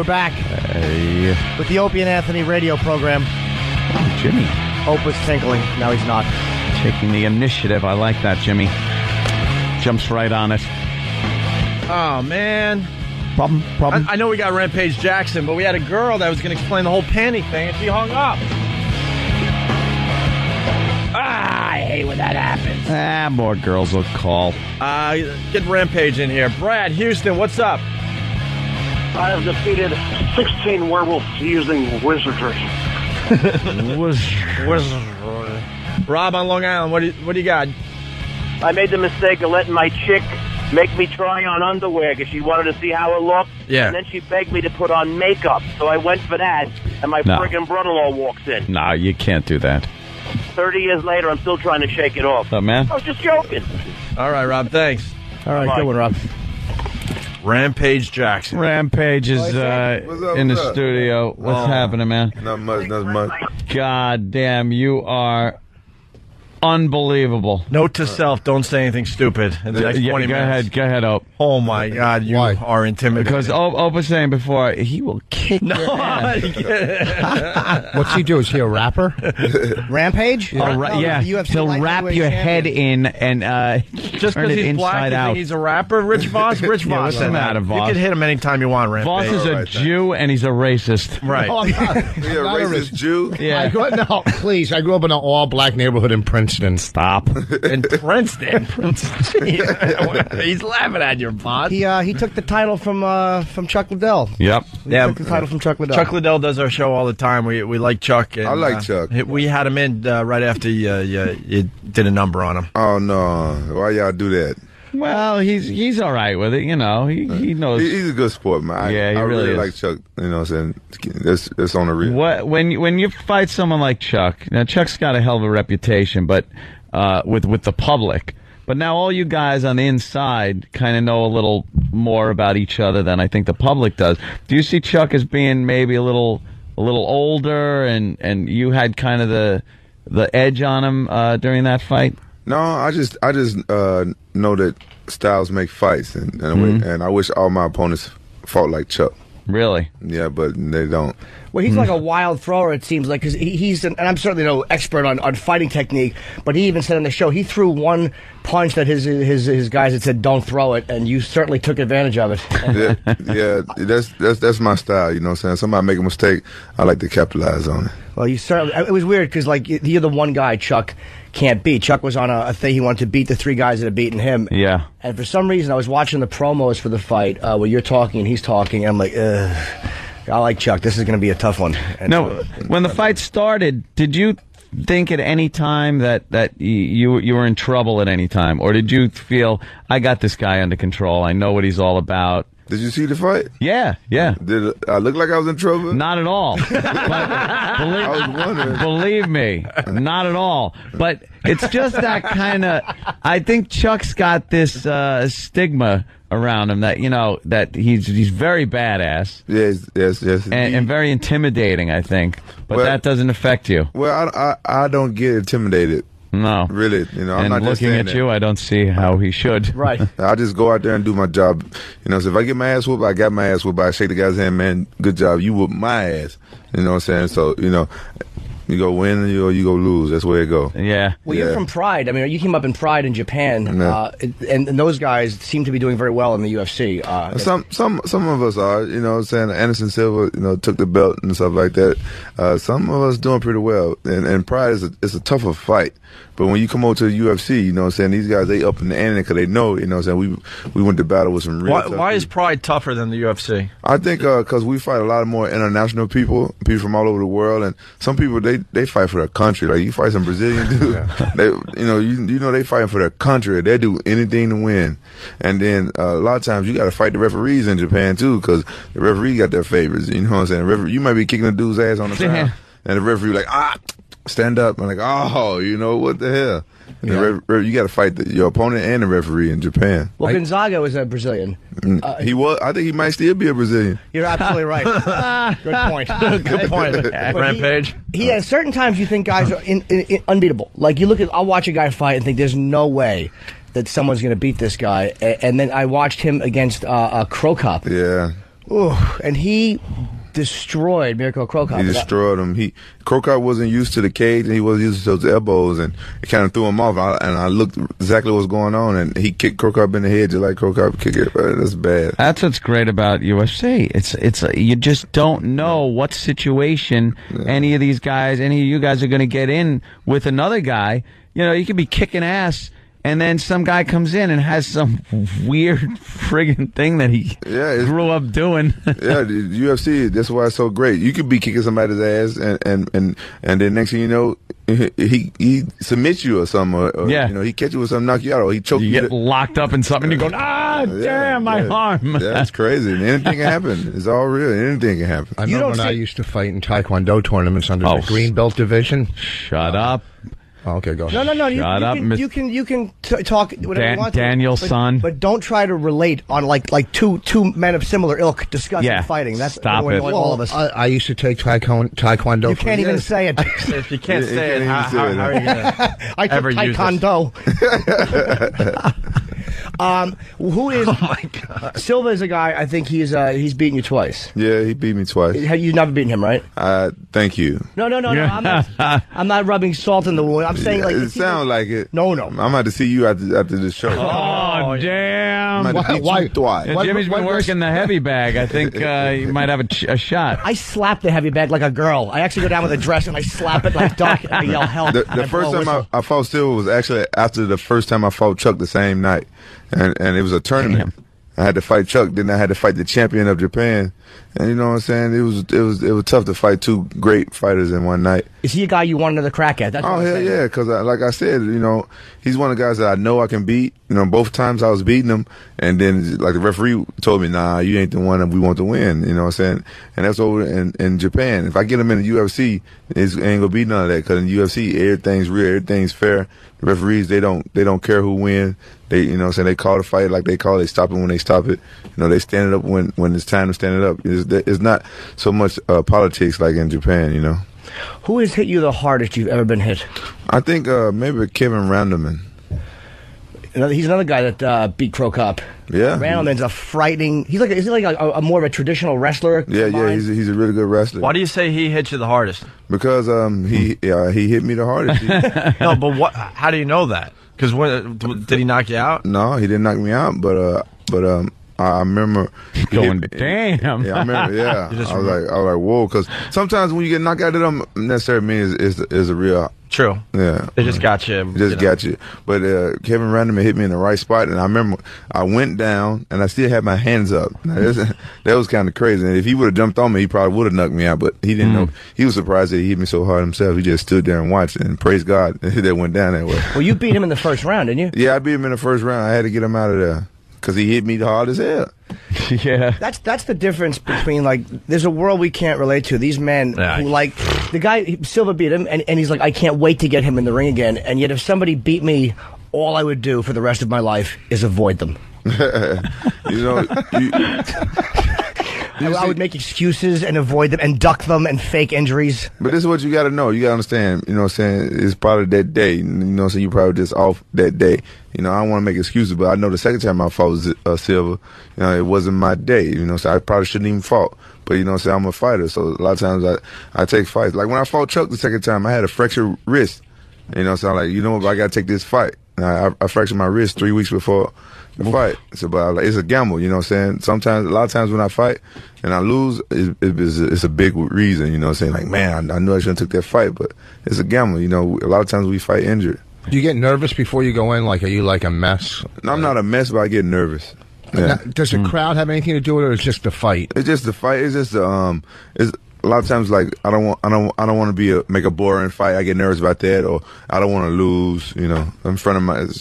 We're back with the Opie and Anthony radio program. Oh, Jimmy. Hope was tinkling. Now he's not. Taking the initiative. I like that, Jimmy. Jumps right on it. Oh, man. Problem? I know we got Rampage Jackson, but we had a girl that was going to explain the whole panty thing, and she hung up. I hate when that happens. More girls will call. Get Rampage in here. Brad, Houston, what's up? I have defeated 16 werewolves using wizardry. Rob on Long Island, what do you got? I made the mistake of letting my chick make me try on underwear because she wanted to see how it looked. Yeah. And then she begged me to put on makeup. So I went for that, and my friggin' brother-in-law walks in. No, you can't do that. 30 years later, I'm still trying to shake it off. What's up, man? I was just joking. All right, Rob, thanks. All right, good one, Rob. Rampage Jackson. Rampage is in the studio. What's happening, man? Not much. God damn, you are unbelievable. Note to self, don't say anything stupid in the next 20 minutes. Go ahead, Ope. Oh, my God, you are intimidating. Because Ope was saying before, he will kick your ass. What's he do? Is he a rapper? Rampage? Yeah, he'll wrap your head in and just turn because it he's black, inside you out. think he's a rapper? Rich Voss? Rich Voss. What's the matter, Voss? You can hit him anytime you want, Rampage. Voss is a Jew and he's a racist. Right. No, I'm not. You're a racist Jew? Yeah. No, please. I grew up in an all-black neighborhood in Princeton. Stop. In Princeton. He's laughing at your Voss. He took the title from Chuck Liddell. Yep. He took the title from Chuck Liddell. Chuck Liddell does our show all the time. We like Chuck. And, I like Chuck. We had him in right after you did a number on him. Oh, no. Why y'all do that? Well, he's all right with it, you know. He knows. He's a good sport, man. Yeah, he I really is. like Chuck. You know what I'm saying? That's on the real. When you fight someone like Chuck, now Chuck's got a hell of a reputation, but with the public. But now all you guys on the inside kind of know a little more about each other than I think the public does. Do you see Chuck as being maybe a little older, and you had kind of the edge on him during that fight? No, I just know that styles make fights, and I wish all my opponents fought like Chuck. Really? Yeah, but they don't. Well, he's like a wild thrower, it seems like, because and I'm certainly no expert on fighting technique, but he even said on the show he threw one punch that his guys had said don't throw it, and you certainly took advantage of it. yeah, that's my style. You know what I'm saying? Somebody make a mistake, I like to capitalize on it. Well, you certainly. It was weird because like you're the one guy Chuck can't beat. Chuck was on a thing. He wanted to beat the three guys that had beaten him. Yeah. And for some reason, I was watching the promos for the fight where you're talking and he's talking. And I'm like, I like Chuck. This is going to be a tough one. And no, when the fight started, did you think at any time that you were in trouble at any time, or did you feel I got this guy under control? I know what he's all about. Did you see the fight? Yeah. Did I look like I was in trouble? Not at all. But I was wondering. Believe me, not at all. But it's just that kind of. I think Chuck's got this stigma around him that that he's very badass. Yes. And very intimidating, I think. But that doesn't affect you. Well, I don't get intimidated. No. Really, I'm not just looking at that. you, I don't see how he should. Right. I just go out there and do my job. So if I get my ass whooped, I got my ass whooped. I shake the guy's hand, man, good job. You whooped my ass. You know what I'm saying? So, you go win or you go lose. That's where it go. Yeah. Well, you're from Pride. I mean, you came up in Pride in Japan, and those guys seem to be doing very well in the UFC. Some of us are, what I'm saying? Anderson Silva, took the belt and stuff like that. Some of us doing pretty well. And Pride is a tougher fight. But when you come over to the UFC, these guys, they up in the ante because they know, we went to battle with some real Why is Pride tougher than the UFC? I think because we fight a lot more international people from all over the world, and some people, they fight for their country. Like, you fight some Brazilian dude, they fighting for their country. They do anything to win. And then a lot of times you got to fight the referees in Japan, too, because the referee got their favorites. You know what I'm saying? You might be kicking a dude's ass on the ground, and the referee like, stand up. I'm like, what the hell? And you got to fight your opponent and the referee in Japan. Well, Gonzaga was a Brazilian. He was. I think he might still be a Brazilian. You're absolutely right. Good point. Good point. Rampage. He has certain times you think guys are unbeatable. Like I'll watch a guy fight and think there's no way that someone's going to beat this guy. And then I watched him against Krokop. Yeah. Ooh, and he destroyed Mirko Cro Cop. He destroyed him. Cro Cop wasn't used to the cage, and he wasn't used to those elbows, and it kind of threw him off. And I looked exactly what was going on, and he kicked Cro Cop in the head just like Cro Cop kicked it. That's bad. That's what's great about UFC. It's you just don't know what situation any of these guys, any of you guys are going to get in with another guy. You know, you could be kicking ass, and then some guy comes in and has some weird friggin' thing that he grew up doing. Yeah, the UFC, that's why it's so great. You could be kicking somebody's ass, and then next thing you know, he submits you or something. Or, you know, he catch you with something, knock you out, or he choke you. You get locked up in something, and you go, damn, my arm. That's crazy. And anything can happen. It's all real. Anything can happen. I remember when I used to fight in Taekwondo tournaments under the green belt division. Shut up. Oh, okay, go ahead. No. Shut up, you can talk whatever you want. Daniel's son. But don't try to relate on like two men of similar ilk discussing fighting. That's stop it. All of us. I used to take Taekwondo. You can't even say it. If you can't say it, how are you going to I took Taekwondo. Who is? Oh my God! Silva is a guy. I think he's beaten you twice. Yeah, he beat me twice. You've never beaten him, right? Thank you. No. I'm not rubbing salt in the wound. I'm saying like it sounds like it. No. I'm about to see you after the show. Oh, damn! I'm about to beat you twice. Jimmy's been working the heavy bag. I think he might have a shot. I slap the heavy bag like a girl. I actually go down with a dress and I slap it like Doc and I yell help. The first time I fought Silva was actually after the first time I fought Chuck the same night, and it was a tournament. Damn. I had to fight Chuck, then I had to fight the champion of Japan, and you know what I'm saying. It was tough to fight two great fighters in one night. Is he a guy you want another crack at? That's hell yeah, because like I said, you know, he's one of the guys that I know I can beat. You know, both times I was beating him, and then like the referee told me, nah, you ain't the one that we want to win. You know what I'm saying? And that's over in Japan. If I get him in the UFC, it ain't gonna be none of that, because in the UFC everything's real, everything's fair. The referees they don't care who wins. They, you know what I'm saying, they call the fight like they call it. They stop it when they stop it. You know, they stand it up when it's time to stand it up. It's not so much politics like in Japan, you know. Who has hit you the hardest you've ever been hit? I think maybe Kevin Randleman. He's another guy that beat Cro Cop. Yeah, Randleman's a frightening. Is he like a more of a traditional wrestler? Yeah, he's a really good wrestler. Why do you say he hit you the hardest? Because he hit me the hardest. No, but what? How do you know that? Because did he knock you out? No, he didn't knock me out, but I remember going, damn. Yeah, I remember. Yeah, I was like, whoa. Because sometimes when you get knocked out, it don't necessarily mean is a real. True. Yeah. They just got you. Got you. But Kevin Randleman hit me in the right spot, and I remember I went down, and I still had my hands up. Now, that was kind of crazy. And if he would have jumped on me, he probably would have knocked me out. But he didn't know. He was surprised that he hit me so hard himself. He just stood there and watched it, and praise God that went down that way. Well, you beat him in the first round, didn't you? Yeah, I beat him in the first round. I had to get him out of there because he hit me hard as hell. Yeah, that's the difference between, like, there's a world we can't relate to. These men who, like, the guy Silva beat him, and he's like, I can't wait to get him in the ring again. And yet, if somebody beat me, all I would do for the rest of my life is avoid them. You know, I would make excuses and avoid them and duck them and fake injuries. But this is what you got to know. You got to understand, you know what I'm saying, it's probably that day. You know what I'm saying, you probably just off that day. You know, I don't want to make excuses, but I know the second time I fought Silva, you know, it wasn't my day. You know, so I probably shouldn't even fought. But, you know what I'm saying, I'm a fighter, so a lot of times I take fights. Like when I fought Chuck the second time, I had a fractured wrist. You know, so I'm like, you know what, I got to take this fight. And I fractured my wrist 3 weeks before the fight. So, but like, it's a gamble, you know what I'm saying? A lot of times when I fight and I lose, it's a big reason, you know what I'm saying? Like, man, I knew I shouldn't have took that fight, but it's a gamble, you know. A lot of times we fight injured. Do you get nervous before you go in? Like, are you like a mess? No, I'm not a mess, but I get nervous. Yeah. Now, does the crowd have anything to do with it, or it's just the fight? It's just the fight. It's just it's a lot of times, like, I don't want to make a boring fight. I get nervous about that, or I don't want to lose. You know, in front of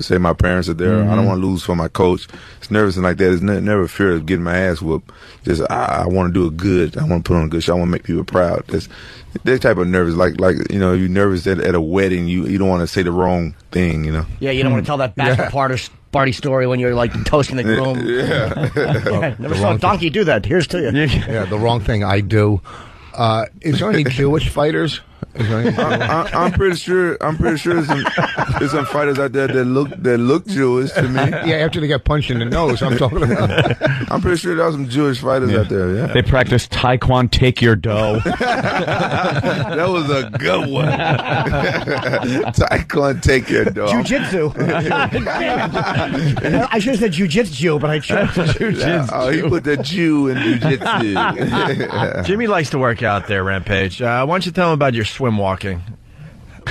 say my parents are there. I don't want to lose for my coach. It's nervous and like that. It's never fear of getting my ass whooped. Just I want to do it good. I want to put on a good show. I want to make people proud. That type of nervous, like you know, you're nervous at a wedding. You don't want to say the wrong thing. You know. Yeah, you don't want to tell that bachelor party story when you're like toasting the groom. Yeah. Never saw a donkey do that. Here's to you. Yeah, the wrong thing I do. Is there any Jewish fighters? I'm pretty sure. There's some fighters out there that look Jewish to me. Yeah, after they get punched in the nose, I'm talking about. I'm pretty sure there are some Jewish fighters out there. Yeah, They practice Taekwondo, take your dough. that was a good one. Taekwondo, take your dough. Jiu-jitsu. I should have said jiu-jitsu, but I chose jiu-jitsu. Oh, he put the Jew in jiu-jitsu. Jimmy likes to work out there, Rampage. Why don't you tell him about your swim walking?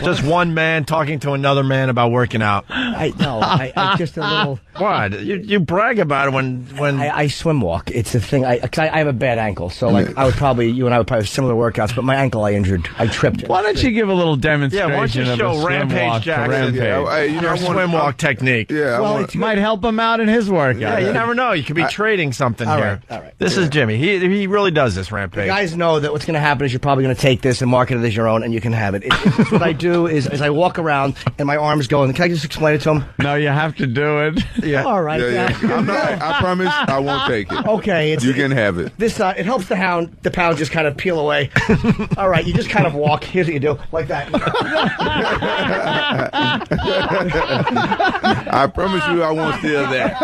Just one man talking to another man about working out. I just a little. What? You brag about it when I swim walk. It's a thing. I have a bad ankle, so like you and I would probably have similar workouts. But my ankle, I injured. I tripped. Why don't you give a little demonstration? Yeah, why don't you show Rampage Jackson your swim walk technique? Yeah, well, it might help him out in his workout. Yeah, you never know. You could be trading something here. All right. This is Jimmy. He really does this, Rampage. You guys know that what's going to happen is you're probably going to take this and market it as your own, and you can have it. It's what I do is I walk around and my arms go. And can I just explain it to him? No, you have to do it. Yeah. All right. Yeah. I promise I won't take it. Okay. You can have it. This it helps the pound just kind of peel away. All right, you just kind of walk. Here's what you do, like that. I promise you I won't steal that.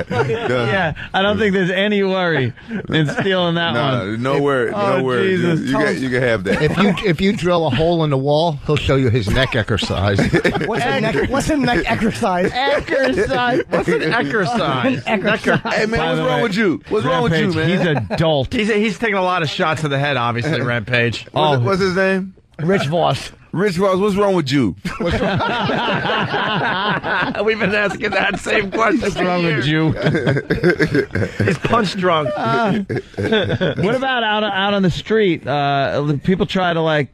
Yeah, I don't think there's any worry in stealing that one. No worry. Jesus. You can have that. If you drill a hole in the wall, he'll show you his neck exercise. What's a neck exercise? What's an exercise? Hey man, what's wrong with you? What's wrong with you, man? He's an adult. He's taking a lot of shots to the head, obviously, Rampage. What's his name? Rich Voss. Rich Ross, what's wrong with you? We've been asking that same question. What's wrong with you? He's punch drunk. What about out on the street? People try to like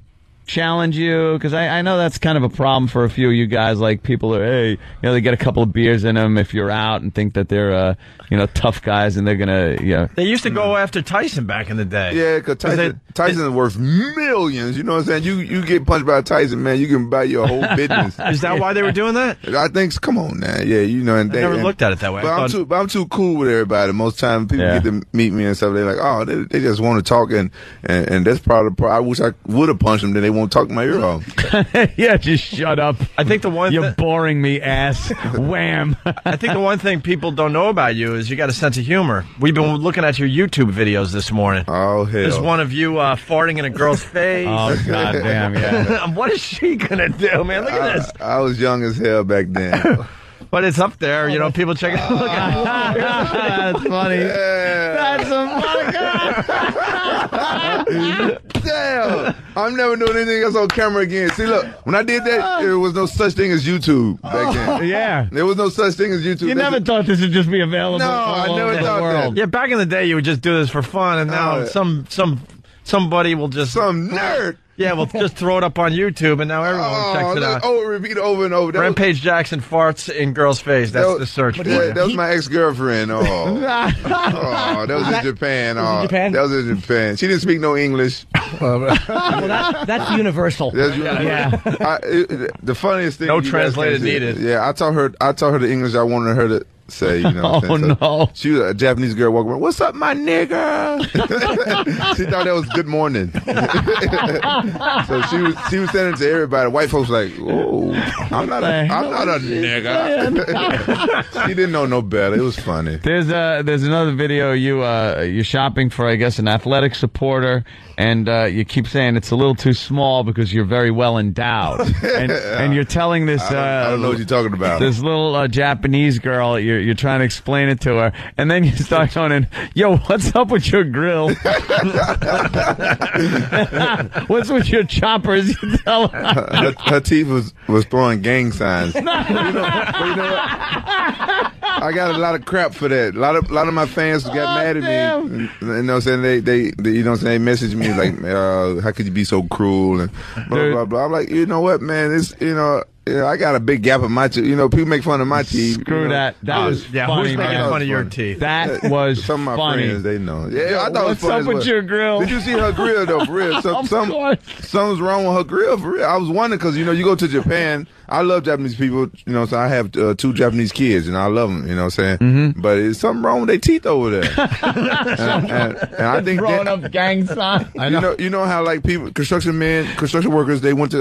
challenge you, because I know that's kind of a problem for a few of you guys. Like people are, hey, they get a couple of beers in them if you're out and think that they're tough guys and they're gonna They used to go after Tyson back in the day. Yeah, because Tyson is worth millions. You know what I'm saying? You get punched by Tyson, man, you can buy your whole business. Is that why they were doing that? I think. Come on, now. Yeah, and I never looked at it that way. But I'm too cool with everybody. Most times people get to meet me and stuff. They're like, oh, they just want to talk, and that's probably the problem. I wish I would have punched them. Then they won't talk my ear off. Yeah, just shut up. I think the one you're boring me, ass. Wham. I think the one thing people don't know about you is you got a sense of humor. We've been looking at your YouTube videos this morning. Oh hell! There's one of you farting in a girl's face. Oh goddamn! Yeah. What is she gonna do, man? Look at this. I was young as hell back then. But it's up there, people check it out. Look at it. That's funny. Yeah. That's a funny. Damn! I'm never doing anything else on camera again. See, look, when I did that, there was no such thing as YouTube back then. Yeah. There was no such thing as YouTube. You never thought this would just be available I all never over the thought world. Yeah, back in the day, you would just do this for fun, and now somebody will just some nerd. Yeah, we'll just throw it up on YouTube, and now everyone checks it out. Oh, repeat it over and over. Rampage Jackson farts in girl's face. That's the search. That was my ex-girlfriend. Oh, that was in Japan. That was in Japan. She didn't speak no English. Well, that's universal. The funniest thing. No translated needed. Yeah, I taught her the English I wanted her to say. No. She was a Japanese girl walking around. What's up, my nigga? She thought that was good morning. So she was saying it to everybody. White folks like, oh, I'm not a nigga. She didn't know no better. It was funny. There's another video you're shopping for, I guess, an athletic supporter, and you keep saying it's a little too small because you're very well endowed, and you're telling this I don't know what you're talking about. This little Japanese girl, you're trying to explain it to her, and then you start going in, yo, what's up with your grill? What's with your choppers? You tell her. Her teeth was throwing gang signs. You know what? I got a lot of crap for that. A lot of my fans got mad at me. You know what I'm saying? They you know what I'm saying, they messaged me like, how could you be so cruel and blah blah blah. I'm like, you know what, man? It's I got a big gap in my teeth. People make fun of my teeth. Screw that. That was funny. Who's making fun of your teeth? That was some of my funny. friends, they know. Yeah, I thought what's it was funny. up with your grill? Did you see her grill though? For real, something's wrong with her grill. For real, I was wondering because you go to Japan. I love Japanese people. You know, so I have 2 Japanese kids, and I love them. You know what I'm saying? But there's something wrong with their teeth over there. and I think growing up gang sign. You know how like people, construction workers, they went to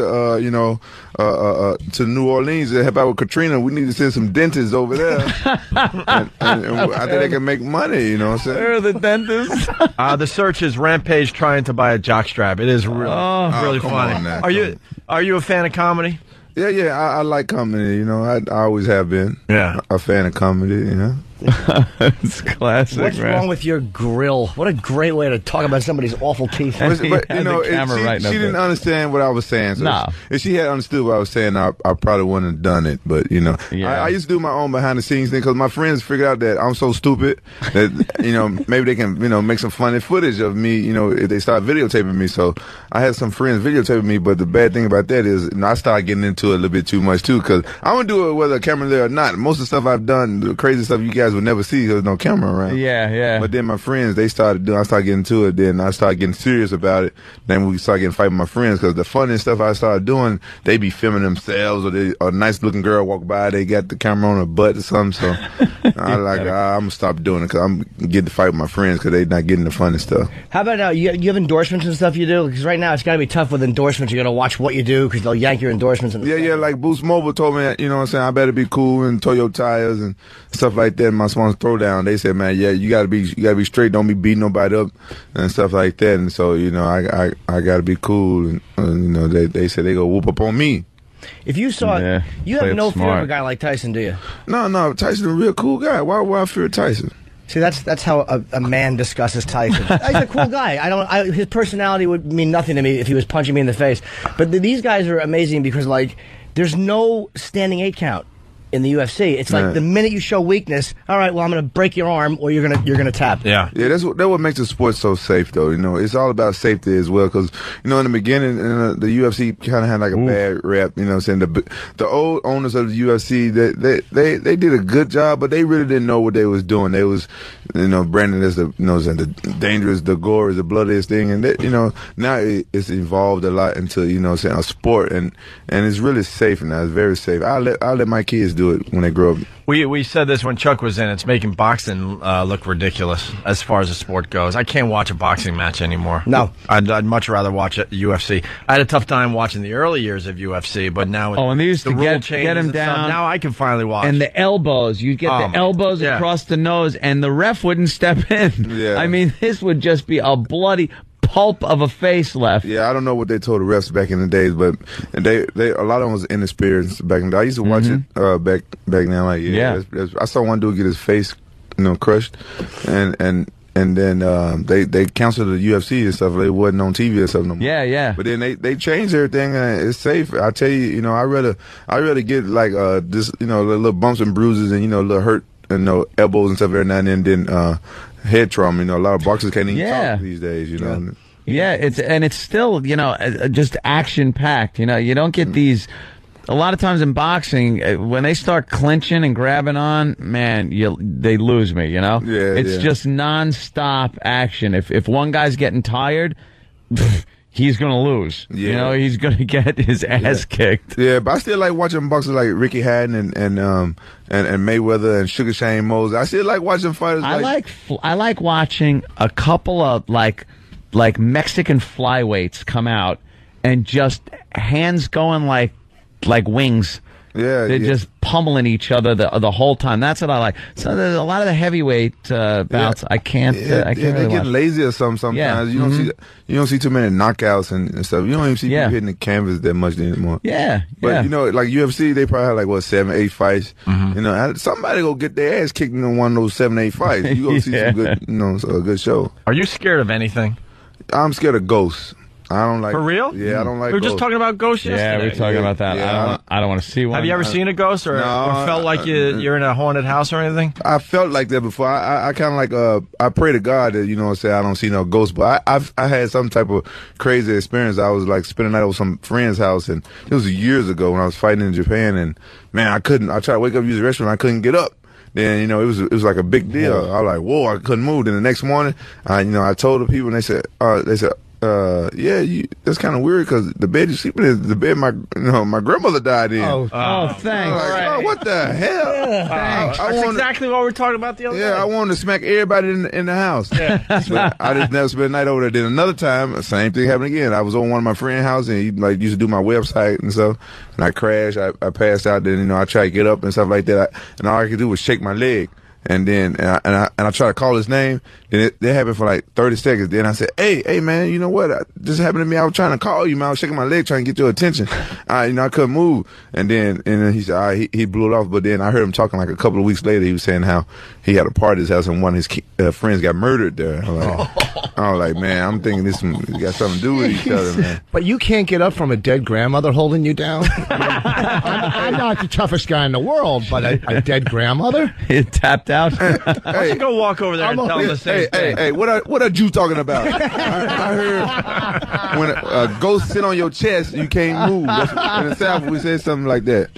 to New Orleans to help out with Katrina. We need to send some dentists over there, and I think they can make money. You know what I'm saying? Where are the dentists? The search is Rampage trying to buy a jockstrap. It is really funny. Are you a fan of comedy? Yeah, I like comedy. You know, I always have been. Yeah, a fan of comedy. You know. It's classic. What's wrong with your grill? What a great way to talk about somebody's awful teeth. But you know, she didn't understand what I was saying. So if she had understood what I was saying, I probably wouldn't have done it. But you know, I used to do my own behind the scenes thing because my friends figured out that I'm so stupid that maybe they can make some funny footage of me. You know, if they start videotaping me. So I had some friends videotaping me. But the bad thing about that is I started getting into it a little bit too much too because I'm gonna do it whether a camera there or not. Most of the stuff I've done, the crazy stuff you guys would never see because there's no camera around. Yeah. But then my friends, I started getting into it. Then I started getting serious about it. Then we started getting fight with my friends because the funny stuff I started doing, they be filming themselves or a nice looking girl walk by, they got the camera on her butt or something. So I'm gonna stop doing it because I'm getting to fight with my friends because they not getting the funny stuff. How about you have endorsements and stuff you do? Because right now it's got to be tough with endorsements. You got to watch what you do because they'll yank your endorsements. Yeah. Like Boost Mobile told me, you know what I'm saying, I better be cool and Toyo tires and stuff like that. My sponsor Throwdown, they said, man, yeah, you gotta be straight. Don't be beating nobody up and stuff like that. And so I gotta be cool. And they said they go whoop up on me. If you saw it, you have no fear of a guy like Tyson, do you? No, Tyson's a real cool guy. Why would I fear Tyson? See, that's how a man discusses Tyson. He's a cool guy. His personality would mean nothing to me if he was punching me in the face. But these guys are amazing because there's no standing 8 count in the UFC. It's like the minute you show weakness, all right, well, I'm going to break your arm or you're gonna tap. Yeah, that's what makes the sport so safe, though. You know, it's all about safety as well. Because in the beginning, the UFC kind of had like a bad rep. You know what I'm saying? The old owners of the UFC, they did a good job, but they really didn't know what they was doing. They was branded as the dangerous, the gore is the bloodiest thing, and now it's evolved a lot into a sport, and it's really safe now. It's very safe. I'll let my kids do it when they grow up. We said this when Chuck was in. It's making boxing look ridiculous as far as the sport goes. I can't watch a boxing match anymore. No. I'd much rather watch UFC. I had a tough time watching the early years of UFC, but now and they used to get him down. Now I can finally watch. And the elbows. You get the elbows across the nose, and the ref wouldn't step in. Yeah. I mean, this would just be a bloody pulp of a face left. Yeah, I don't know what they told the refs back in the days, but they a lot of them was inexperienced back in the day. I used to watch it back now. Like I saw one dude get his face crushed, and then they canceled the UFC and stuff. They wasn't on TV or something no more. Yeah. But then they changed everything. And it's safe. I tell you, I rather get like this little bumps and bruises and little hurt and elbows and stuff every now and then head trauma. A lot of boxers can't even talk these days. Yeah, it's still just action packed. You don't get these. A lot of times in boxing, when they start clinching and grabbing on, man, they lose me. It's just nonstop action. If one guy's getting tired, he's gonna lose. Yeah. He's gonna get his ass kicked. Yeah, but I still like watching boxers like Ricky Hatton and Mayweather and Sugar Shane Moses. I still like watching fighters. I like watching a couple of like Mexican flyweights come out and just hands going like wings. Yeah, they're just pummeling each other the whole time. That's what I like. So there's a lot of the heavyweight bouts. I can't. I can't. They're really getting lazy or something. Sometimes you don't see too many knockouts and stuff. You don't even see people hitting the canvas that much anymore. Yeah, but like UFC, they probably have 7, 8 fights. Somebody go get their ass kicked in one of those 7, 8 fights. You go see some good, a good show. Are you scared of anything? I'm scared of ghosts. I don't like. For real? Yeah, I don't like. We were just talking about ghosts yesterday. Yeah, we were talking about that. Yeah, I don't want to see one. Have you ever seen a ghost or felt like you're in a haunted house or anything? I felt like that before. I kind of like I pray to God that say I don't see no ghosts, but I had some type of crazy experience. I was like spending the night with some friend's house, and it was years ago when I was fighting in Japan, and man, I couldn't. I tried to wake up, use the restroom, I couldn't get up. Then it was like a big deal. I was like, whoa, I couldn't move. Then the next morning, I told the people, and they said, that's kind of weird because the bed you sleeping in is the bed my grandmother died in. Oh, thanks. Oh, what the hell? Thanks. That's exactly what we were talking about the other day. Yeah, I wanted to smack everybody in the house. Yeah. But I just never spent the night over there. Then another time, same thing happened again. I was on one of my friend's house and he used to do my website and stuff. And I crashed. I passed out. Then I tried to get up and stuff like that. And all I could do was shake my leg. And then I try to call his name. Then it happened for like 30 seconds. Then I said, hey man, you know what? This happened to me. I was trying to call you, man. I was shaking my leg trying to get your attention. I couldn't move. And then he said, all right, he blew it off. But then I heard him talking like a couple of weeks later. He was saying how he had a party at his house and one of his friends got murdered there. I was like, man, I'm thinking this got something to do with each other, man. But you can't get up from a dead grandmother holding you down? I'm not the toughest guy in the world, but a dead grandmother? He tapped out. Why don't you go walk over there and tell him the same thing? Hey, what are you talking about? I heard when a ghost sit on your chest, you can't move. In the South, we say something like that.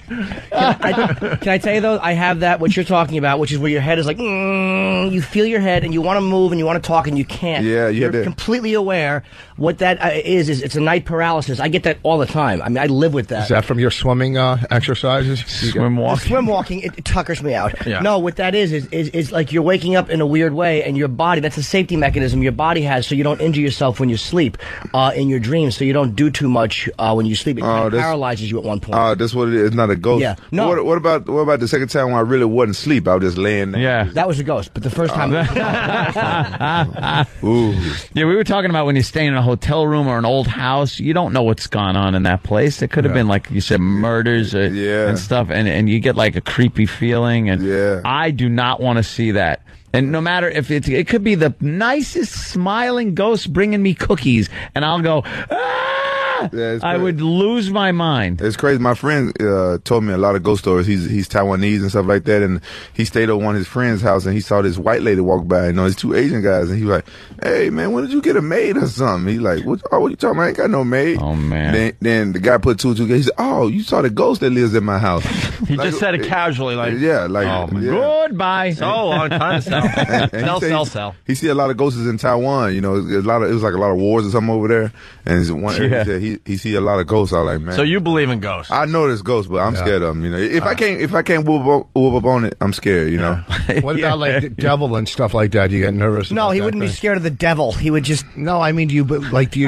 Can I tell you, though, I have that, what you're talking about, which is where your head is like, you feel your head, and you want to move, and you want to talk, and you can't. Yeah, you're that. completely aware. What that is it's a night paralysis. I get that all the time. I mean, I live with that. Is that from your swimming exercises? Swim walking? Swim walking, it tuckers me out. Yeah. No, what that is like you're waking up in a weird way, and your body, that's a safety mechanism your body has so you don't injure yourself when you sleep in your dreams, so you don't do too much when you sleep. It kind of paralyzes you at one point. That's what it is. It's not a ghost. Yeah. No. What about the second time when I really wasn't asleep? I was just laying there. Yeah. That was a ghost, but the first time... Ooh. Yeah, we were talking about when you stay in a hotel room or an old house, you don't know what's gone on in that place. It could have been, like you said, murders and stuff, and you get like a creepy feeling. And I do not want to see that. And no matter if it could be the nicest smiling ghost bringing me cookies, and I'll go, Yeah, I would lose my mind. It's crazy. My friend told me a lot of ghost stories. He's Taiwanese and stuff like that, and he stayed at one of his friend's house, and he saw this white lady walk by. These two Asian guys, and he was like, "Hey man, when did you get a maid or something?" He's like, what you talking about? I ain't got no maid. Oh man. Then the guy put two together. He said, "Oh, you saw the ghost that lives in my house." He just said it casually, Goodbye. So long time to sell. Sell. He see a lot of ghosts in Taiwan. It was like a lot of wars or something over there, and he said he see a lot of ghosts. I was like, man. So you believe in ghosts? I know there's ghosts, but I'm scared of them. If I can't whoop up on it, I'm scared. What about like the devil and stuff like that? You get nervous? No, he wouldn't be scared of the devil. He would just. No, I mean, do you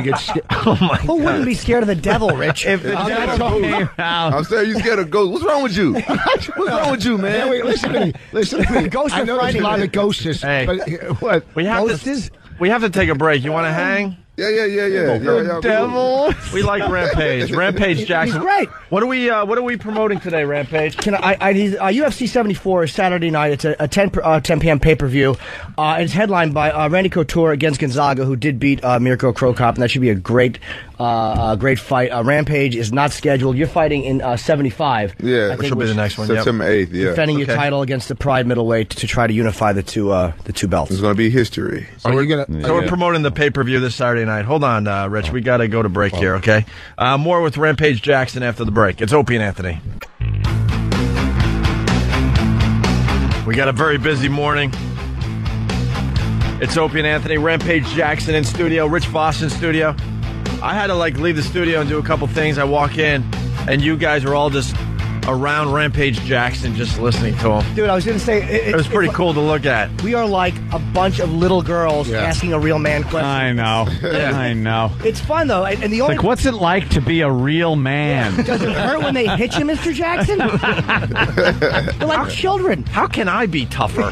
get scared? Oh my Who wouldn't be scared of the devil, Rich? If the devil I'm saying you scared of ghosts. What's wrong with you? What's wrong with you, man? Wait, listen to me. Ghosts I are know there's a lot of ghosts. Hey. But what? we have to take a break. You want to hang? Yeah. Devil. We like Rampage. Rampage Jackson. He's great. What are we promoting today, Rampage? UFC 74 is Saturday night. It's a 10 p.m. pay-per-view. And it's headlined by Randy Couture against Gonzaga, who did beat Mirko Cro Cop, and that should be a great fight. Rampage is not scheduled. You're fighting in 75. Yeah, Which will be the next one. September 8th. Yeah, defending your title against the Pride middleweight to try to unify the two belts. It's going to be history. So we're promoting the pay-per-view this Saturday night. Hold on, Rich. We got to go to break here, okay? More with Rampage Jackson after the break. It's Opie and Anthony. We got a very busy morning. It's Opie and Anthony. Rampage Jackson in studio. Rich Voss in studio. I had to leave the studio and do a couple things. I walk in, and you guys are all just around Rampage Jackson just listening to him. Dude, I was going to say... It was pretty cool to look at. We are like a bunch of little girls asking a real man question. I know. I know. It's fun, though. And the only... Like, what's it like to be a real man? Does it hurt when they hit you, Mr. Jackson? They're like children. How can I be tougher?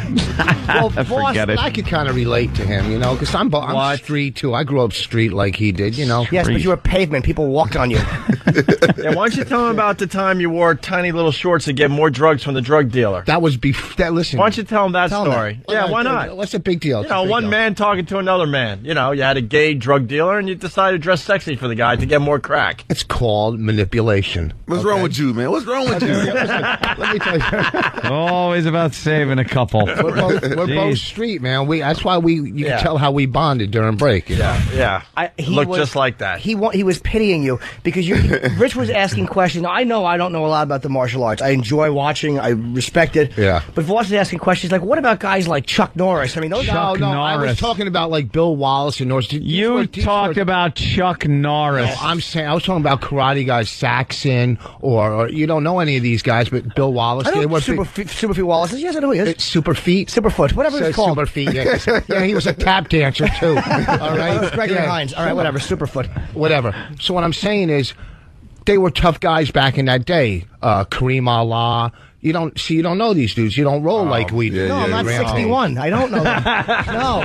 Well, boss, Forget it. I could kind of relate to him, because I'm street, too. I grew up street like he did, Yes, but you were pavement. People walked on you. Yeah, why don't you tell him about the time you wore tiny little shorts to get more drugs from the drug dealer? That was listen. Why don't you tell him that story? That. Yeah, why not? What's a big deal? One man talking to another man. You had a gay drug dealer, and you decided to dress sexy for the guy to get more crack. It's called manipulation. What's wrong with you, man? What's wrong with you? Let me tell you. Always about saving a couple. We're both street, man. That's why you can tell how we bonded during break. Yeah. He looked just like that. He was pitying you because Rich was asking questions. I know I don't know a lot about the the martial arts. I enjoy watching. I respect it. Yeah. But Voss is asking questions like, what about guys like Chuck Norris? I mean, those No, I was talking about like Bill Wallace and Norris. You talked about Chuck Norris. No, I was talking about karate guys, Saxon, or you don't know any of these guys, but Bill Wallace. I know Superfeet Wallace. Yes, I know he is. Superfeet, whatever it's called. Superfeet. Yeah, he was a tap dancer too. All right, Gregory Hines. All right, whatever. Superfoot. Whatever. So what I'm saying is, they were tough guys back in that day. Kareem Allah. You don't know these dudes. You don't roll like we do. No, I'm not 61. I don't know them. No.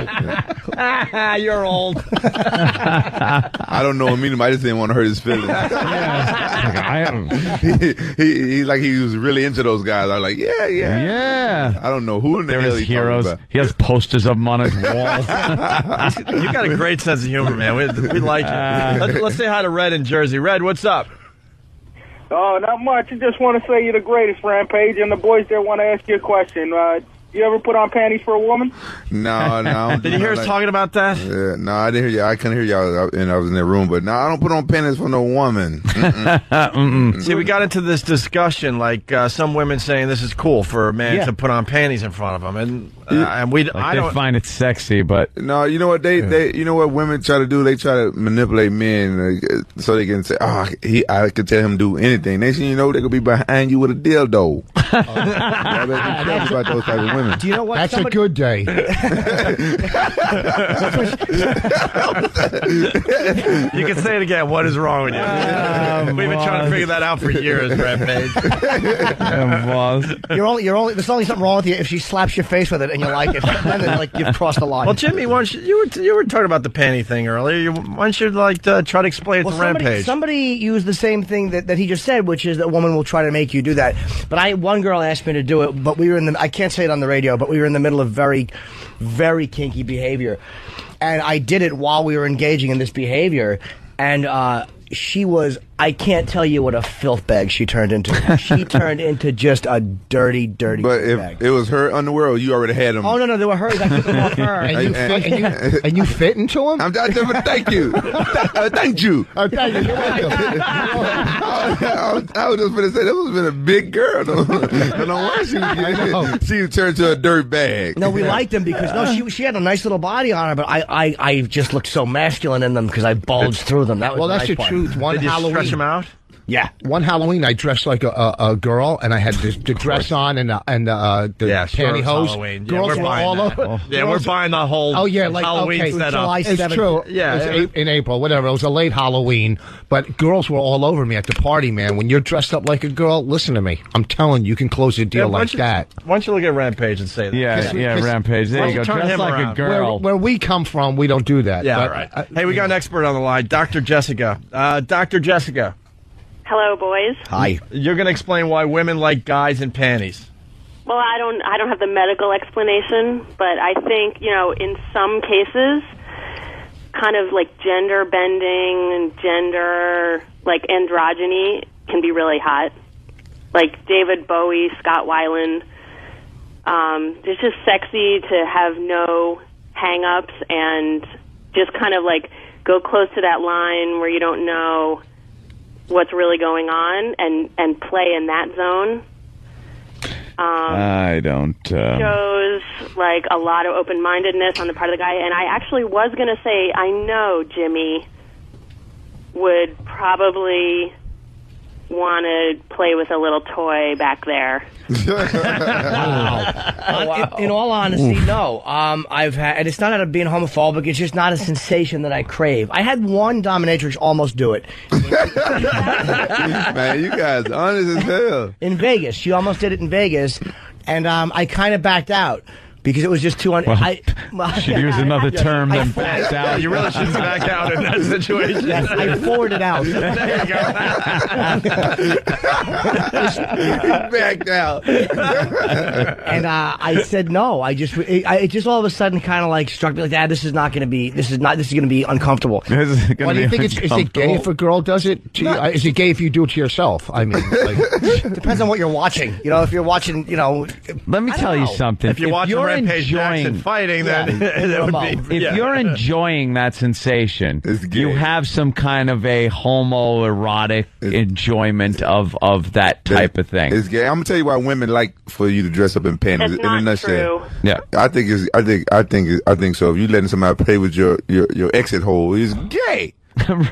You're old. I don't know him either. I just didn't want to hurt his feelings. He was really into those guys. I was like, yeah. I don't know who in the hell he's heroes. About. He has posters of them on his wall. You got a great sense of humor, man. We like it. Let's say hi to Red in Jersey. Red, what's up? Oh, not much. I just want to say you're the greatest, Rampage, and the boys there want to ask you a question. You ever put on panties for a woman? No. Did you hear us talking about that? Yeah, no, I didn't hear you. I couldn't hear y'all, and I was in that room. But no, I don't put on panties for no woman. See, we got into this discussion, like some women saying this is cool for a man to put on panties in front of them, and they find it sexy, but no, you know what they you know what women try to do? They try to manipulate men so they can say, I could tell him to do anything. Next thing you know, they could be behind you with a dildo. I bet you care about those type of women. Do you know what? That's a good day. You can say it again. What is wrong with you? We've been trying to figure that out for years, Rampage. There's only something wrong with you if she slaps your face with it and you like it. Then like you've crossed the line. Well, Jimmy, you were talking about the panty thing earlier. Why don't you try to explain it to Rampage? Somebody used the same thing that he just said, which is that a woman will try to make you do that. But one girl asked me to do it, but we were I can't say it on the radio, but we were in the middle of very, very kinky behavior. And I did it while we were engaging in this behavior. And she was, I can't tell you what a filth bag she turned into. She turned into just a dirty, dirty But if bag. it was her underwear, or you already had them. Oh, no, they were hers. I took them off her. And you fit into them? Thank you. Thank you. Oh, thank you. You're welcome. I was just going to say, that was been a big girl. I don't know why she turned to a dirt bag. No, we liked them because, she had a nice little body on her, but I just looked so masculine in them because I bulged through them. That was that's the the truth. Did you stretch them out? Yeah. One Halloween, I dressed like a girl, and I had the dress on and the pantyhose. Halloween. Girls were all over. We're buying the whole Halloween setup. July 7th. It's true. Yeah. It was in April, whatever. It was a late Halloween, but girls were all over me at the party, man. When you're dressed up like a girl, listen to me. I'm telling you, you can close a deal like that. Why don't you look at Rampage and say that? Yeah, Rampage. There you go. Turn Dress him like around. a girl. Where we come from, we don't do that. Yeah, but, right. Hey, we got an expert on the line, Dr. Jessica. Dr. Jessica. Hello, boys. Hi. You're going to explain why women like guys in panties. Well, I don't have the medical explanation, but I think, in some cases, kind of like gender bending and gender, like androgyny can be really hot. Like David Bowie, Scott Weiland. It's just sexy to have no hang-ups and just kind of like go close to that line where you don't know what's really going on and play in that zone. I don't. Shows like a lot of open-mindedness on the part of the guy. And I actually was going to say, I know Jimmy would probably want to play with a little toy back there. Wow. In all honesty, no. I've had, and it's not out of being homophobic. It's just not a sensation that I crave. I had one dominatrix almost do it. Man, you guys honest as hell. In Vegas, she almost did it in Vegas, and I kind of backed out. Because it was just too should use another term than backed out. You really shouldn't back out in that situation. Yes, I forwarded out. There you go. Backed out. And I said no. It just all of a sudden kind of like struck me like, this is going to be uncomfortable. Why do you think is it gay if a girl does it to you? Is it gay if you do it to yourself? I mean, depends on what you're watching. If you're watching, Let me tell you something. If you're watching Rampage Jackson enjoying fighting, then it would be. if you're enjoying that sensation, you have some kind of a homoerotic enjoyment of that type of thing. It's gay. I'm gonna tell you why women like for you to dress up in panties. That's in a not nutshell. true. Yeah, I think so. If you letting somebody play with your exit hole, it's gay.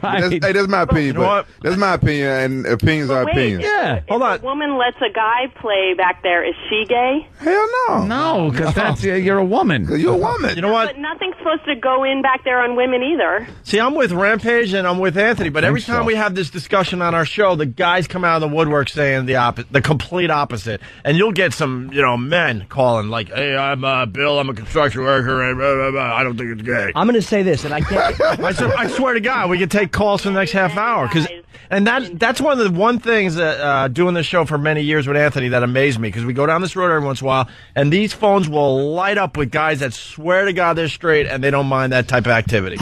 right. That's my opinion. You know what? That's my opinion, and opinions are opinions. Yeah. If a woman lets a guy play back there, is she gay? Hell no. No, because that's you're a woman. You're a woman. You know what? But nothing's supposed to go in back there on women either. See, I'm with Rampage and I'm with Anthony, but every time so. we have this discussion on our show, the guys come out of the woodwork saying the complete opposite. And you'll get some, men calling like, "Hey, I'm Bill, I'm a construction worker, and blah, blah, blah. I don't think it's gay." I'm going to say this, and I can't. I swear to God, we could take calls for the next half hour. And that's one of the things that doing this show for many years with Anthony that amazed me, because we go down this road every once in a while, and these phones will light up with guys that swear to God they're straight and they don't mind that type of activity.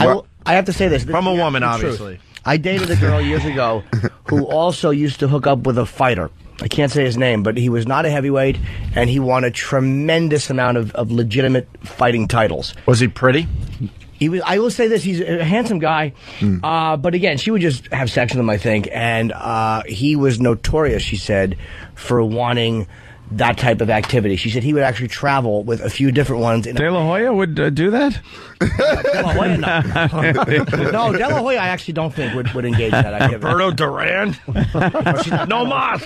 I have to say this. From a woman, the obviously. truth. I dated a girl years ago who also used to hook up with a fighter. I can't say his name, but he was not a heavyweight, and he won a tremendous amount of legitimate fighting titles. Was he pretty? I will say this: he's a handsome guy, but again, she would just have sex with him, I think, and he was notorious, she said, for wanting that type of activity. She said he would actually travel with a few different ones. De La Hoya would do that? De La Hoya, no. No, De La Hoya I actually don't think would engage in that activity. Roberto Duran? No mas!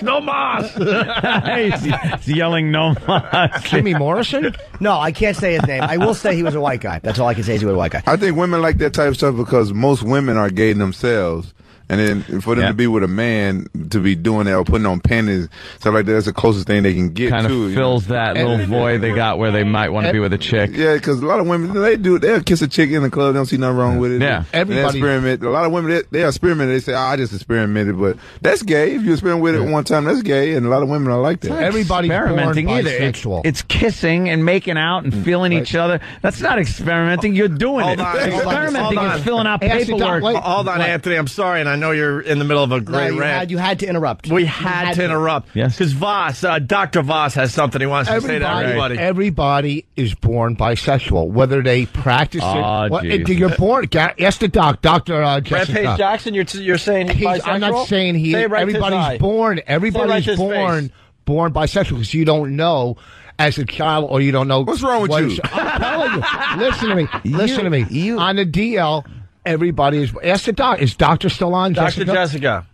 He's yelling no mas. Jimmy Morrison? No, I can't say his name. I will say he was a white guy. That's all I can say is he was a white guy. I think women like that type of stuff because most women are gay themselves. And then for them to be with a man to be doing that or putting on panties, stuff like that, that's the closest thing they can get kind to. Of fills that little void they got where they might want to be with a chick. Yeah, because a lot of women, they'll kiss a chick in the club, they don't see nothing wrong with it. Yeah. Everybody. Experiment. A lot of women, they experiment, they say, I just experimented, but that's gay. If you experiment with it one time, that's gay, and a lot of women are like that. Everybody's experimenting born either. bisexual. It's kissing and making out and feeling each other. That's not experimenting. You're doing it. Experimenting is filling out paperwork. Hold on, Anthony. I'm sorry, and I know you're in the middle of a great rant. You had to interrupt. We had to interrupt. Yes. Because Voss, Dr. Voss has something he wants to say to everybody. Everybody is born bisexual, whether they practice it. You're born. Ask the Dr. Rampage Jackson, you're saying he's bisexual? I'm not saying he. Everybody's born. Everybody's born bisexual because you don't know as a child, or you don't know. What's wrong with you? I'm telling you. Listen to me. Listen to me. On the DL, everybody is. Ask the doc. Is doctor still on? Dr. Jessica.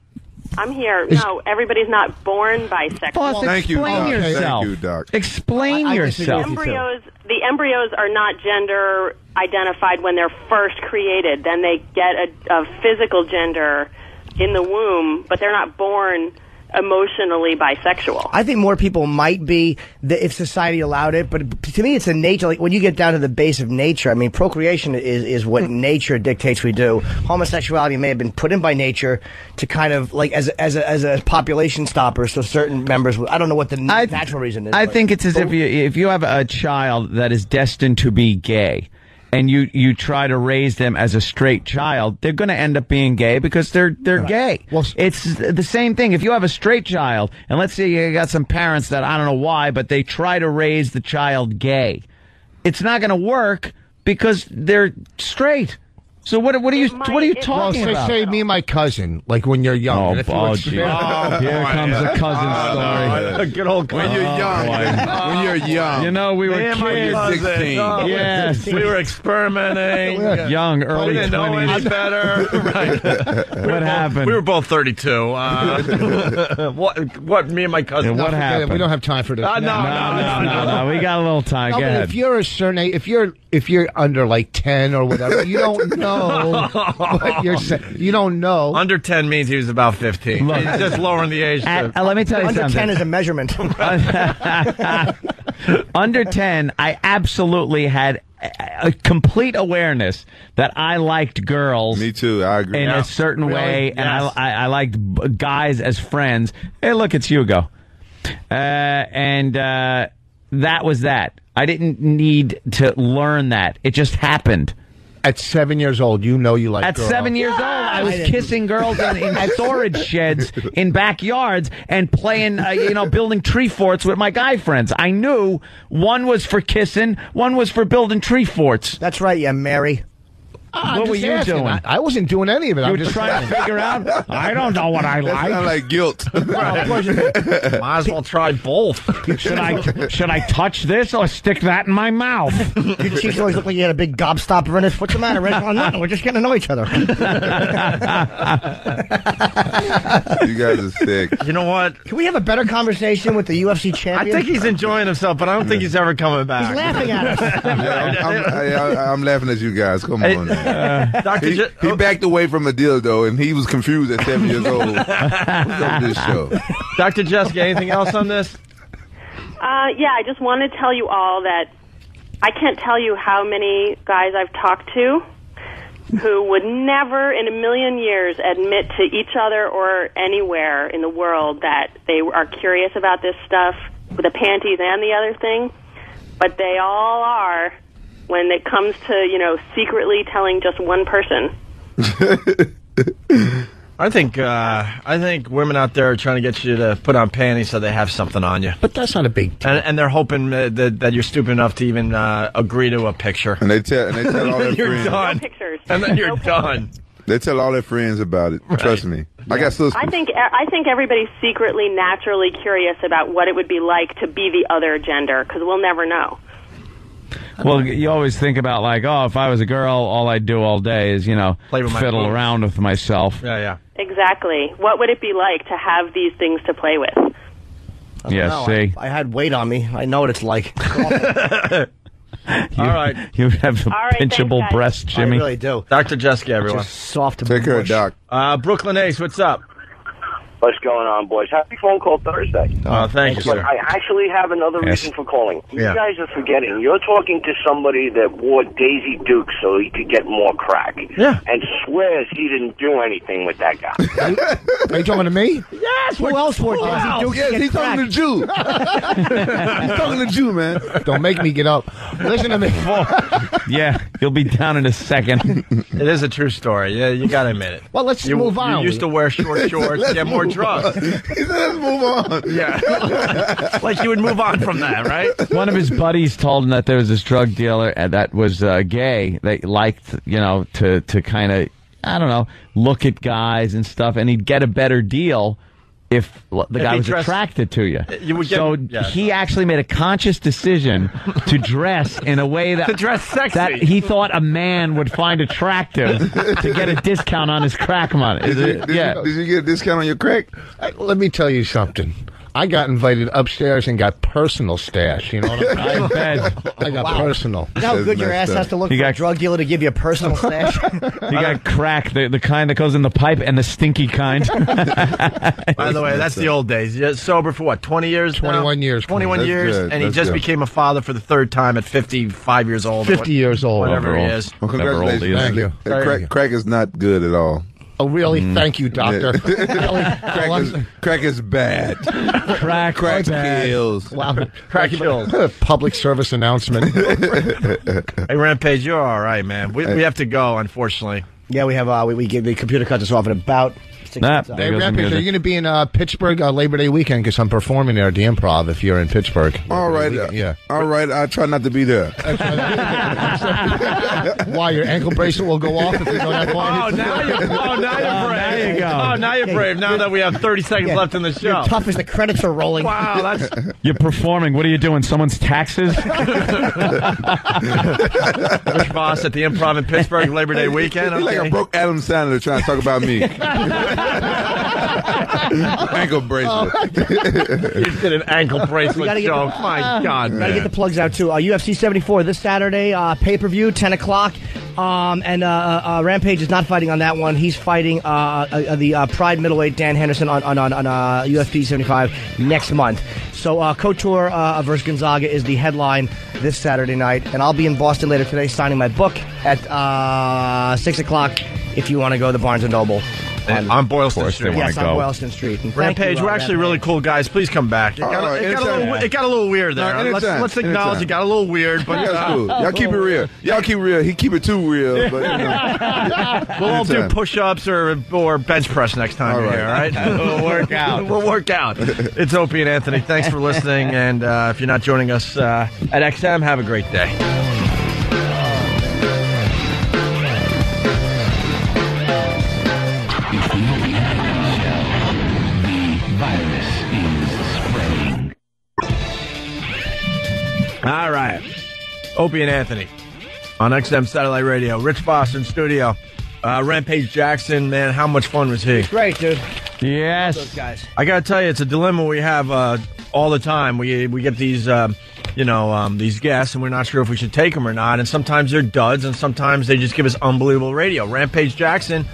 I'm here. No, everybody's not born bisexual. Boss, explain yourself. Thank you, Doc. Explain yourself. The embryos are not gender identified when they're first created. Then they get a physical gender in the womb, but they're not born emotionally bisexual. I think more people might be if society allowed it, but to me it's a nature. Like when you get down to the base of nature, I mean, procreation is what nature dictates we do. Homosexuality may have been put in by nature to kind of like as a population stopper, so certain members. I don't know what the natural reason is. I think it's as if you have a child that is destined to be gay, and you try to raise them as a straight child, they're going to end up being gay because they're gay. Well, it's the same thing. If you have a straight child, and let's say you got some parents that I don't know why, but they try to raise the child gay, it's not going to work because they're straight. So what are you talking about? Say me and my cousin, like when you're young. Here comes a cousin story. Good old cousin. When you're young. When you're young. You know, we were kids. 16. Yes. We were experimenting. Young, early 20s. We didn't know any better. Right. What happened? We were both 32. What? Me and my cousin. What happened? We don't have time for this. No. We got a little time. Go ahead. If you're a certain age, if you're under like 10 or whatever, you don't know what you're saying. You don't know. Under 10 means he was about 15. Look, he's just lowering the age. Let me tell you under something. 10 is a measurement. Under 10, I absolutely had a complete awareness that I liked girls. Me too. I agree. In a certain way, and I liked guys as friends. Hey, look, it's Hugo. And that was that. I didn't need to learn that. It just happened. At 7 years old, you know you like At girls. 7 years old, I was kissing girls in storage sheds in backyards and playing, building tree forts with my guy friends. I knew one was for kissing, one was for building tree forts. That's right, yeah, Mary. What were you doing? I wasn't doing any of it. You were just trying to figure out. I don't know what I That's not like. like guilt. Might as well try both. Should I touch this or stick that in my mouth? Your cheeks always look like you had a big gobstopper in it. What's the matter, Rich? Oh, nothing. We're just getting to know each other. You guys are sick. You know what? Can we have a better conversation with the UFC I champion? think he's enjoying himself, but I don't think he's ever coming back. He's laughing at us. I'm laughing at you guys. Come on. Man. Dr. He backed away from a dildo, and he was confused at 7 years old. What's up with this show? Dr. Jessica, anything else on this? Yeah, I just want to tell you all that I can't tell you how many guys I've talked to who would never in a million years admit to each other or anywhere in the world that they are curious about this stuff, with the panties and the other thing, but they all are when it comes to, secretly telling just one person. I think women out there are trying to get you to put on panties so they have something on you. But that's not a big deal. And they're hoping that you're stupid enough to even agree to a picture. And they tell all their You're friends. done. No pictures. And then you're No done. They tell all their friends about it. Trust me. I got sisters. I think everybody's secretly, naturally curious about what it would be like to be the other gender, because we'll never know. Well, you always think about if I was a girl, all I'd do all day is, Play with my fiddle boobs. around with myself. Yeah. Exactly. What would it be like to have these things to play with? Yeah, No, see? I had weight on me. I know what it's like. All right. You have All right, pinchable thanks, guys. breasts, Jimmy. I really do. Dr. Jessica, everyone. Just soft to Take care, mush. Doc. Brooklyn Ace, what's up? What's going on, boys? Happy phone call Thursday. Oh, thank you, But sir. I actually have another Yes. reason for calling. Yeah. You guys are forgetting. You're talking to somebody that wore Daisy Duke so he could get more crack. Yeah. And swears he didn't do anything with that guy. Are you talking to me? Yes, Who else wore Daisy Dukes? Yes, to get he's talking to cracked? Jew. He's talking to Jew, man. Don't make me get up. Listen to me. Yeah, you'll be down in a second. It is a true story. Yeah, you got to admit it. Well, let's move on. You used to wear short shorts, get more drugs. He said, let's move on. Yeah. Like you would move on from that, right? One of his buddies told him that there was this drug dealer that was gay that liked, to kind of, I don't know, look at guys and stuff, and he'd get a better deal if the guy he was dressed- attracted to you. You would get- So yeah. he actually made a conscious decision to dress in a way that To dress sexy. that he thought a man would find attractive to get a discount on his crack money. Did you get a discount on your crack? Let me tell you something. I got invited upstairs and got personal stash. You know what I mean? I bet. I got personal. You know how That's good your messed ass up. has to look You for a got- drug dealer to give you a personal stash? You got crack, the kind that goes in the pipe and the stinky kind. By the way, that's the old days. You're sober for what, 20 years? 21 now? years. 21 That's years, good. and he That's just good. became a father for the third time at 55 years old. 50 years old. Whatever he Never is. Well, Never old congratulations. either. Thank you. Crack is not good at all. Oh, really? Thank you, doctor. Crack is bad. Crack kills. Wow. Crack kills. Public service announcement. Hey, Rampage, you're all right, man. We have to go, unfortunately. Yeah, we have. We give the computer cuts us off in about 6 Nah, minutes. there Hey, goes the Rampage, are music. you going to be in Pittsburgh Labor Day weekend? Because I'm performing there at the Improv if you're in Pittsburgh. All right. Yeah. All right. I try not to be there. Why, your ankle bracelet will go off if you go that far? Now you're brave. there you go. Oh, now you're brave. Now that we have 30 seconds Yeah. left in the show. You're tough as the credits are rolling. Wow, that's You're performing. What are you doing? Someone's taxes? Rich Voss at the Improv in Pittsburgh Labor Day weekend. He's like Okay. a broke Adam Sandler trying to talk about me. Ankle bracelet. You did an ankle bracelet gotta get show. the- My God, Gotta man. get the plugs out too. UFC 74 this Saturday, pay-per-view, 10 o'clock. Rampage is not fighting on that one. He's fighting the Pride middleweight Dan Henderson on UFC 75 next month. So Couture versus Gonzaga is the headline this Saturday night, and I'll be in Boston later today signing my book at 6 o'clock. If you want to go to the Barnes & Noble. on Boylston Street. Yes, on Boylston Street. And Rampage, we're actually really cool guys. Please come back. It got a little weird there. Let's acknowledge it got a little weird, but that's cool. Y'all keep it real. Y'all keep it real. He keep it too real. But, we'll all do push-ups or bench press next time you're here, all right? We'll work out. We'll work out. It's Opie and Anthony. Thanks for listening, and if you're not joining us at XM, have a great day. All right. Opie and Anthony on XM Satellite Radio. Rich Voss in studio. Rampage Jackson, man, how much fun was he? Great, dude. Yes. Those guys. I got to tell you, it's a dilemma we have all the time. We get these, these guests, and we're not sure if we should take them or not. And sometimes they're duds, and sometimes they just give us unbelievable radio. Rampage Jackson,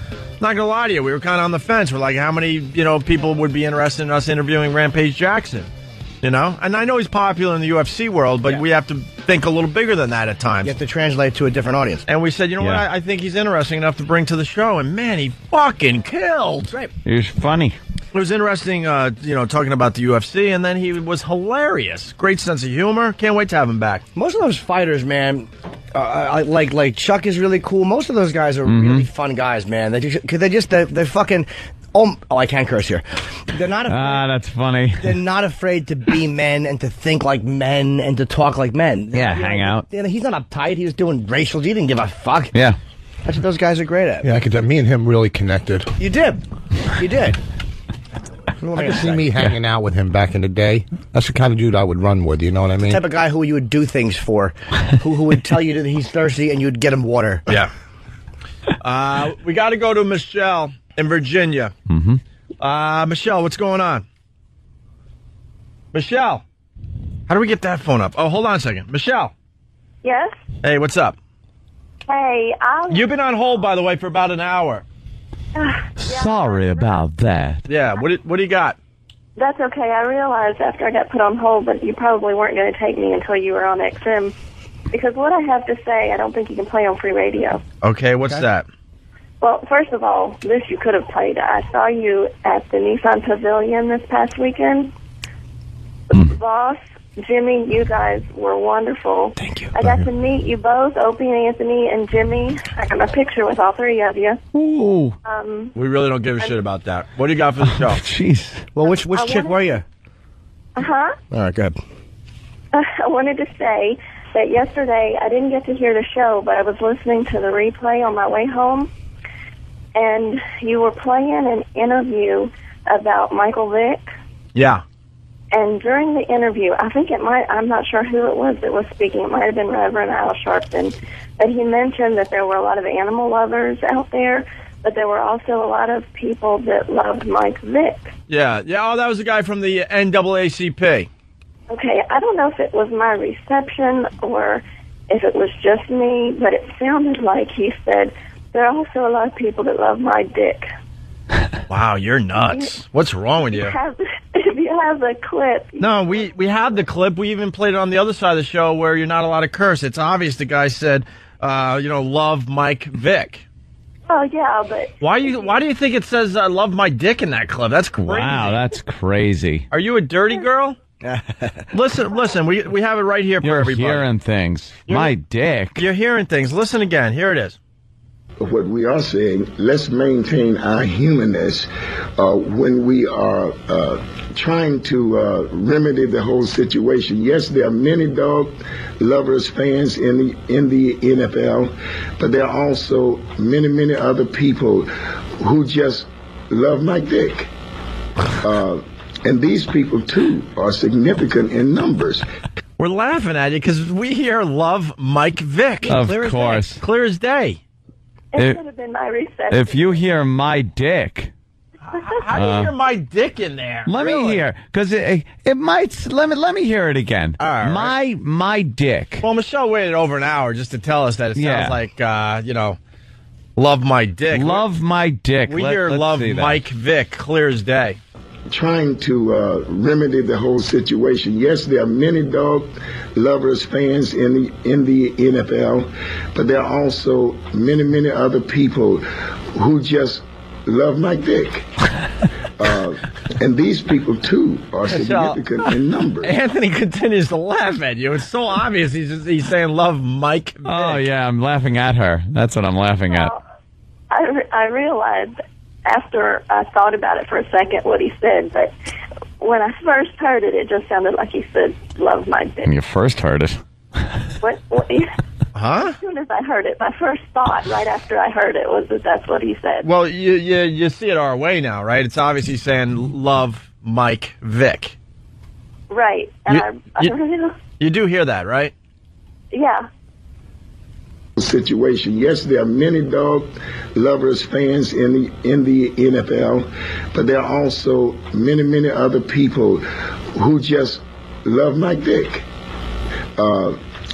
not going to lie to you, we were kind of on the fence. We're like, how many, people would be interested in us interviewing Rampage Jackson? And I know he's popular in the UFC world, but we have to think a little bigger than that at times. You have to translate to a different audience. And we said, what, I think he's interesting enough to bring to the show. And, man, he fucking killed. Right. He was funny. It was interesting, talking about the UFC, and then he was hilarious. Great sense of humor. Can't wait to have him back. Most of those fighters, man, like Chuck is really cool. Most of those guys are really fun guys, man. They're fucking... Oh, I can't curse here. They're not afraid. That's funny. They're not afraid to be men and to think like men and to talk like men. Yeah, hang out. He's not uptight. He was doing racial. He didn't give a fuck. Yeah. That's what those guys are great at. Yeah, me and him really connected. You did. You did. I can see me hanging out with him back in the day. That's the kind of dude I would run with, you know what I mean? The type of guy who you would do things for, who would tell you that he's thirsty and you'd get him water. Yeah. We got to go to Michelle in Virginia. Michelle, what's going on? Michelle, how do we get that phone up? Oh, hold on a second. Michelle. Yes? Hey, what's up? Hey, You've been on hold, by the way, for about an hour. Sorry about that. Yeah, what do you got? That's okay. I realized after I got put on hold that you probably weren't going to take me until you were on XM. Because what I have to say, I don't think you can play on free radio. Okay, what's that? Well, first of all, this you could have played. I saw you at the Nissan Pavilion this past weekend. Boss, Jimmy, you guys were wonderful. Thank you. I got to meet you both, Opie and Anthony and Jimmy. I got a picture with all three of you. Ooh. We really don't give a shit about that. What do you got for the show? Jeez. Well, which chick were you? Uh-huh. All right, go ahead. I wanted to say that yesterday I didn't get to hear the show, but I was listening to the replay on my way home. And you were playing an interview about Michael Vick. Yeah. And during the interview, I think I'm not sure who it was that was speaking. It might have been Reverend Al Sharpton. But he mentioned that there were a lot of animal lovers out there, but there were also a lot of people that loved Mike Vick. Yeah. Oh, that was the guy from the NAACP. Okay, I don't know if it was my reception or if it was just me, but it sounded like he said, there are also a lot of people that love my dick. Wow, you're nuts. What's wrong with you? If you have the clip. No, we have the clip. We even played it on the other side of the show where you're not allowed to curse. It's obvious the guy said, love Mike Vick. Oh, yeah, but... Why do you think it says love my dick in that clip? That's crazy. Wow, that's crazy. Are you a dirty girl? Listen, we have it right here for everybody. You're hearing things. My dick. You're hearing things. Listen again. Here it is. What we are saying, let's maintain our humanness when we are trying to remedy the whole situation. Yes, there are many dog lovers, fans in the NFL, but there are also many other people who just love Mike Vick. And these people, too, are significant in numbers. We're laughing at you because we here love Mike Vick. Of course. Clear as day. It could have been my reception. If you hear my dick... How do you hear my dick in there? Let me hear, because it might... Let me hear it again. All right. My dick. Well, Michelle waited over an hour just to tell us that it sounds like, love my dick. Love my dick. We hear love Mike Vick, clear as day. Trying to remedy the whole situation. Yes, there are many dog lovers, fans in the NFL, but there are also many other people who just love Mike Vic. And these people, too, are significant in numbers. Anthony continues to laugh at you. It's so obvious he's saying love Mike Vic. Oh, yeah, I'm laughing at her. That's what I'm laughing at. I realized after I thought about it for a second what he said, but when I first heard it, it just sounded like he said, love Mike Vic. When you first heard it. What? Huh? As soon as I heard it, my first thought right after I heard it was that that's what he said. Well, you see it our way now, right? It's obviously saying love Mike Vic. Right. And you do hear that, right? Yeah. Situation. Yes, there are many dog lovers, fans in the NFL, but there are also many other people who just love Mike Vic.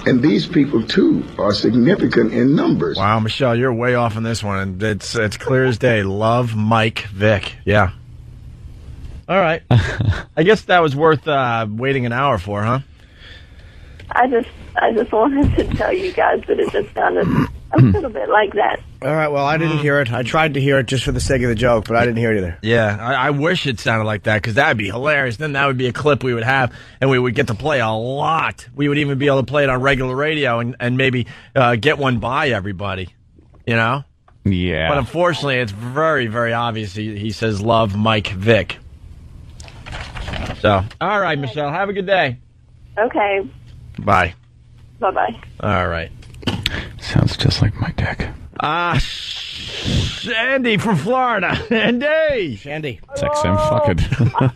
And these people, too, are significant in numbers. Wow, Michelle, you're way off on this one. And it's clear as day. Love Mike Vic. Yeah. All right. I guess that was worth waiting an hour for, huh? I just wanted to tell you guys that it just sounded a little bit like that. All right, well, I didn't hear it. I tried to hear it just for the sake of the joke, but I didn't hear it either. Yeah, I wish it sounded like that, because that would be hilarious. Then that would be a clip we would have, and we would get to play a lot. We would even be able to play it on regular radio and maybe get one by everybody, you know? Yeah. But unfortunately, it's very, very obvious he says love Mike Vic. So, all right, Michelle, have a good day. Okay. Bye. Bye-bye. All right. Sounds just like my dick. Shandy from Florida. Andy. Shandy. Sex and fuck it.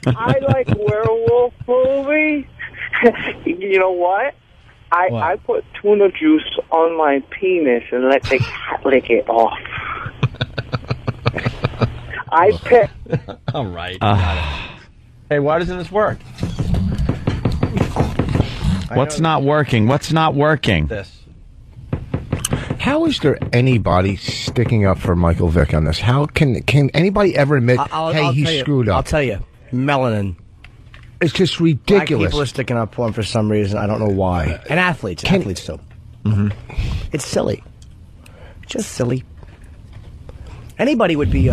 I like werewolf movies. You know what? I put tuna juice on my penis and let the cat lick it off. I pick. All right. Got it. Hey, why doesn't this work? What's not working? What's not working? This. How is there anybody sticking up for Michael Vick on this? How can anybody ever admit, hey, he screwed up? I'll tell you. Melanin. It's just Black ridiculous. people are sticking up for him for some reason. I don't know why. And athletes too. Mm-hmm. It's silly. Just silly. Anybody would be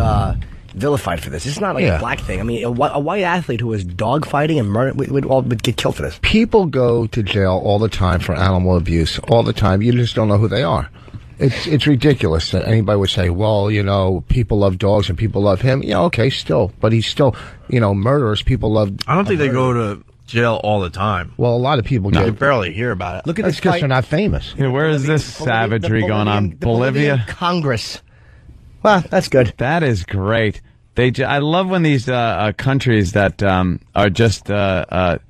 vilified for this. It's not like a black thing. I mean, a white athlete who was dogfighting and murder would get killed for this. People go to jail all the time for animal abuse. All the time. You just don't know who they are. It's ridiculous that anybody would say, well, you know, people love dogs and people love him. Yeah, okay, still. But he's still, you know, murderers. People love... I don't think they go to jail all the time. Well, a lot of people You barely hear about it. Look at That's this because fight. they're not famous. Yeah, where is this savagery going on? The Bolivia? Bolivian Congress. Well, that's good. That is great. I love when these countries that are just... the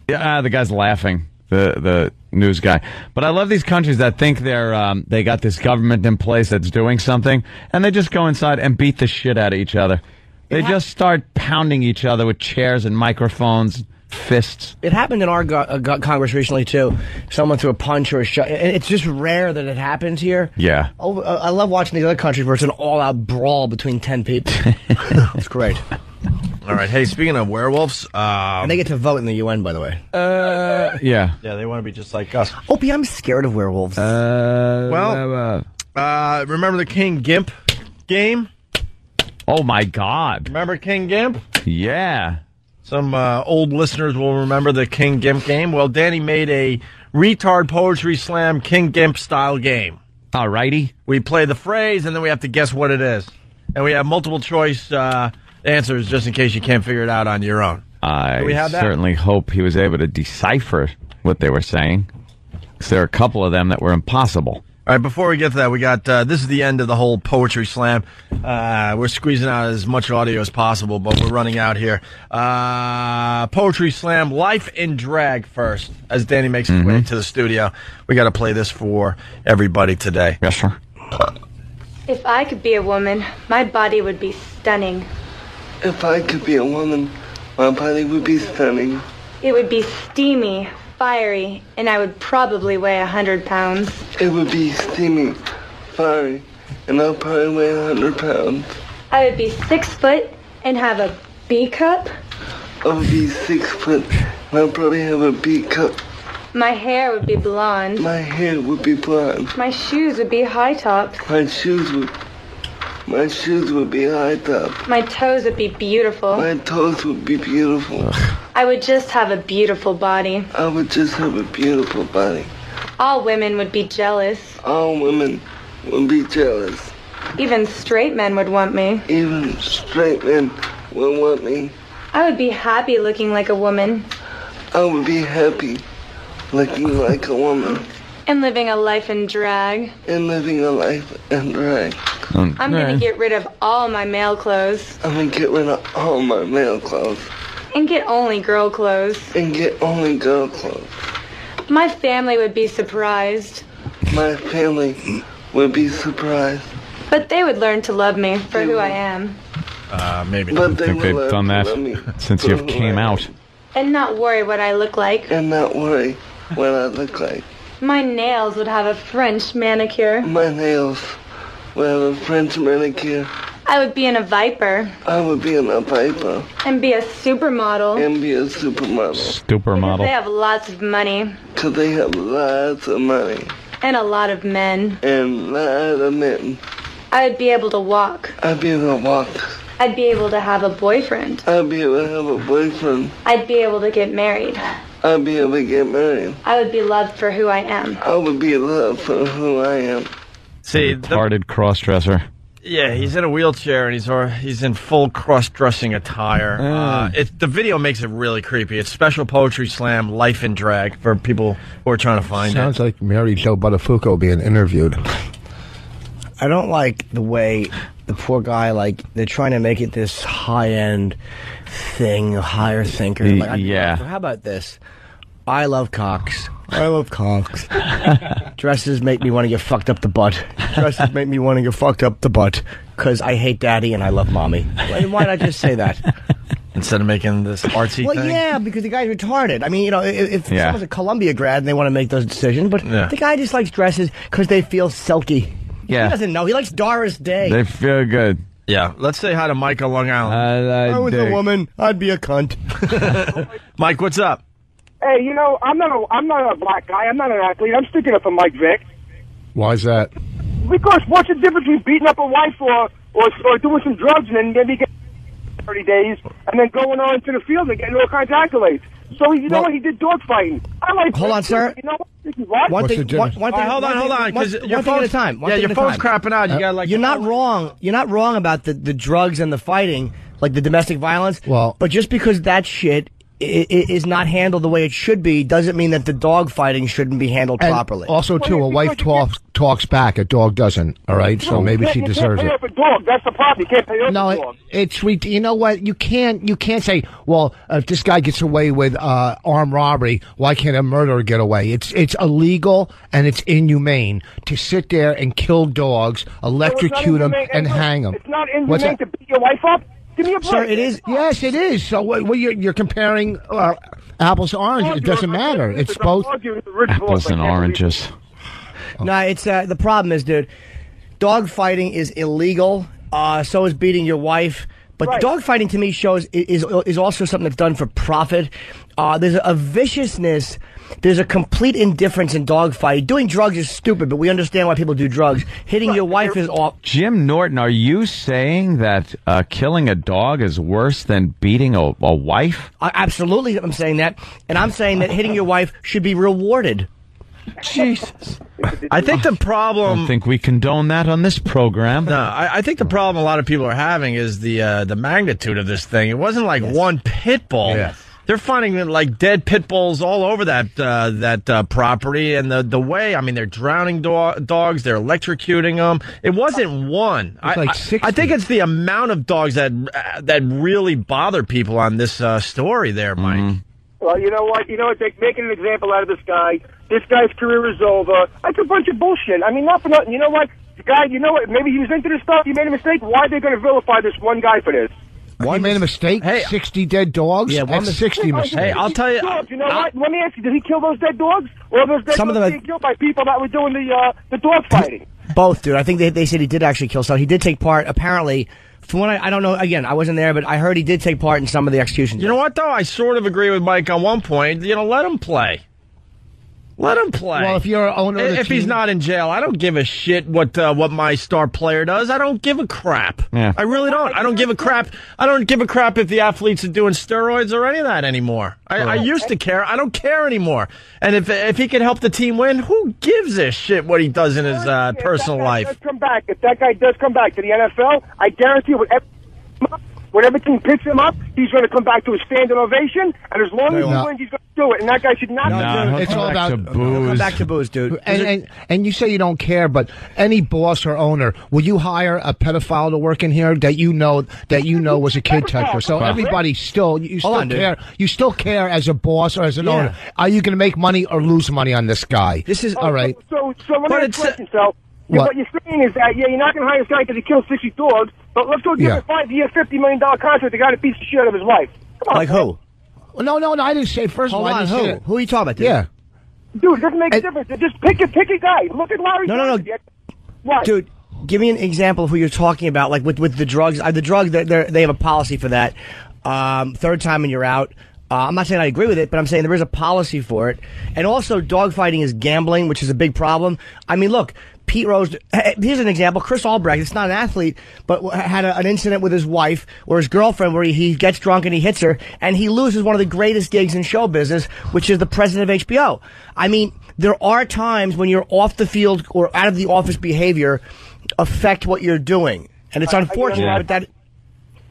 guy's laughing. The news guy. But I love these countries that think they got this government in place that's doing something, and they just go inside and beat the shit out of each other. They just start pounding each other with chairs and microphones, fists. It happened in our Congress recently, too. Someone threw a punch or a shot. It's just rare that it happens here. Yeah. I love watching these other countries where it's an all-out brawl between 10 people. It's great. All right. Hey, speaking of werewolves... and they get to vote in the UN, by the way. Yeah. Yeah, they want to be just like us. Opie, I'm scared of werewolves. Remember the King Gimp game? Oh, my God. Remember King Gimp? Yeah. Some old listeners will remember the King Gimp game. Well, Danny made a retard poetry slam King Gimp style game. All righty. We play the phrase, and then we have to guess what it is. And we have multiple choice answers just in case you can't figure it out on your own. I we have that? certainly hope he was able to decipher what they were saying. Because there are a couple of them that were impossible. All right, before we get to that, we got, this is the end of the whole poetry slam. We're squeezing out as much audio as possible, but we're running out here. Poetry slam, Life in Drag first, as Danny makes his way to the studio. We got to play this for everybody today. Yes, sir. If I could be a woman, my body would be stunning. If I could be a woman, my body would be stunning. It would be steamy, fiery, and I would probably weigh 100 pounds. It would be steamy, fiery, and I'll probably weigh 100 pounds. I would be 6 foot and have a B cup. I would be 6 foot, and I'll probably have a B cup. My hair would be blonde. My hair would be blonde. My shoes would be high tops. My shoes would My shoes would be high top. My toes would be beautiful. My toes would be beautiful. I would just have a beautiful body. I would just have a beautiful body. All women would be jealous. All women would be jealous. Even straight men would want me. Even straight men would want me. I would be happy looking like a woman. I would be happy looking like a woman. And living a life in drag. And living a life in drag. I'm gonna get rid of all my male clothes. I'm gonna get rid of all my male clothes. And get only girl clothes. And get only girl clothes. My family would be surprised. My family would be surprised. But they would learn to love me for who I am. Maybe. I think they've done that since you came out. And not worry what I look like. And not worry what I look like. My nails would have a French manicure. My nails would have a French manicure. I would be in a Viper. I would be in a Viper. And be a supermodel. And be a supermodel. Supermodel. They have lots of money. Because they have lots of money. And a lot of men. And a lot of men. I would be able to walk. I'd be able to walk. I'd be able to have a boyfriend. I'd be able to have a boyfriend. I'd be able to get married. I'd be able to get married. I would be loved for who I am. I would be loved for who I am. See, retarded cross-dresser. Yeah, he's in a wheelchair and he's in full cross-dressing attire. The video makes it really creepy. It's Special Poetry Slam, Life in Drag for people who are trying to find Sounds like Mary Jo Buttafuoco being interviewed. I don't like the way the poor guy, like, they're trying to make it this high-end thing, higher thinker. Like, yeah. How about this? I love cocks. I love cocks. Dresses make me want to get fucked up the butt. Dresses make me want to get fucked up the butt because I hate daddy and I love mommy. Why not just say that? Instead of making this artsy Well, thing? yeah, because the guy's retarded. I mean, you know, if someone's a Columbia grad and they want to make those decisions, but the guy just likes dresses because they feel silky. Yeah. He doesn't know. He likes Doris Day. They feel good. Yeah. Let's say hi to Mike on Long Island. I was a woman. I'd be a cunt. Mike, what's up? Hey, you know, I'm not a black guy. I'm not an athlete. I'm sticking up for Mike Vic. Why is that? Because what's the difference between beating up a wife or doing some drugs and then maybe getting 30 days and then going on to the field and getting all kinds of accolades? So, you know what? He did dog fighting. I like Hold on, sir. You know what? This is what? One thing, one thing, hold on, because your one thing at phone's a time. Yeah, your phone's crapping out. You got You're not wrong. You're not wrong about the drugs and the fighting, like the domestic violence. Well, but just because that shit is not handled the way it should be doesn't mean that the dog fighting shouldn't be handled properly. Also, too, a wife talks back, a dog doesn't. All right, so maybe she deserves it. You can't pay off a dog. That's the problem. You can't pay off a dog. It's you know what? You can't say, well, if this guy gets away with armed robbery, why can't a murderer get away? It's illegal and it's inhumane to sit there and kill dogs, electrocute them, and hang them. It's not inhumane to beat your wife up. Give me a break. Sir, it is. Yes, it is. So what you're comparing apples to oranges. It doesn't matter. It's both apples and oranges. No, it's the problem is, dude, dog fighting is illegal. So is beating your wife. But dog fighting to me shows is also something that's done for profit. There's a viciousness. There's a complete indifference in dog fighting. Doing drugs is stupid, but we understand why people do drugs. Hitting your wife is off. Jim Norton, are you saying that killing a dog is worse than beating a wife? Absolutely, I'm saying that. And I'm saying that hitting your wife should be rewarded. Jesus. I think the problem... I don't think we condone that on this program. No, I think the problem a lot of people are having is the magnitude of this thing. It wasn't like one pit bull. Yes. They're finding like dead pit bulls all over that property, and the way, I mean, they're drowning dogs, they're electrocuting them. It wasn't one. Like 60. I think it's the amount of dogs that really bother people on this story there, Mike. Mm-hmm. Well, you know what? They're making an example out of this guy. This guy's career is over. That's a bunch of bullshit. I mean, not for nothing. You know what? The guy, you know what? Maybe he was into this stuff. He made a mistake. Why are they going to vilify this one guy for this? He made a mistake. Hey, 60 dead dogs. Yeah, that's 60 mistakes. Hey, I'll tell you. You know what? Let me ask you: did he kill those dead dogs, or those dead dogs being killed by people that were doing the dog fighting? Both, dude. I think they said he did actually kill some. He did take part, apparently. From what I don't know, again, I wasn't there, but I heard he did take part in some of the executions. You know what, though? I sort of agree with Mike on one point. Let him play. Let him play. Well, if you're an owner of the if he's team- not in jail, I don't give a shit what my star player does. I don't give a crap. Yeah. I really don't. I don't give a crap. I don't give a crap if the athletes are doing steroids or any of that anymore. I used to care. I don't care anymore. And if he can help the team win, who gives a shit what he does in his personal life? If that guy does come back to the NFL, I guarantee you, whatever team picks him up, he's going to come back to a standing ovation, and as long as he wins, he's going to do it. And that guy should not. It's all about booze. Come back to booze, dude. And you say you don't care, but any boss or owner, will you hire a pedophile to work in here that you know was a kid toucher? So everybody still care. You still care as a boss or as an owner. Are you going to make money or lose money on this guy? This is all right. So let me ask you a question, Sal. What you're saying is that, you're not going to hire this guy because he killed 60 dogs, but let's go give him a 5-year, $50 million contract to guy that beats the shit out of his wife. Come on. Like who? No, I didn't say. First of all, I didn't say it. Who are you talking about, dude? Yeah. Dude, it doesn't make a difference. Just pick a guy. Look at Larry. No. What? Dude, give me an example of who you're talking about, like with the drugs. The drugs, they have a policy for that. Third time and you're out. I'm not saying I agree with it, but I'm saying there is a policy for it. And also, dogfighting is gambling, which is a big problem. I mean, look, Pete Rose, here's an example. Chris Albrecht, it's not an athlete, but had an incident with his wife or his girlfriend where he gets drunk and he hits her, and he loses one of the greatest gigs in show business, which is the president of HBO. I mean, there are times when you're off the field or out of the office behavior affect what you're doing. And it's unfortunate, but that...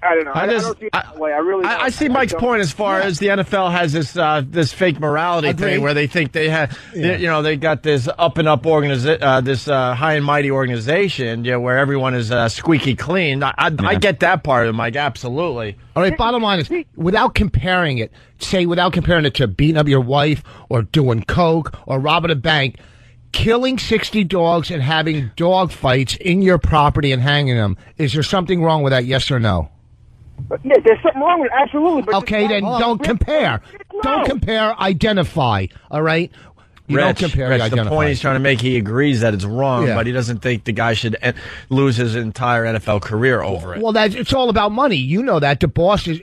I don't know. I don't see it that way. I really don't. I see Mike's point as far as the NFL has this fake morality thing where they think they have, they got this up and up this high and mighty organization, where everyone is squeaky clean. I get that part of it, Mike. Absolutely. All right. Bottom line is, without comparing it to beating up your wife or doing coke or robbing a bank, killing 60 dogs and having dog fights in your property and hanging them, is there something wrong with that? Yes or no? Yeah, there's something wrong with it, absolutely. But okay, then don't compare. No. Don't compare, identify, all right? You don't compare, Rich, identify. the point he's trying to make, he agrees that it's wrong, but he doesn't think the guy should lose his entire NFL career over it. Well, it's all about money. You know that. The boss is,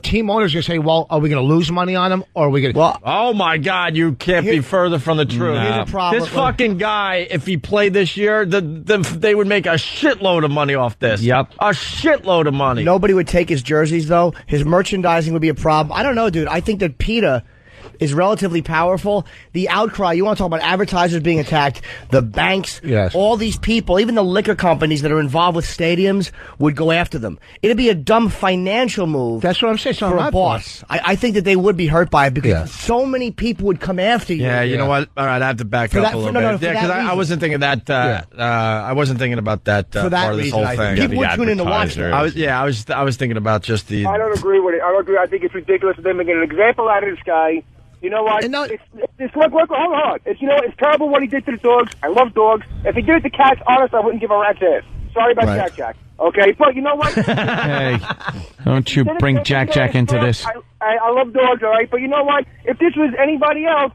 team owners going to say, well, are we going to lose money on him, or are we going to... Well, oh, my God, you can't be further from the truth. Here's a problem. This fucking guy, if he played this year, they would make a shitload of money off this. Yep. A shitload of money. Nobody would take his jerseys, though. His merchandising would be a problem. I don't know, dude. I think that PETA is relatively powerful. The outcry, you want to talk about advertisers being attacked, the banks, all these people, even the liquor companies that are involved with stadiums would go after them. It'd be a dumb financial move. That's what I'm saying. For a boss. I think that they would be hurt by it because so many people would come after you. Yeah, you know what? All right, I have to back up a little bit. Yeah, because I wasn't thinking that. I wasn't thinking about that for that part of this whole thing. People would tune in to watch that. I was thinking about just the... I don't agree with it. I don't agree. I think it's ridiculous that they're making an example out of this guy. You know what? It's look, hold on. It's terrible what he did to the dogs. I love dogs. If he did it to cats, honest, I wouldn't give a rat's ass. Sorry about Jack. Okay, but you know what? Hey, don't you bring Jack into this. I love dogs, all right? But you know what? If this was anybody else,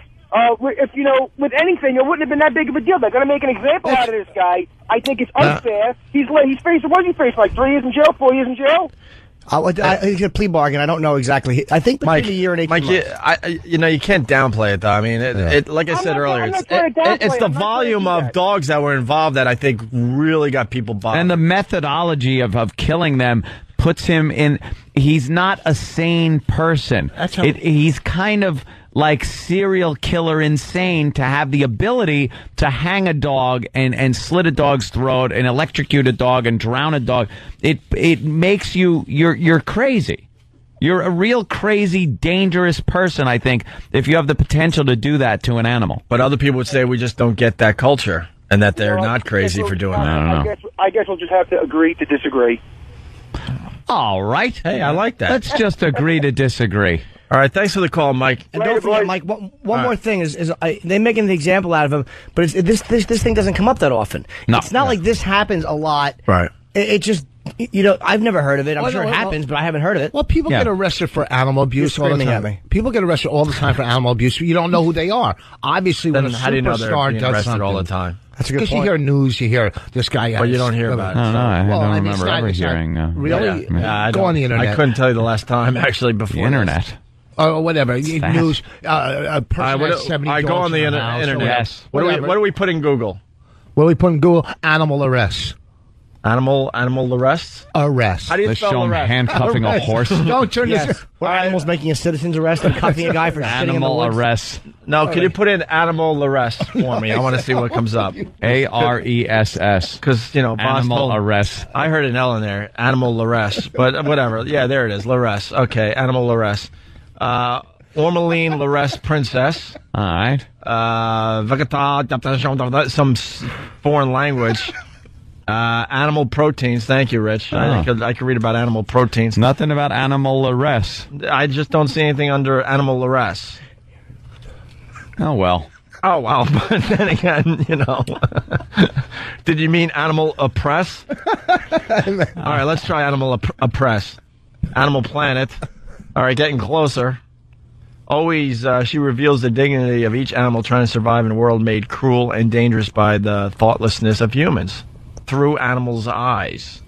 with anything, it wouldn't have been that big of a deal. They're going to make an example out of this guy. I think it's unfair. He's facing, what did he face, like 3 years in jail, 4 years in jail? He's a plea bargain. I don't know exactly. I think between a year and 18 months. You can't downplay it, though. I mean, like I said earlier, it's the volume of dogs that were involved that I think really got people bothered. And the methodology of killing them puts him in... He's not a sane person. He's kind of like serial killer insane to have the ability to hang a dog and slit a dog's throat and electrocute a dog and drown a dog. It makes you're crazy. You're a real crazy, dangerous person, I think, if you have the potential to do that to an animal. But other people would say we just don't get that culture and that they're not crazy for doing that. I don't know. I guess we'll just have to agree to disagree. All right. Hey, I like that. Let's just agree to disagree. All right, thanks for the call, Mike. And don't forget, Mike, one more thing is they're making an example out of him, but this thing doesn't come up that often. No. It's not like this happens a lot. Right. It just, I've never heard of it. I'm sure it happens, but I haven't heard of it. Well, people get arrested for animal abuse all the time. People get arrested all the time for animal abuse. You don't know who they are. Obviously, when a superstar does something all the time. That's a good point. Because you hear news, you hear this guy. But you don't hear about it. I don't remember ever hearing. Really? Yeah, go on the internet. I couldn't tell you the last time, actually, before. The internet. or whatever. News. A person has 70 I dogs go on the in their house, internet. Yes. What do we put in Google? What do we put in Google? Animal arrests. Animal arrests? Arrest. How do you They spell show him arrest? handcuffing a horse. Don't turn Yes. this. Where animals making a citizen's arrest and cuffing a guy for sitting in the Animal woods. arrest. No, can you put in animal arrest for me? I want to see what comes up. ARESS. Because, Boss Animal told- arrest. I heard an L in there. Animal arrest. But whatever. Yeah, there it is. Laress. Okay, animal arrest. Ormeline Laress Princess. All right. Some foreign language. Animal proteins. Thank you, Rich. I could read about animal proteins. Nothing about animal arrest. I just don't see anything under animal arrest. Oh, well. Oh, wow. But then again, Did you mean animal oppress? All right, let's try animal oppress. Animal Planet. All right, getting closer. Always, she reveals the dignity of each animal trying to survive in a world made cruel and dangerous by the thoughtlessness of humans. Through animals' eyes.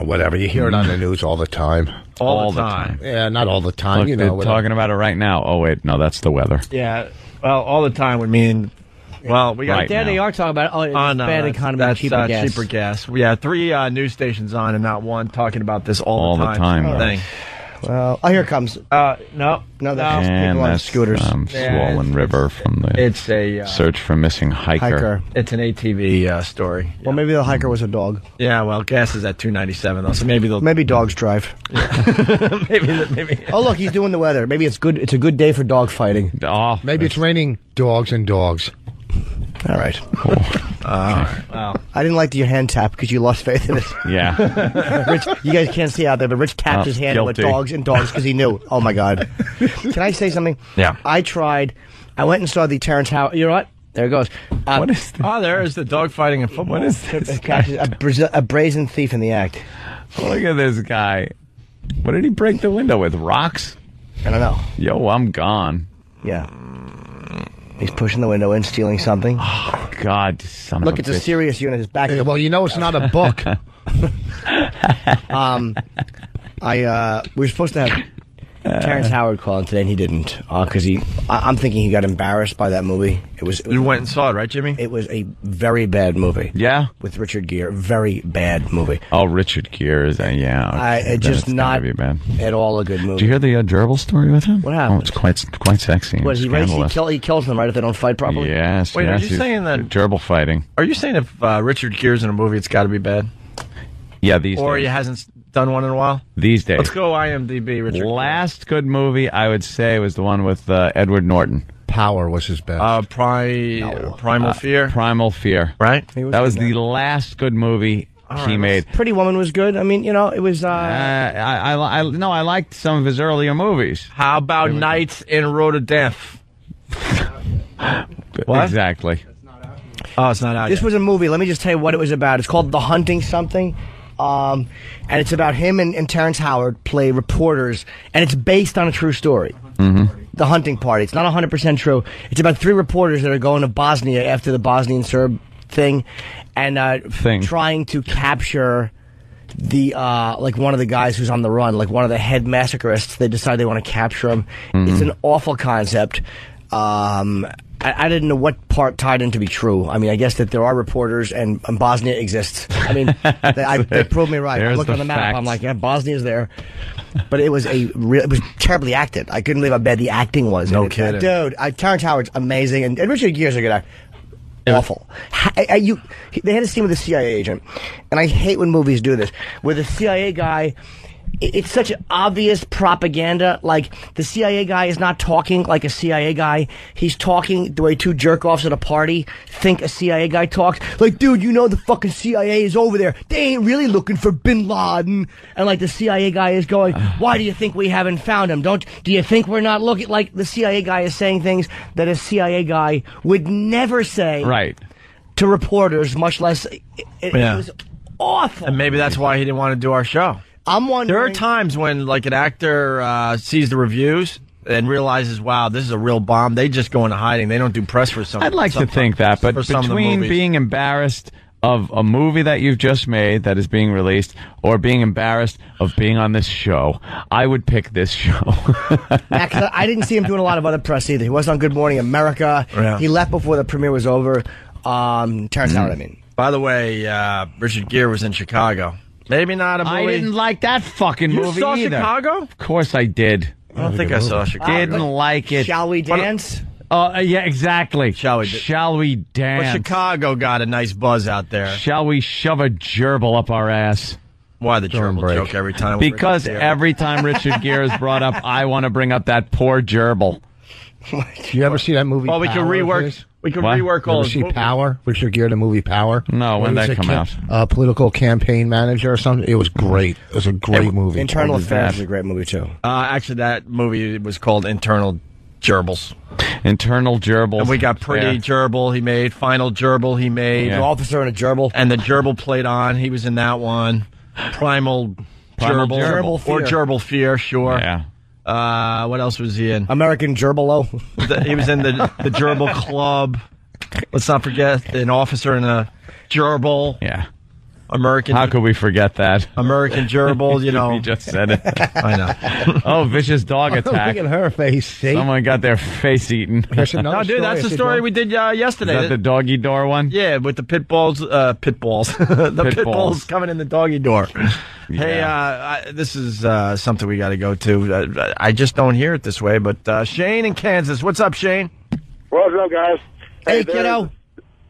Whatever. You hear it on the news all the time. All the time. Yeah, not all the time. Look, they're talking about it right now. Oh, wait. No, that's the weather. Yeah. Well, all the time would mean... Well, we got Right There now. they are talking about it's bad economy, that's, cheaper gas. cheaper gas. Yeah, 3 news stations on and not one talking about this all the time. Thing. Well, here it comes. No, that's And people on that's scooters. Swollen River from the It's a search for missing hiker. It's an ATV story. Well, maybe the hiker was a dog. Yeah, well, gas is at $2.97 though, so maybe dogs drive. maybe. Oh, look, he's doing the weather. Maybe it's good. It's a good day for dog fighting. Oh, maybe it's raining dogs and dogs. All right. Wow. I didn't like your hand tap because you lost faith in it. Yeah. Rich, you guys can't see out there, but Rich tapped his hand with guilty. dogs because he knew. Oh my God! Can I say something? Yeah. I went and saw the Terrence Howard. You know what? There it goes. What is this? Oh, there is the dog fighting in football. What is this? A brazen thief in the act. Look at this guy. What did he break the window with? Rocks? I don't know. Yo, I'm gone. Yeah. He's pushing the window in, stealing something. Oh, God, son Look, of it's a a bitch. serious unit. His back. Well, it's not a book. We were supposed to have Terrence Howard calling today, and he didn't because I'm thinking he got embarrassed by that movie. You went and saw it, right, Jimmy? It was a very bad movie. Yeah? With Richard Gere, very bad movie. Oh, Richard Gere is yeah. It's just not be bad. at all a good movie. Did you hear the gerbil story with him? What happened? Oh, it's quite sexy. What, and he races, scandalous. he kills them right if they don't fight properly. Yes. Wait, yes, are you he's- saying that gerbil fighting? Are you saying if Richard Gere's in a movie, it's got to be bad? Yeah, these Or days. he hasn't done one in a while? These days. Let's go IMDb, Richard Gere. Last good movie, I would say, was the one with Edward Norton. Power was his best. Primal Fear. Primal Fear. Right? That was the last good movie he made. Pretty Woman was good. I mean, it was. I liked some of his earlier movies. How about Nights in Road of Death? What? Exactly. Oh, it's not out This yet. was a movie. Let me just tell you what it was about. It's called The Hunting Something. And it's about him and Terrence Howard play reporters, and it's based on a true story. Mm-hmm. The Hunting Party. It's not 100% true. It's about 3 reporters that are going to Bosnia after the Bosnian Serb thing, and trying to capture the one of the guys who's on the run, like one of the head massacreists. They decide they want to capture him. Mm-hmm. It's an awful concept. I didn't know what part tied in to be true. I mean, I guess that there are reporters and Bosnia exists. I mean, they proved me right. I There's looked the on the map. facts. I'm like, yeah, Bosnia's there. But it was it was terribly acted. I couldn't believe how bad the acting was. No in it. kidding. Dude. Terrence Howard's amazing, and Richard Gere's a good actor. Awful. They had a scene with a CIA agent, and I hate when movies do this, where the CIA guy. It's such obvious propaganda. Like, the CIA guy is not talking like a CIA guy. He's talking the way 2 jerk-offs at a party think a CIA guy talks. Like, dude, the fucking CIA is over there. They ain't really looking for Bin Laden. And, like, the CIA guy is going, why do you think we haven't found him? Do you think we're not looking? Like, the CIA guy is saying things that a CIA guy would never say Right. to reporters, much less... It was awful. And maybe that's why he didn't want to do our show. I'm wondering... There are times when, like, an actor sees the reviews and realizes, wow, this is a real bomb. They just go into hiding. They don't do press for some. I'd like to think that, but for some of the between movies. being embarrassed of a movie that you've just made that is being released, or being embarrassed of being on this show, I would pick this show. Yeah, 'cause I didn't see him doing a lot of other press either. He wasn't on Good Morning America. Yeah. He left before the premiere was over. Terrence Howard, I mean. By the way, Richard Gere was in Chicago. Maybe not a movie. I didn't like that fucking You movie saw either. Chicago? Of course I did. I don't think I saw Chicago. Didn't like it. Shall we dance? Yeah, exactly. Shall we dance? But Chicago got a nice buzz out there. Shall we shove a gerbil up our ass? Why the gerbil joke every time? with Because Richard Gere? every time Richard Gere is brought up, I want to bring up that poor gerbil. Do you ever see that movie? Well, we can Power of rework. his? We can What? rework You all ever his see movies. Power? Richard Gere, the movie Power? No, when Where did he that was come a out? political campaign manager or something. It was great. It was a great movie. Internal was Affairs that? is a great movie, too. Actually, that movie was called Internal Gerbils. Internal gerbils. And we got Pretty Yeah. Gerbil he made, Final Gerbil he made. Yeah. An officer and a gerbil. And the gerbil played on. He was in that one. Primal Primal Gerbil. Gerbil. Or Fear. Gerbil Fear, sure. Yeah. What else was he in? American Gerbilo. He was in the Gerbil Club. Let's not forget an officer and a gerbil. Yeah. American. How could we forget that? American gerbil, you know. You just said it. I know. Oh, vicious dog attack. Look at her face. See? Someone got their face eaten. There's another No, dude, that's the story. story we did Is yesterday. that the doggy door one? Yeah, with the pit bulls, the pit bulls coming in the doggy door. Hey, this is something we got to go to. I just don't hear it this way, but Shane in Kansas. What's up, Shane? What's up, guys? Hey, kiddo.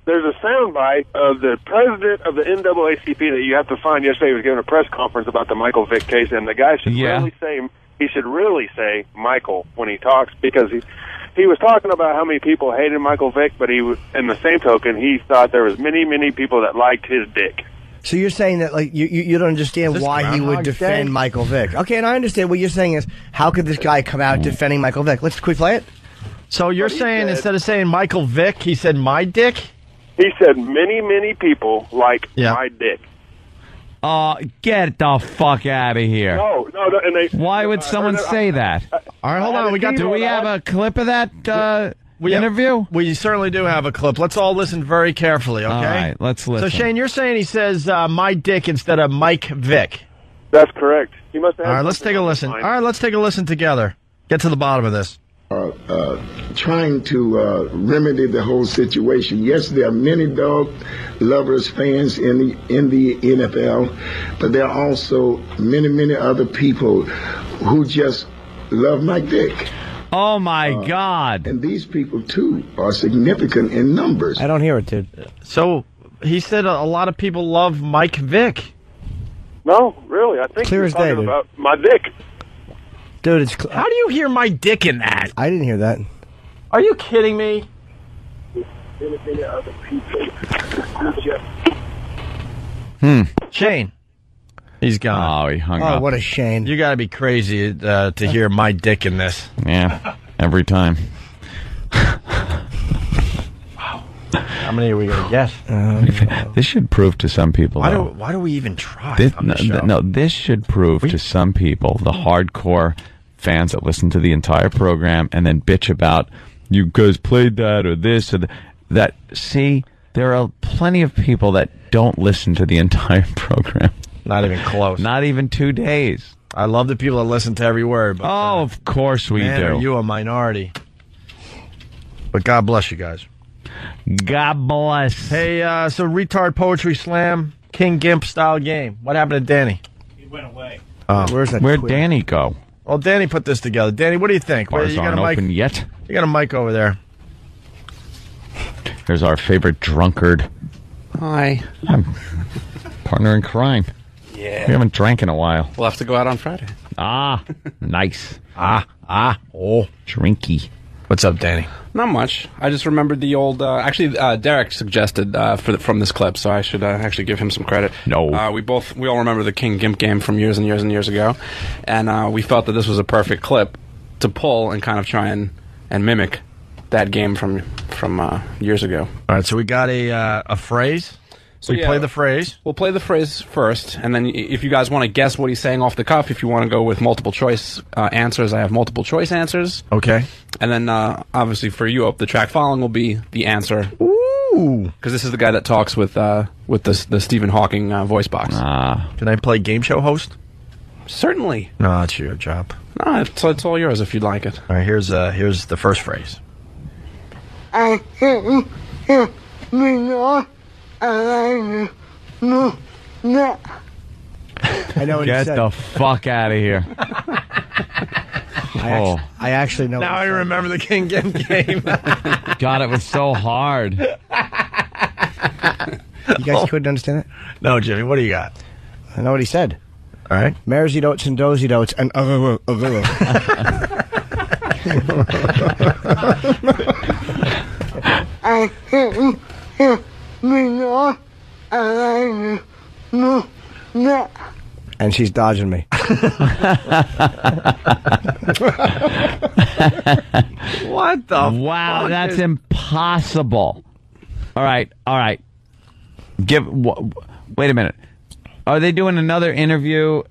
There's a soundbite of the president of the NAACP that you have to find yesterday. He was giving a press conference about the Michael Vick case, and the guy should really say Michael when he talks, because he was talking about how many people hated Michael Vick, but he was, in the same token, he thought there was many people that liked his dick. So you're saying that like you don't understand Is this why he would Groundhog defend Day? Michael Vick. Okay, and I understand what you're saying is how could this guy come out defending Michael Vick? Can we play it? So you're saying instead of saying Michael Vick, he said my dick? He said many people like my dick. Get the fuck out of here. No, and they. Why would someone say that? All right, hold on. Do we have a clip of that interview? We certainly do have a clip. Let's all listen very carefully, okay? All right, let's listen. So, Shane, you're saying he says my dick instead of Mike Vick. That's correct. He must have. All right, let's take a listen. All right, let's take a listen together. Get to the bottom of this. Trying to remedy the whole situation. Yes, there are many dog lovers, fans in the NFL, but there are also many other people who just love Mike Vick. Oh my God! And these people too are significant in numbers. I don't hear it, dude. So he said a lot of people love Mike Vick. No, really, I think Clear he's as day, talking dude. about my dick. Dude, it's How do you hear my dick in that? I didn't hear that. Are you kidding me? Shane. He's gone. Oh, he hung Oh, up. what a shame. You got to be crazy to hear my dick in this. Yeah, every time. How many are we going to get? This should prove to some people. Why do we even try This, on the show? this should prove to some people, the hardcore fans that listen to the entire program and then bitch about you guys played that or this or that. See, there are plenty of people that don't listen to the entire program. Not even close. Not even 2 days. I love the people that listen to every word. But, Of course we man, do. are you a minority? But God bless you guys. God bless. Hey, so retard poetry slam, King Gimp style game. What happened to Danny? He went away. Where's that? Where'd quid? Danny go? Well, Danny put this together. Danny, what do you think? Bars You got aren't a mic? open yet. You got a mic over there. Here's our favorite drunkard. Hi. Partner in crime. Yeah. We haven't drank in a while. We'll have to go out on Friday. Ah, nice. Oh. Drinky. What's up, Danny? Not much. I just remembered the old. Derek suggested from this clip, so I should actually give him some credit. No. We all remember the King Gimp game from years and years and years ago, and we felt that this was a perfect clip to pull and kind of try and mimic that game from years ago. All right, so we got a phrase. So we play the phrase. We'll play the phrase first, and then if you guys want to guess what he's saying off the cuff, if you want to go with multiple choice answers, I have multiple choice answers. Okay. And then, obviously, for you, the track following will be the answer Ooh. Because this is the guy that talks with the Stephen Hawking voice box. Can I play game show host? Certainly. No, it's your job. No, it's all yours if you'd like it. All right, here's the first phrase. I can't hear me no. I know what he Get said. the fuck out of here. I actually know. Now I remember the King Gimp game. God, it was so hard. You guys couldn't understand it? No, Jimmy, what do you got? I know what he said. All right. Maresy dotes and dozy dotes and I can't hear me no. I no. and she's dodging me. What the Wow, fuck that's is- impossible. All right. Wait a minute. Are they doing another interview?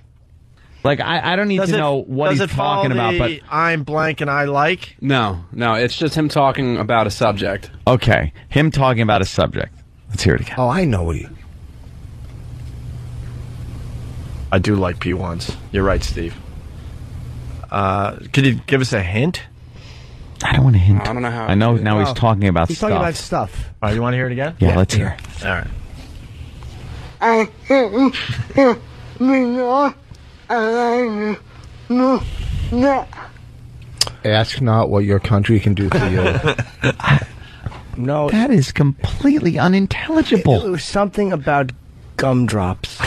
Like, I don't need to know what he's talking about, but I'm blank and I like? No, it's just him talking about a subject. okay, him talking about a subject. Let's hear it again. Oh, I know what he... I do like P1s. You're right, Steve. Could you give us a hint? I don't want to hint. I don't know how. I know now he's talking about He's stuff. talking about stuff. All right, you want to hear it again? Yeah, let's hear it. All right. I can't hear me no. I no. Ask not what your country can do for you. No. That is completely unintelligible. It was something about gumdrops.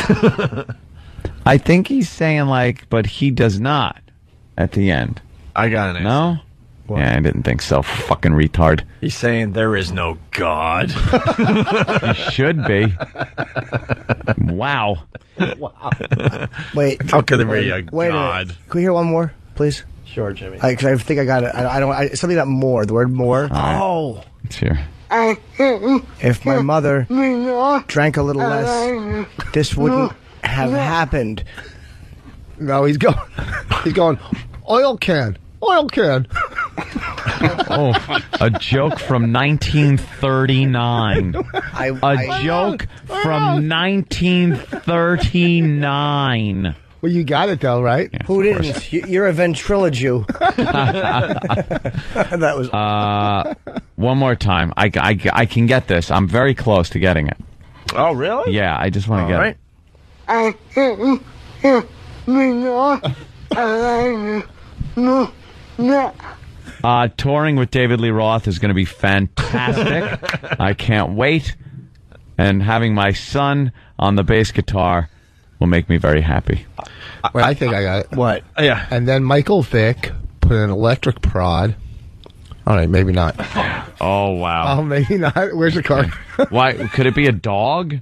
I think he's saying, like, but he does not at the end. I got an answer. No? Yeah, I didn't think so. Fucking retard. He's saying there is no God. He should be. Wow. Wait. How could there be a Wait God? a minute. Can we hear one more, please? Sure, Jimmy. Because I think I got it. I don't. Something about more. The word more. Oh. Let's hear. I can't If my mother me no. drank a little less, this wouldn't have happened. No, he's going, oil can. Oh, a joke from 1939. A joke from 1939. Well, you got it, though, right? Yeah, Who didn't? You're a ventriloquist. That was... One more time. I can get this. I'm very close to getting it. Oh, really? Yeah, I just want to get it. I can't hear me no. I no. Touring with David Lee Roth is going to be fantastic. I can't wait. And having my son on the bass guitar will make me very happy. Well, I think I got it. What? Yeah. And then Michael Vick put an electric prod. All right, maybe not. Oh, wow. Oh, maybe not. Where's the car? Why? Could it be a dog?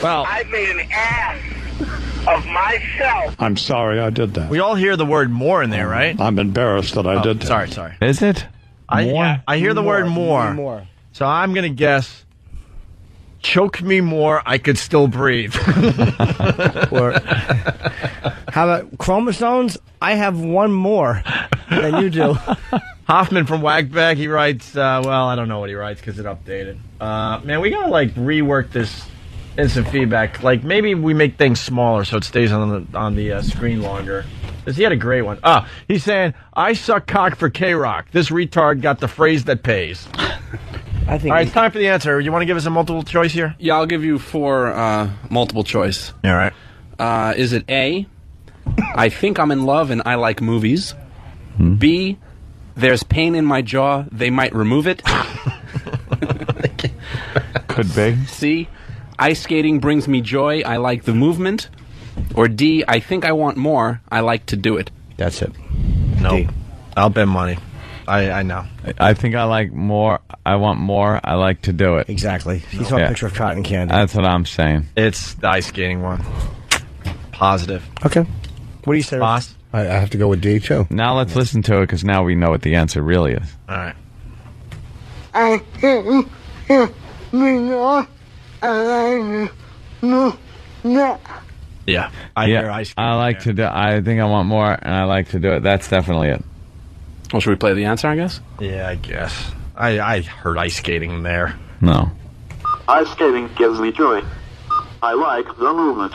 Well, I made an ass of myself. I'm sorry I did that. we all hear the word more in there, right? I'm embarrassed that I did that. Sorry. Is it? More? I hear the word more. So I'm going to guess, choke me more, I could still breathe. Or how about chromosomes? I have one more than you do. Hoffman from Wagbag, he writes, well, I don't know what he writes because it updated. Man, we got to, like, rework this instant feedback. Like, maybe we make things smaller so it stays on the screen longer. Because he had a great one. He's saying, I suck cock for K-Rock. This retard got the phrase that pays. I think. All right, it's time for the answer. You want to give us a multiple choice here? Yeah, I'll give you 4 multiple choice. All right. Is it A, I think I'm in love and I like movies? B, there's pain in my jaw, they might remove it? Could be. C, ice skating brings me joy, I like the movement? Or D, I think I want more, I like to do it? That's it. No. I'll bet money. I know. I think I like more. I want more. I like to do it. Exactly. He saw a picture of cotton candy. That's what I'm saying. It's the ice skating one. Positive. Okay. What do you say, Boss? I have to go with D, too. Now let's listen to it because now we know what the answer really is. All right. I can't hear me no. I no. Yeah. I hear ice skating. I like to do. I think I want more, and I like to do it. That's definitely it. Well, should we play the answer, I guess? Yeah, I guess. I heard ice skating in there. No. Ice skating gives me joy. I like the movement.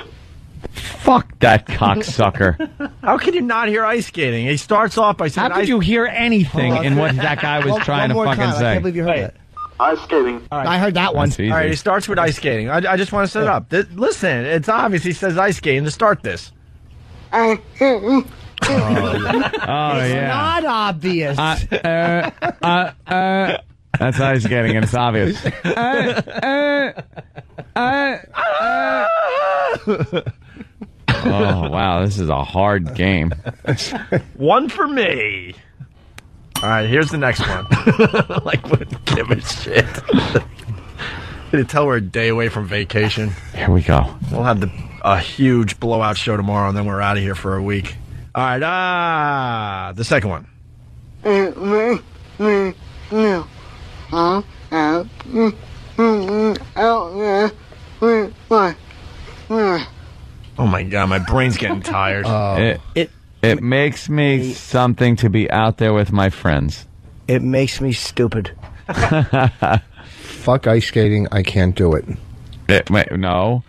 Fuck that cocksucker. How can you not hear ice skating? He starts off by saying... How could you hear anything in what that guy was trying to fucking say? I can't believe you heard that. Ice skating. All right. I heard that one. All right, he starts with ice skating. I just want to set it up. Listen, it's obvious he says ice skating to start this. Oh, It's yeah. not obvious. That's ice skating, and it's obvious. Oh, wow, this is a hard game. One for me. All right, here's the next one. Like, wouldn't give a shit. Can you tell we're a day away from vacation? Here we go. We'll have a huge blowout show tomorrow, and then we're out of here for a week. All right, the second one. Oh my God, my brain's getting tired. It makes me something to be out there with my friends. It makes me stupid. Fuck ice skating. I can't do it. No.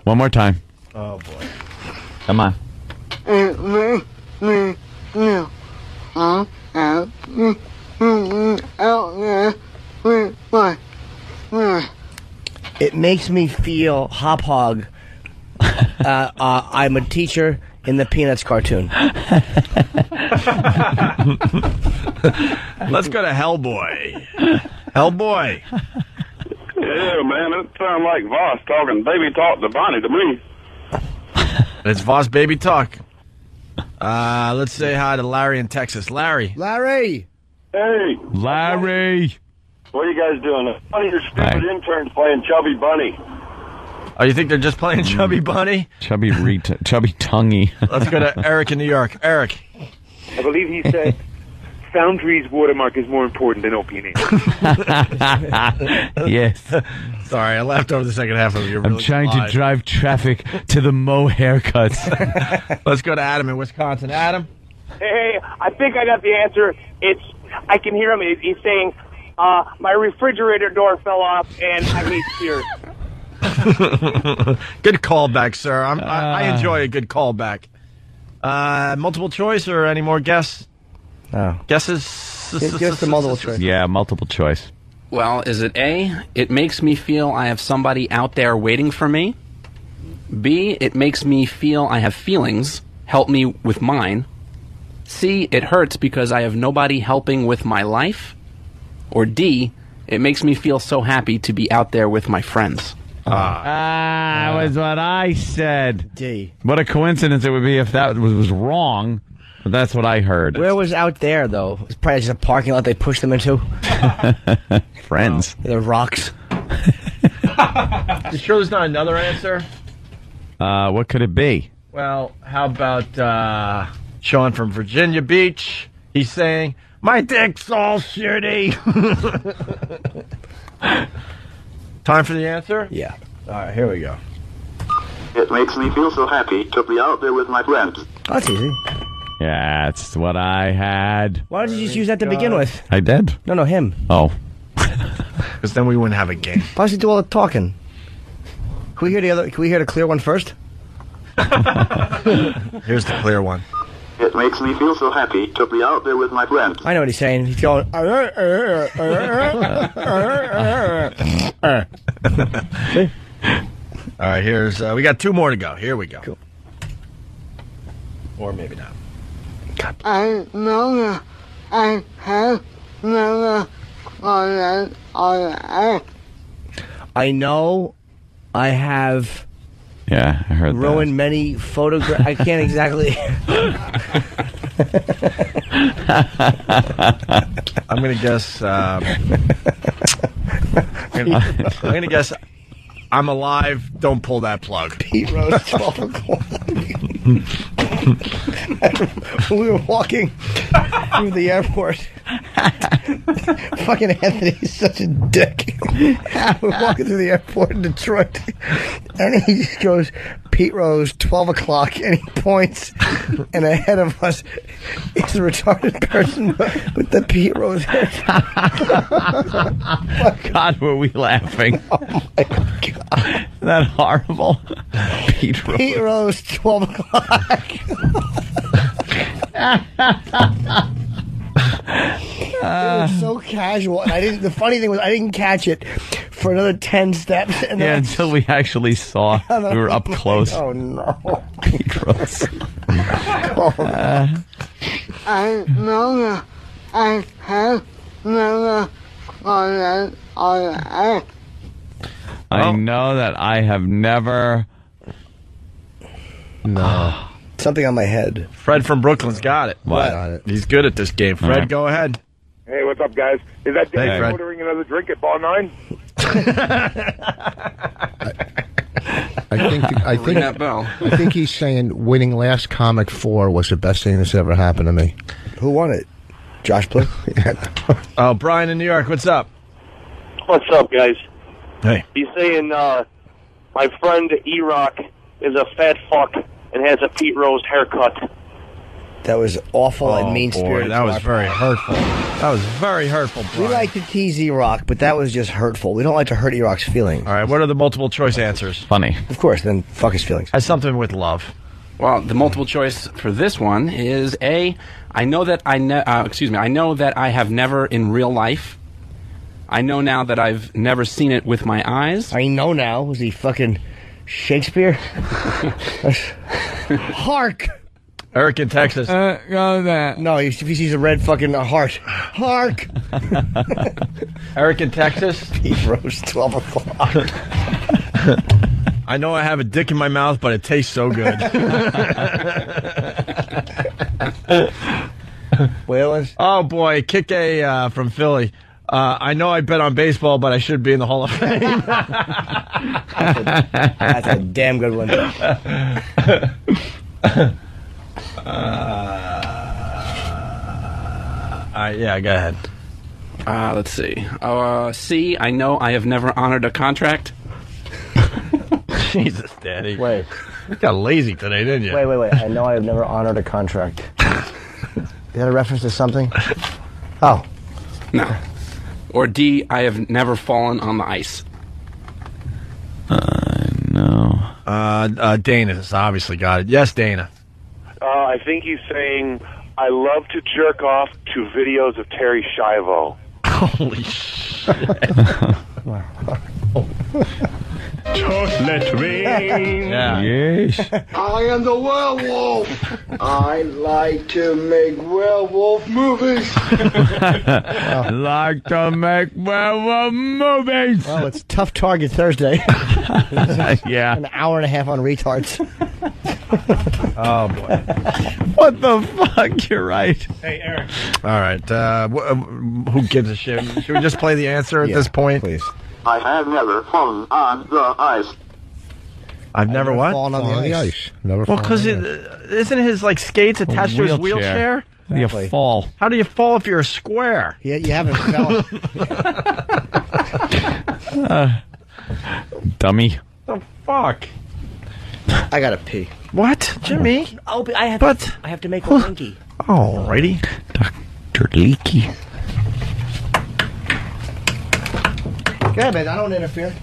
One more time. Oh boy. Come on. It makes me feel hop hog. I'm a teacher in the Peanuts cartoon. Let's go to Hellboy. Hellboy. Yeah, man, it sounds like Voss talking baby talk to Bonnie to me. It's Voss baby talk. Let's say hi to Larry in Texas. Larry. Larry. Hey. Larry. What are you guys doing? One of your stupid interns playing Chubby Bunny. Oh, you think they're just playing Chubby Bunny? Chubby tonguey. Let's go to Eric in New York. Eric. I believe he said Foundry's watermark is more important than OP&E. Yes. Sorry, I laughed over the second half of your. I'm trying to drive traffic to the Mo haircuts. Let's go to Adam in Wisconsin. Adam. Hey, I think I got the answer. I can hear him. He's saying, my refrigerator door fell off and I need steers. Good callback, sir. I enjoy a good callback. Multiple choice or any more guess? No. Guesses? Give us the multiple choice. Yeah, multiple choice. Well, is it A, it makes me feel I have somebody out there waiting for me? B, it makes me feel I have feelings, help me with mine? C, it hurts because I have nobody helping with my life? Or D, it makes me feel so happy to be out there with my friends? That was what I said. D. What a coincidence it would be if that was wrong. But that's what I heard. Where was out there, though? It's probably just a parking lot they pushed them into. Friends. The rocks. You sure there's not another answer? What could it be? Well, how about Sean from Virginia Beach? He's saying, my dick's all shitty. Time for the answer? Yeah. All right, here we go. It makes me feel so happy to be out there with my friends. That's easy. Yeah, that's what I had. Why don't you just use that to begin with? I did. No, him. Oh. Because then we wouldn't have a game. Why does he do all the talking? Can we hear the clear one first? Here's the clear one. It makes me feel so happy to be out there with my friends. I know what he's saying. He's going. All right, here's we got two more to go. Here we go. Cool. Or maybe not. I know I have never I know I have. Yeah, I heard ruined many photographs. I can't exactly. I'm gonna guess. I'm gonna guess. I'm alive. Don't pull that plug. Pete Rose, 12 o'clock. We were walking through the airport. Fucking Anthony's such a dick. We're walking through the airport in Detroit, and he just goes, Pete Rose, 12 o'clock, and he points, and ahead of us is a retarded person with the Pete Rose hair. God, were we laughing? Oh my God. Isn't that horrible? Pete Rose. Pete Rose, 12 o'clock. It was so casual, and I didn't. The funny thing was, I didn't catch it for another 10 steps. And Yeah, until we actually saw. We were up close. Oh no, Pete Rose. I know that I have never on I know that I have never. No. Something on my head. Fred from Brooklyn's got it. What? He's good at this game. Fred, right. Go ahead. Hey, what's up, guys? Is that Dave Fred. ordering another drink at Bar 9? Ring that bell. I think he's saying winning last Comic 4 was the best thing that's ever happened to me. Who won it? Josh Blue? Oh, Brian in New York, what's up? What's up, guys? Hey. He's saying my friend E-Rock is a fat fuck and has a Pete Rose haircut. That was awful and mean-spirited. That was very hurtful. That was very hurtful, We Brian. like to tease E-Rock, but that was just hurtful. We don't like to hurt E-Rock's feelings. All right, what are the multiple choice answers? Funny. Of course, then fuck his feelings. Has something with love. Well, the multiple choice for this one is A. I know that I know that I have never in real life. I know now that I've never seen it with my eyes. I know now. Was he fucking Shakespeare? Hark! Eric in Texas. No, if he sees a red fucking heart. Hark! Eric in Texas. Pete Rose, 12 o'clock. I know I have a dick in my mouth, but it tastes so good. Whalers? Oh, boy. Kick A from Philly. I know I bet on baseball, but I should be in the Hall of Fame. That's a damn good one. Yeah, go ahead. Let's see. C. I know I have never honored a contract. Jesus, Daddy. Wait. You got lazy today, didn't you? Wait. I know I have never honored a contract. Is that a reference to something? Oh. No. Or D. I have never fallen on the ice. No. Dana's obviously got it. Yes, Dana. I think he's saying, I love to jerk off to videos of Terry Schiavo. Holy shit. Just let rain. Yeah. Yes. I am the werewolf. I like to make werewolf movies. Like to make werewolf movies. Well, it's Tough Target Thursday. Yeah. An hour and a half on retards. Oh, boy. What the fuck? You're right. Hey, Eric. All right. Who gives a shit? Should we just play the answer at this point? Please. I have never fallen on the ice. I've never what? Fallen on the ice. Never Well, fallen because on the ice. isn't his like skates attached to his wheelchair? How do you Exactly. fall? How do you fall if you're a square? Yeah, you haven't fell. Dummy. The fuck? I gotta pee. What, Jimmy? Oh, I have. But- I have to make a winky. Alrighty. Dr. Leaky. Go ahead, man. I don't interfere.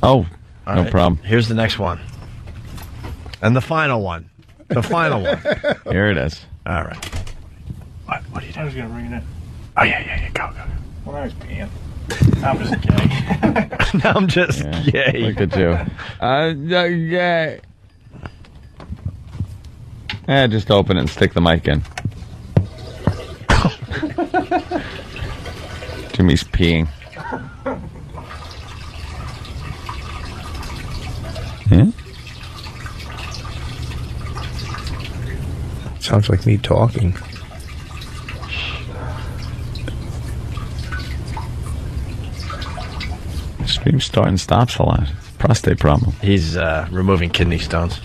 Oh, All no right. problem. Here's the next one. And the final one. The final one. Here it is. All right. What are you doing? I was going to ring it. Oh, yeah. Go. Well, I was peeing. I'm just kidding. Now I'm just gay. Look at you. Gay. Just open it and stick the mic in. Jimmy's peeing. Hmm? Sounds like me talking. Stream start and stops a lot. Prostate problem. He's removing kidney stones.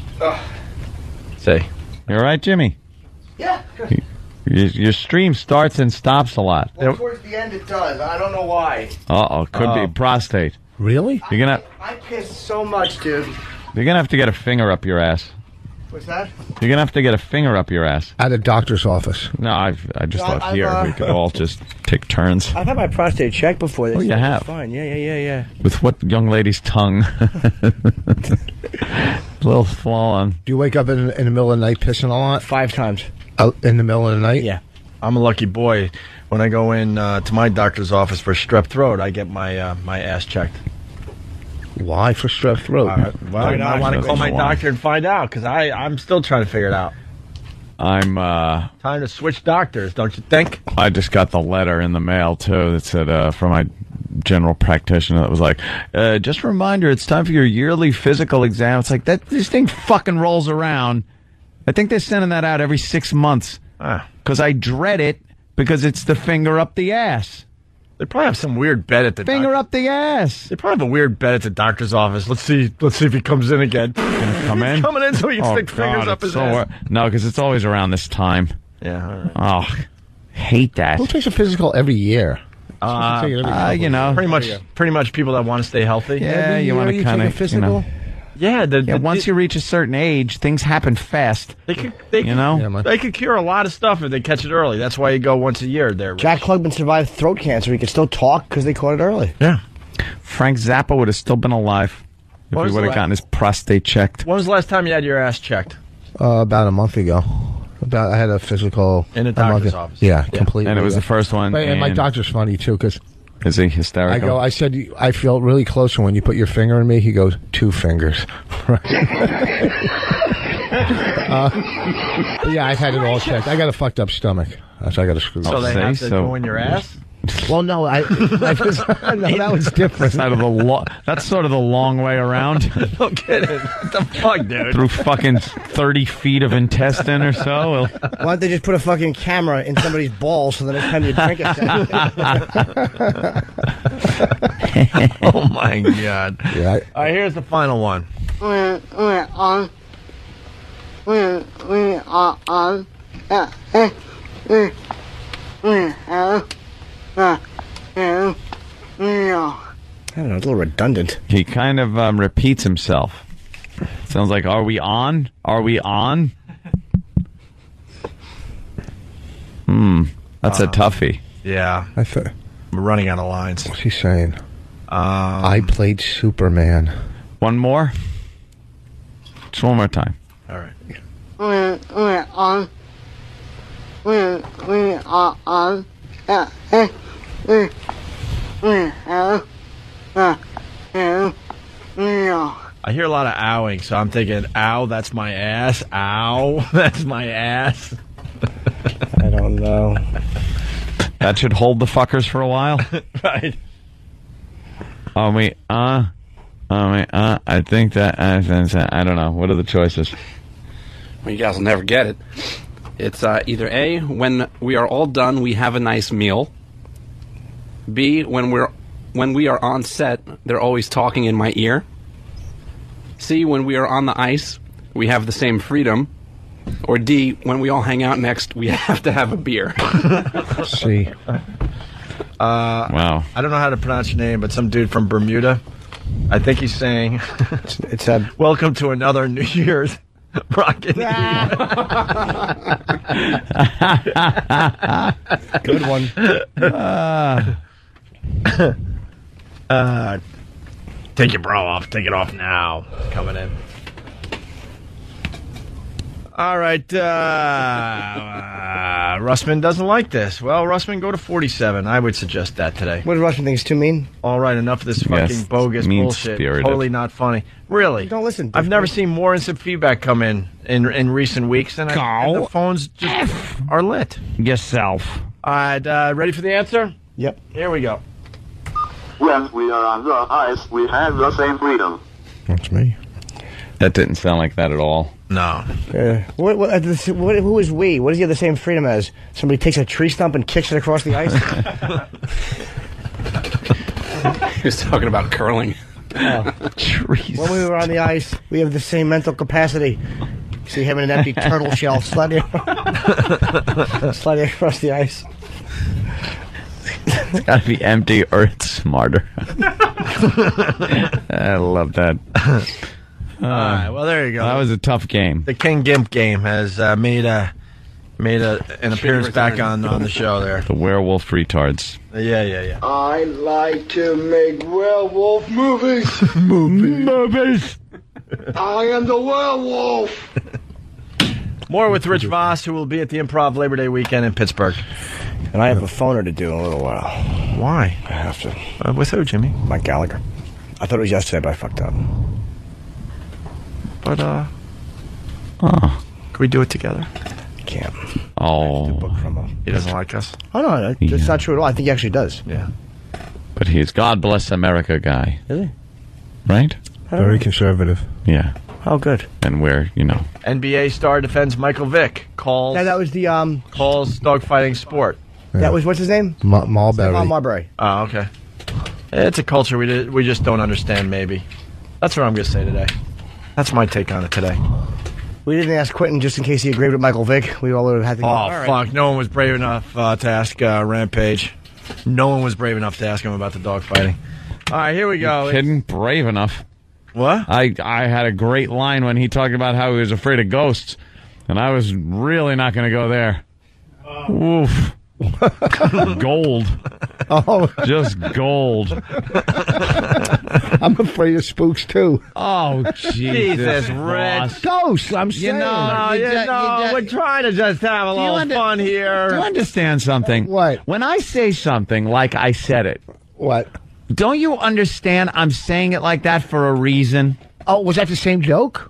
Say. You all right, Jimmy? Yeah. Good. Your stream starts and stops a lot. Well, towards the end it does. I don't know why. Uh-oh, could be prostate. Really? You're gonna I piss so much, dude. You're gonna have to get a finger up your ass. What's that? You're gonna have to get a finger up your ass. At a doctor's office. No, I just No, thought here we could all just take turns. I've had my prostate checked before. Oh, you have? Fine. Yeah. With what young lady's tongue? A little swollen. Do you wake up in the middle of the night pissing a lot? 5 times. In the middle of the night? Yeah. I'm a lucky boy. When I go in to my doctor's office for strep throat, I get my my ass checked. Why for strep throat? Well, I want to call my doctor and find out because I'm still trying to figure it out. I'm time to switch doctors, don't you think? I just got the letter in the mail too that said from my general practitioner that was like, just a reminder, it's time for your yearly physical exam. It's like this thing fucking rolls around. I think they're sending that out every 6 months because I dread it because it's the finger up the ass. They probably have some weird bet at the finger up the ass. They probably have a weird bet at the doctor's office. Let's see if he comes in again. Gonna come in? He's coming in so he can stick fingers up his ass. No, because it's always around this time. Yeah. All right. Oh, hate that. Who takes a physical every year? You know, pretty much people that want to stay healthy. Yeah, you want to kind of physical. Once you reach a certain age, things happen fast. They could cure a lot of stuff if they catch it early. That's why you go once a year there. Jack Klugman survived throat cancer. He could still talk because they caught it early. Yeah. Frank Zappa would have still been alive if he would have gotten his prostate checked. When was the last time you had your ass checked? About a month ago. I had a physical in a doctor's office. Yeah, completely. And it was the first one. And my doctor's funny too because. Is he hysterical? I said, I feel really close, and when you put your finger in me, he goes, 2 fingers. Yeah, I've had it all checked. I got a fucked up stomach. So I got a screw. So they have to go in your ass? Well, no, no, that was different. That's sort of the long way around. No kidding. What the fuck, dude? Through fucking 30 feet of intestine or so. Why don't they just put a fucking camera in somebody's balls so the next time you drink it? Oh my god. Yeah. All right, here's the final one. I don't know, it's a little redundant. He kind of repeats himself. Sounds like, are we on? Are we on? That's a toughie. Yeah. We're running out of lines. What's he saying? I played Superman. One more? Just one more time. All right. I hear a lot of owing, so I'm thinking, ow, that's my ass. Ow, that's my ass. I don't know. That should hold the fuckers for a while. Right. I think that, I don't know. What are the choices? Well, you guys will never get it. It's either A, when we are all done, we have a nice meal. B, when we are on set, they're always talking in my ear. C, when we are on the ice, we have the same freedom. Or D, when we all hang out next, we have to have a beer. C. Wow. I don't know how to pronounce your name, but some dude from Bermuda. I think he's saying, it's a welcome to another New Year's Rockin' Good one. Take your bra off. Take it off now. Coming in. All right. Russman doesn't like this. Well, Russman, go to 47. I would suggest that today. What does Russman think is too mean? All right, enough of this fucking bogus bullshit. Totally not funny. Really. Don't listen. I've never seen more instant feedback come in recent weeks, and the phones just are lit. Yourself. All right, ready for the answer? Yep. Here we go. When we are on the ice, we have the same freedom. That's me. That didn't sound like that at all. No. Who is we? What does he have the same freedom as? Somebody takes a tree stump and kicks it across the ice? He was talking about curling. Trees. When we were on the ice, we have the same mental capacity. See him in an empty turtle shell sliding across the ice. It's got to be empty or it's smarter. I love that. All right, well, there you go. That was a tough game. The King Gimp game has made an appearance back on the show there. The werewolf retards. Yeah. I like to make werewolf movies. Movies. I am the werewolf. More with Rich Voss, who will be at the Improv Labor Day weekend in Pittsburgh. And I have a phoner to do in a little while. Why? I have to. With who, Jimmy? Mike Gallagher. I thought it was yesterday, but I fucked up. But, can we do it together? Can't. Oh. He doesn't like us? Oh, no, that's not true at all. I think he actually does. Yeah. But he's God bless America guy. Is he? Right? Very conservative. Yeah. Oh, good. And we're, NBA star defends Michael Vic. Calls that was the calls dogfighting sport. Yeah. That was, what's his name? Marbury. Marbury. Oh, okay. It's a culture we just don't understand, maybe. That's what I'm going to say today. That's my take on it today. We didn't ask Quentin just in case he agreed with Michael Vick. We all would have had to go. Oh, fuck. No one was brave enough to ask Rampage. No one was brave enough to ask him about the dogfighting. All right, here we go. You kidding? Brave enough. What? I had a great line when he talked about how he was afraid of ghosts, and I was really not going to go there. Oof. Gold. Oh, just gold. I'm afraid of spooks too. Oh, Jesus, Rich. Ghosts, I'm saying. We're trying to just have a little fun here. Do you understand something? What? When I say something like I said it, what? Don't you understand I'm saying it like that for a reason? Oh, was that the same joke?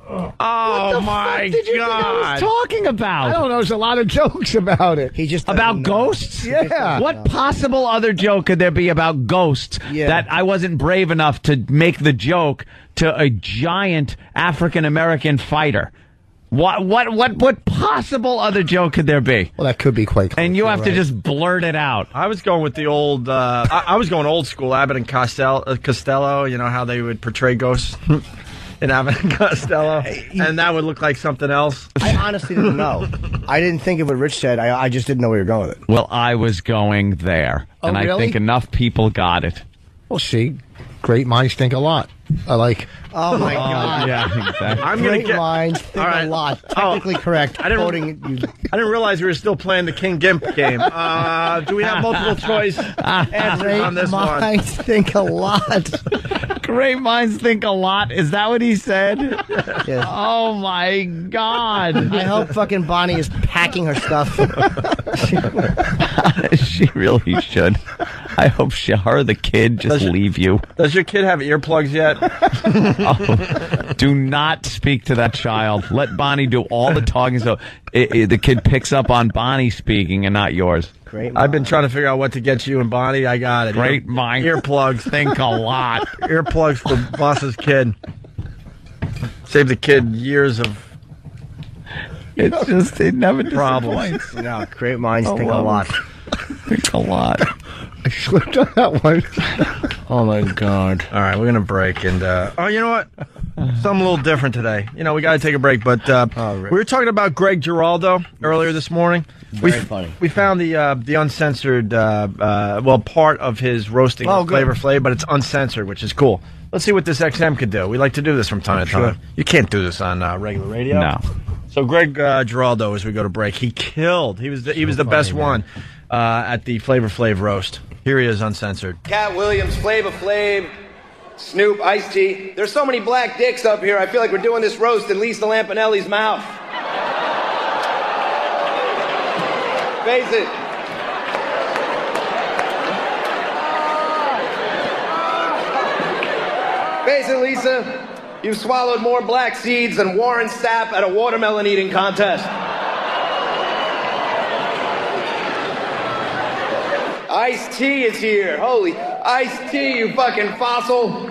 Oh, my did you God. think I was talking about? I don't know. There's a lot of jokes about it. He just about ghosts? Yeah. What possible other joke could there be about ghosts that I wasn't brave enough to make the joke to a giant African-American fighter? What possible other joke could there be? Well, that could be quite close. And you have to just blurt it out. I was going with the old, I was going old school, Abbott and Costello, you know, how they would portray ghosts in Abbott and Costello, and that would look like something else. I honestly didn't know. I didn't think of what Rich said. I just didn't know where you were going with it. Well, I was going there, and I think enough people got it. Well, see, great minds think a lot. I like. Oh my God! Yeah, exactly. Great minds think a lot. Technically correct. I didn't realize we were still playing the King Gimp game. Do we have multiple choice answers on this one? Great minds think a lot. Great minds think a lot. Is that what he said? Yes. Oh my God! I hope fucking Bonnie is packing her stuff. She really should. I hope her, the kid, just leave you. Does your kid have earplugs yet? Do not speak to that child. Let Bonnie do all the talking so the kid picks up on Bonnie speaking and not yours. Great. I've been trying to figure out what to get you and Bonnie. I got it. Great mind. Earplugs. Think a lot. Earplugs for Boss's kid. Save the kid years of. It's just it never problems. disappoints. No, great minds think a lot. Think a lot. I slipped on that one. Oh my God! All right, we're gonna break and. You know what? Something a little different today. You know, we got to take a break, but we were talking about Greg Geraldo earlier this morning. Very funny. We found the uncensored, part of his roasting of Flavor Flav, but it's uncensored, which is cool. Let's see what this XM could do. We like to do this from time to time. You can't do this on regular radio. No. So Greg Geraldo, as we go to break, he killed. He was the best one at the Flavor Flav roast. Here he is, uncensored. Cat Williams, Flavor Flav, Snoop, Ice-T. There's so many black dicks up here, I feel like we're doing this roast in Lisa Lampanelli's mouth. Face it. Face it, Lisa. You've swallowed more black seeds than Warren Sapp at a watermelon eating contest. Ice-T is here. Holy Ice-T, you fucking fossil.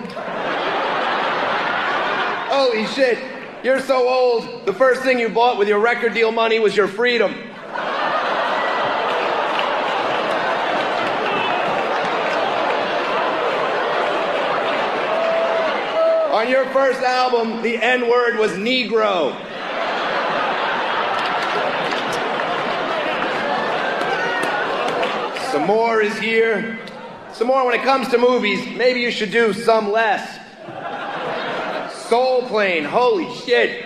Holy shit. You're so old. The first thing you bought with your record deal money was your freedom. On your first album, the N-word was Negro. Some more is here. Some more when it comes to movies, maybe you should do some less. Soul Plane, holy shit.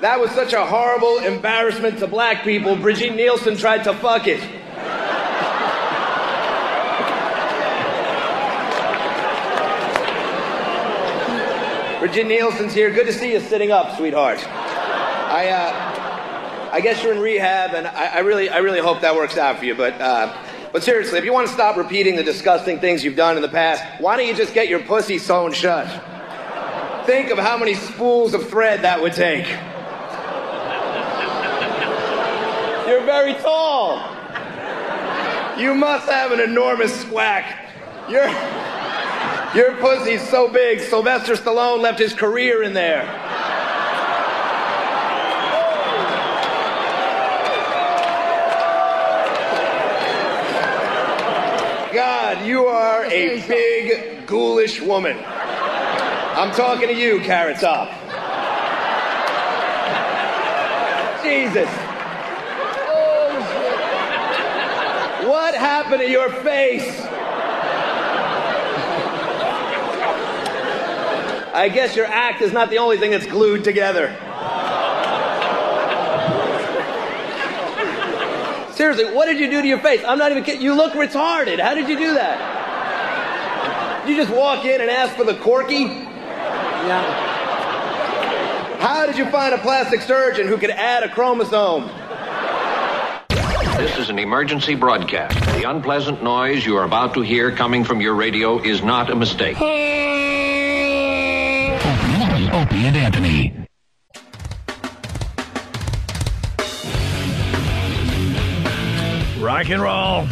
That was such a horrible embarrassment to black people. Brigitte Nielsen tried to fuck it. Brigitte Nielsen's here. Good to see you sitting up, sweetheart. I guess you're in rehab, and I really hope that works out for you. But seriously, if you want to stop repeating the disgusting things you've done in the past, why don't you just get your pussy sewn shut? Think of how many spools of thread that would take. You're very tall. You must have an enormous squack. Your pussy's so big, Sylvester Stallone left his career in there. God, you are a big, ghoulish woman. I'm talking to you, Carrot Top. Jesus. What happened to your face? I guess your act is not the only thing that's glued together. Seriously, what did you do to your face? I'm not even kidding. You look retarded. How did you do that? Did you just walk in and ask for the corky? Yeah. How did you find a plastic surgeon who could add a chromosome? This is an emergency broadcast. The unpleasant noise you are about to hear coming from your radio is not a mistake. Opie and Anthony. Rock and roll.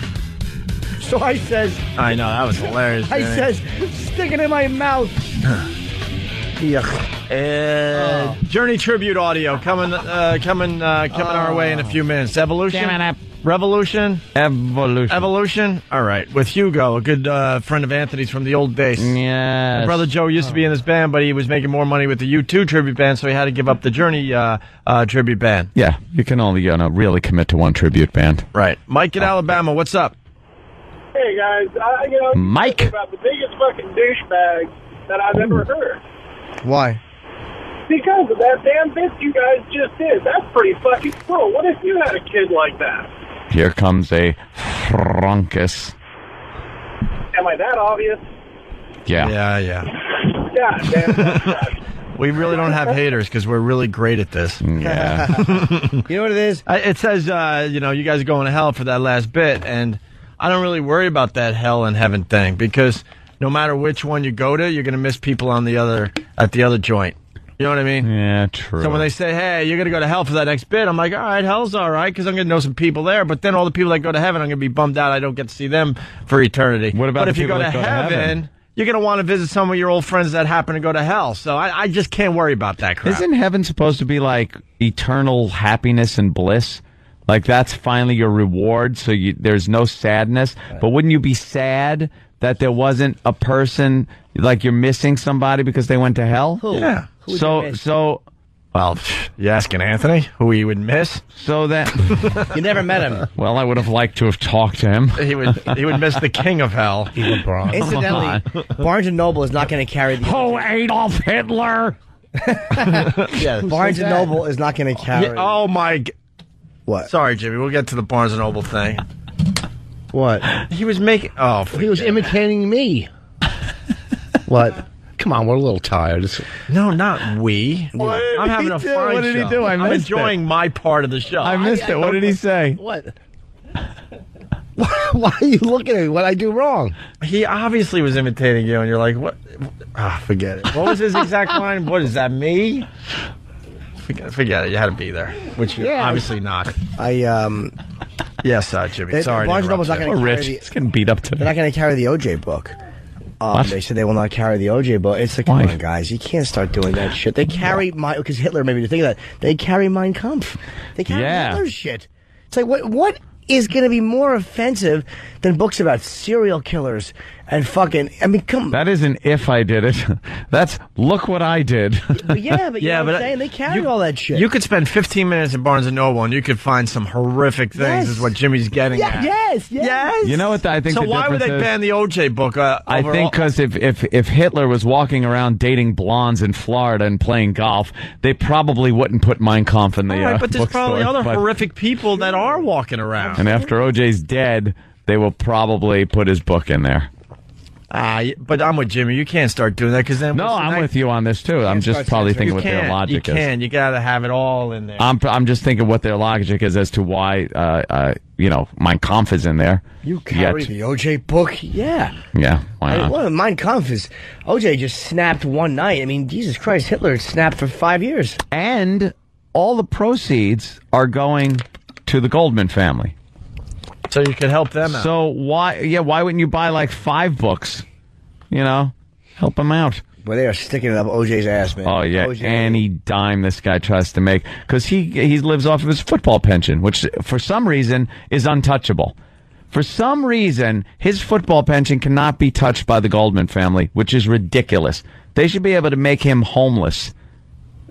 So I says... I know, that was hilarious. I says, stick it in my mouth. Journey tribute audio coming our way in a few minutes. Evolution? Revolution? Evolution? All right. With Hugo, a good friend of Anthony's from the old days. Yeah. My brother Joe used to be in this band, but he was making more money with the U2 tribute band, so he had to give up the Journey tribute band. Yeah, you can only really commit to one tribute band. Right. Mike in Alabama, what's up? Hey, guys. Mike? About the biggest fucking douchebag that I've ever heard. Why? Because of that damn bit you guys just did. That's pretty fucking cool. What if you had a kid like that? Here comes a Frankus. Am I that obvious? Yeah. Yeah. God damn it. We really don't have haters because we're really great at this. Yeah. You know what it is? It says, you guys are going to hell for that last bit, and I don't really worry about that hell and heaven thing because no matter which one you go to, you're going to miss people at the other joint. You know what I mean? Yeah, true. So when they say, hey, you're going to go to hell for that next bit, I'm like, all right, hell's all right, because I'm going to know some people there. But then all the people that go to heaven, I'm going to be bummed out I don't get to see them for eternity. What about But if you people go to that go to heaven, you're going to want to visit some of your old friends that happen to go to hell. So I just can't worry about that crap. Isn't heaven supposed to be like eternal happiness and bliss? Like that's finally your reward, so there's no sadness. Right. But wouldn't you be sad that there wasn't a person, like you're missing somebody because they went to hell? Who? Yeah. Well, you asking Anthony who he would miss? So that you never met him. Well, I would have liked to have talked to him. He would miss the king of hell. Incidentally, Barnes and Noble is not going to carry the. Oh, Adolf Hitler! Yeah, Barnes and Noble is not going to carry. Yeah, oh my! What? Sorry, Jimmy. We'll get to the Barnes and Noble thing. What? He was making. Oh, he was imitating me. What? Come on, we're a little tired. No, not we. I'm having a fine show. What did he do? I'm enjoying my part of the show. I missed it. What did he say? What? Why are you looking at me? What I do wrong? He obviously was imitating you, and you're like, what? Ah, forget it. What was his exact line? What is that, me? Forget it. You had to be there, which you're obviously not. Yes, Jimmy. Sorry. Barnes and Noble's not going to carry He's getting beat up today. They're not going to carry the OJ book. They said they will not carry the OJ book. It's like, come on, guys, you can't start doing that shit. They carry because Hitler made me think of that. They carry Mein Kampf. They carry Hitler's shit. It's like what is going to be more offensive than books about serial killers And fucking, I mean, come. That isn't if I did it. That's look what I did. But you know what I'm saying? They carry all that shit. You could spend 15 minutes at Barnes & Noble and you could find some horrific things, is what Jimmy's getting at. Yes. You know what I think so the why would they difference is? ban the OJ book? I think because if Hitler was walking around dating blondes in Florida and playing golf, they probably wouldn't put Mein Kampf in the but there's probably bookstore, other horrific people that are walking around. And after OJ's dead, they will probably put his book in there. But I'm with Jimmy. You can't start doing that because then. No, I'm with you on this too. I'm just probably thinking what their logic is. You can. You got to have it all in there. I'm just thinking what their logic is as to why Mein Kampf is in there. You carry the OJ book? Yeah. Yeah. Why not? Well, Mein Kampf is OJ just snapped one night. I mean, Jesus Christ, Hitler snapped for 5 years. And all the proceeds are going to the Goldman family. So you can help them out. So why wouldn't you buy like 5 books? Help them out. Well, they are sticking it up OJ's ass, man. Oh yeah, OJ. any dime this guy tries to make, because he lives off of his football pension, which for some reason is untouchable. For some reason, his football pension cannot be touched by the Goldman family, which is ridiculous. They should be able to make him homeless,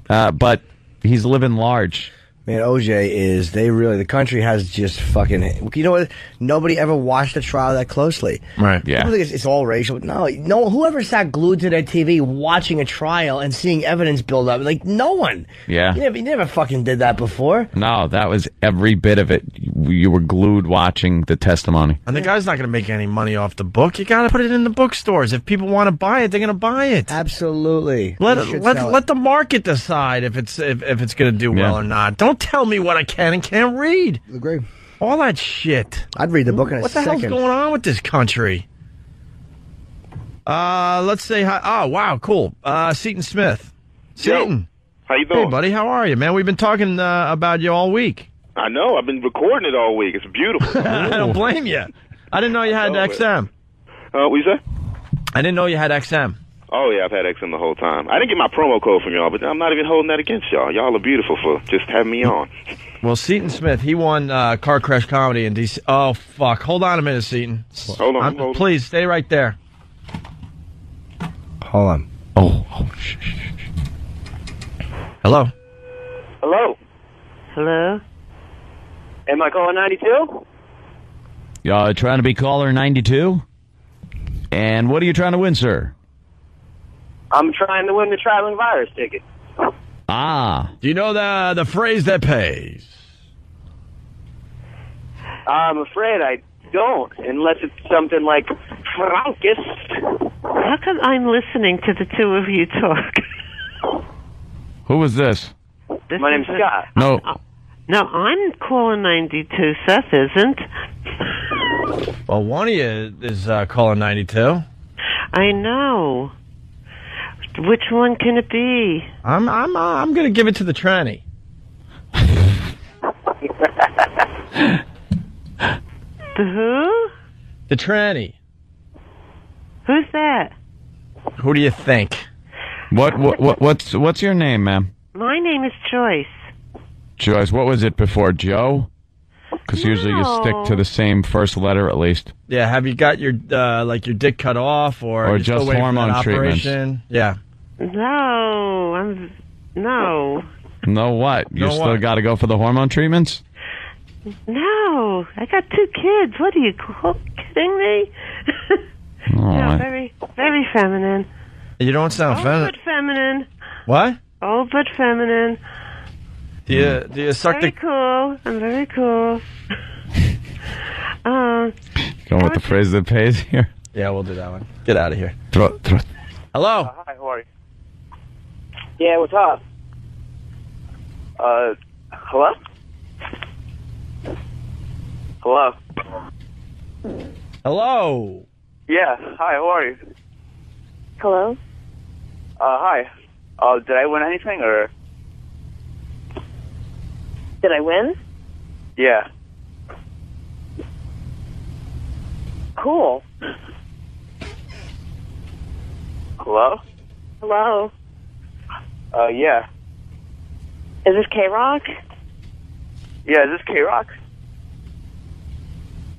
but he's living large. Man, OJ is, the country has just fucking, you know what? Nobody ever watched the trial that closely. Right. Yeah. People think it's all racial. No, whoever sat glued to their TV watching a trial and seeing evidence build up, like, no one. Yeah. You never fucking did that before. No, that was every bit of it. You were glued watching the testimony. And the guy's not going to make any money off the book. You got to put it in the bookstores. If people want to buy it, they're going to buy it. Absolutely. Let the market decide if it's going to do well or not. Don't tell me what I can and can't read. Agree. All that shit. I'd read the book in a second. What the hell's going on with this country? Let's say hi. Oh, wow, cool. Seton Smith. Seton. How you doing? Hey, buddy, how are you, man? We've been talking about you all week. I know. I've been recording it all week. It's beautiful. I don't blame you. I didn't know you had XM. What you say? I didn't know you had XM. Oh, yeah, I've had XM the whole time. I didn't get my promo code from y'all, but I'm not even holding that against y'all. Y'all are beautiful for just having me on. Well, Seton Smith, he won Car Crash Comedy in D.C. Oh, fuck. Hold on a minute, Seton. Hold on. Please, stay right there. Hold on. Oh, shh. Hello? Hello? Hello? Am I calling 92? Y'all trying to be caller 92? And what are you trying to win, sir? I'm trying to win the traveling virus ticket. Ah. Do you know the phrase that pays? I'm afraid I don't, unless it's something like Frankis. How come I'm listening to the two of you talk? Who was this? My name's Scott. No. No, I'm calling 92. Seth isn't. Well, one of you is calling 92. I know. Which one can it be? I'm going to give it to the tranny. The who? The tranny. Who's that? Who do you think? What's your name, ma'am? My name is Joyce. Joyce, what was it before, Joe? Because usually you stick to the same first letter at least. Yeah, have you got your your dick cut off or just still waiting for hormone that treatments? operation? Yeah. No, no. No what? You No still what? got to go for the hormone treatments? No, I got 2 kids. What are you kidding me? No, very, very feminine. You don't sound But feminine. What? Oh, but feminine. Do you suck Very cool. I'm very cool. Going with the phrase that pays here? Yeah, we'll do that one. Get out of here. Throw. Hello? Hi, how are you? Yeah, what's up? Hello? Hello? Hello? Yeah, hi, how are you? Hello? Hi. Did I win anything, or? Did I win? Yeah. Cool. Hello? Hello? Yeah. Is this K-Rock? Yeah, is this K-Rock?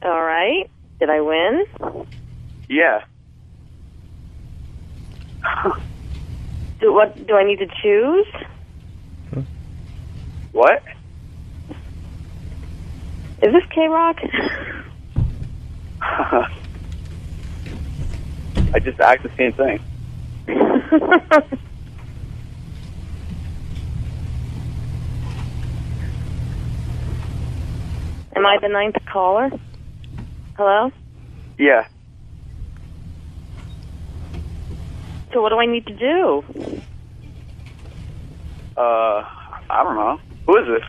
All right. Did I win? Yeah. Do I need to choose? What? Is this K-Rock? I just asked the same thing. Am I the ninth caller? Hello? Yeah. So what do I need to do? I don't know. Who is this?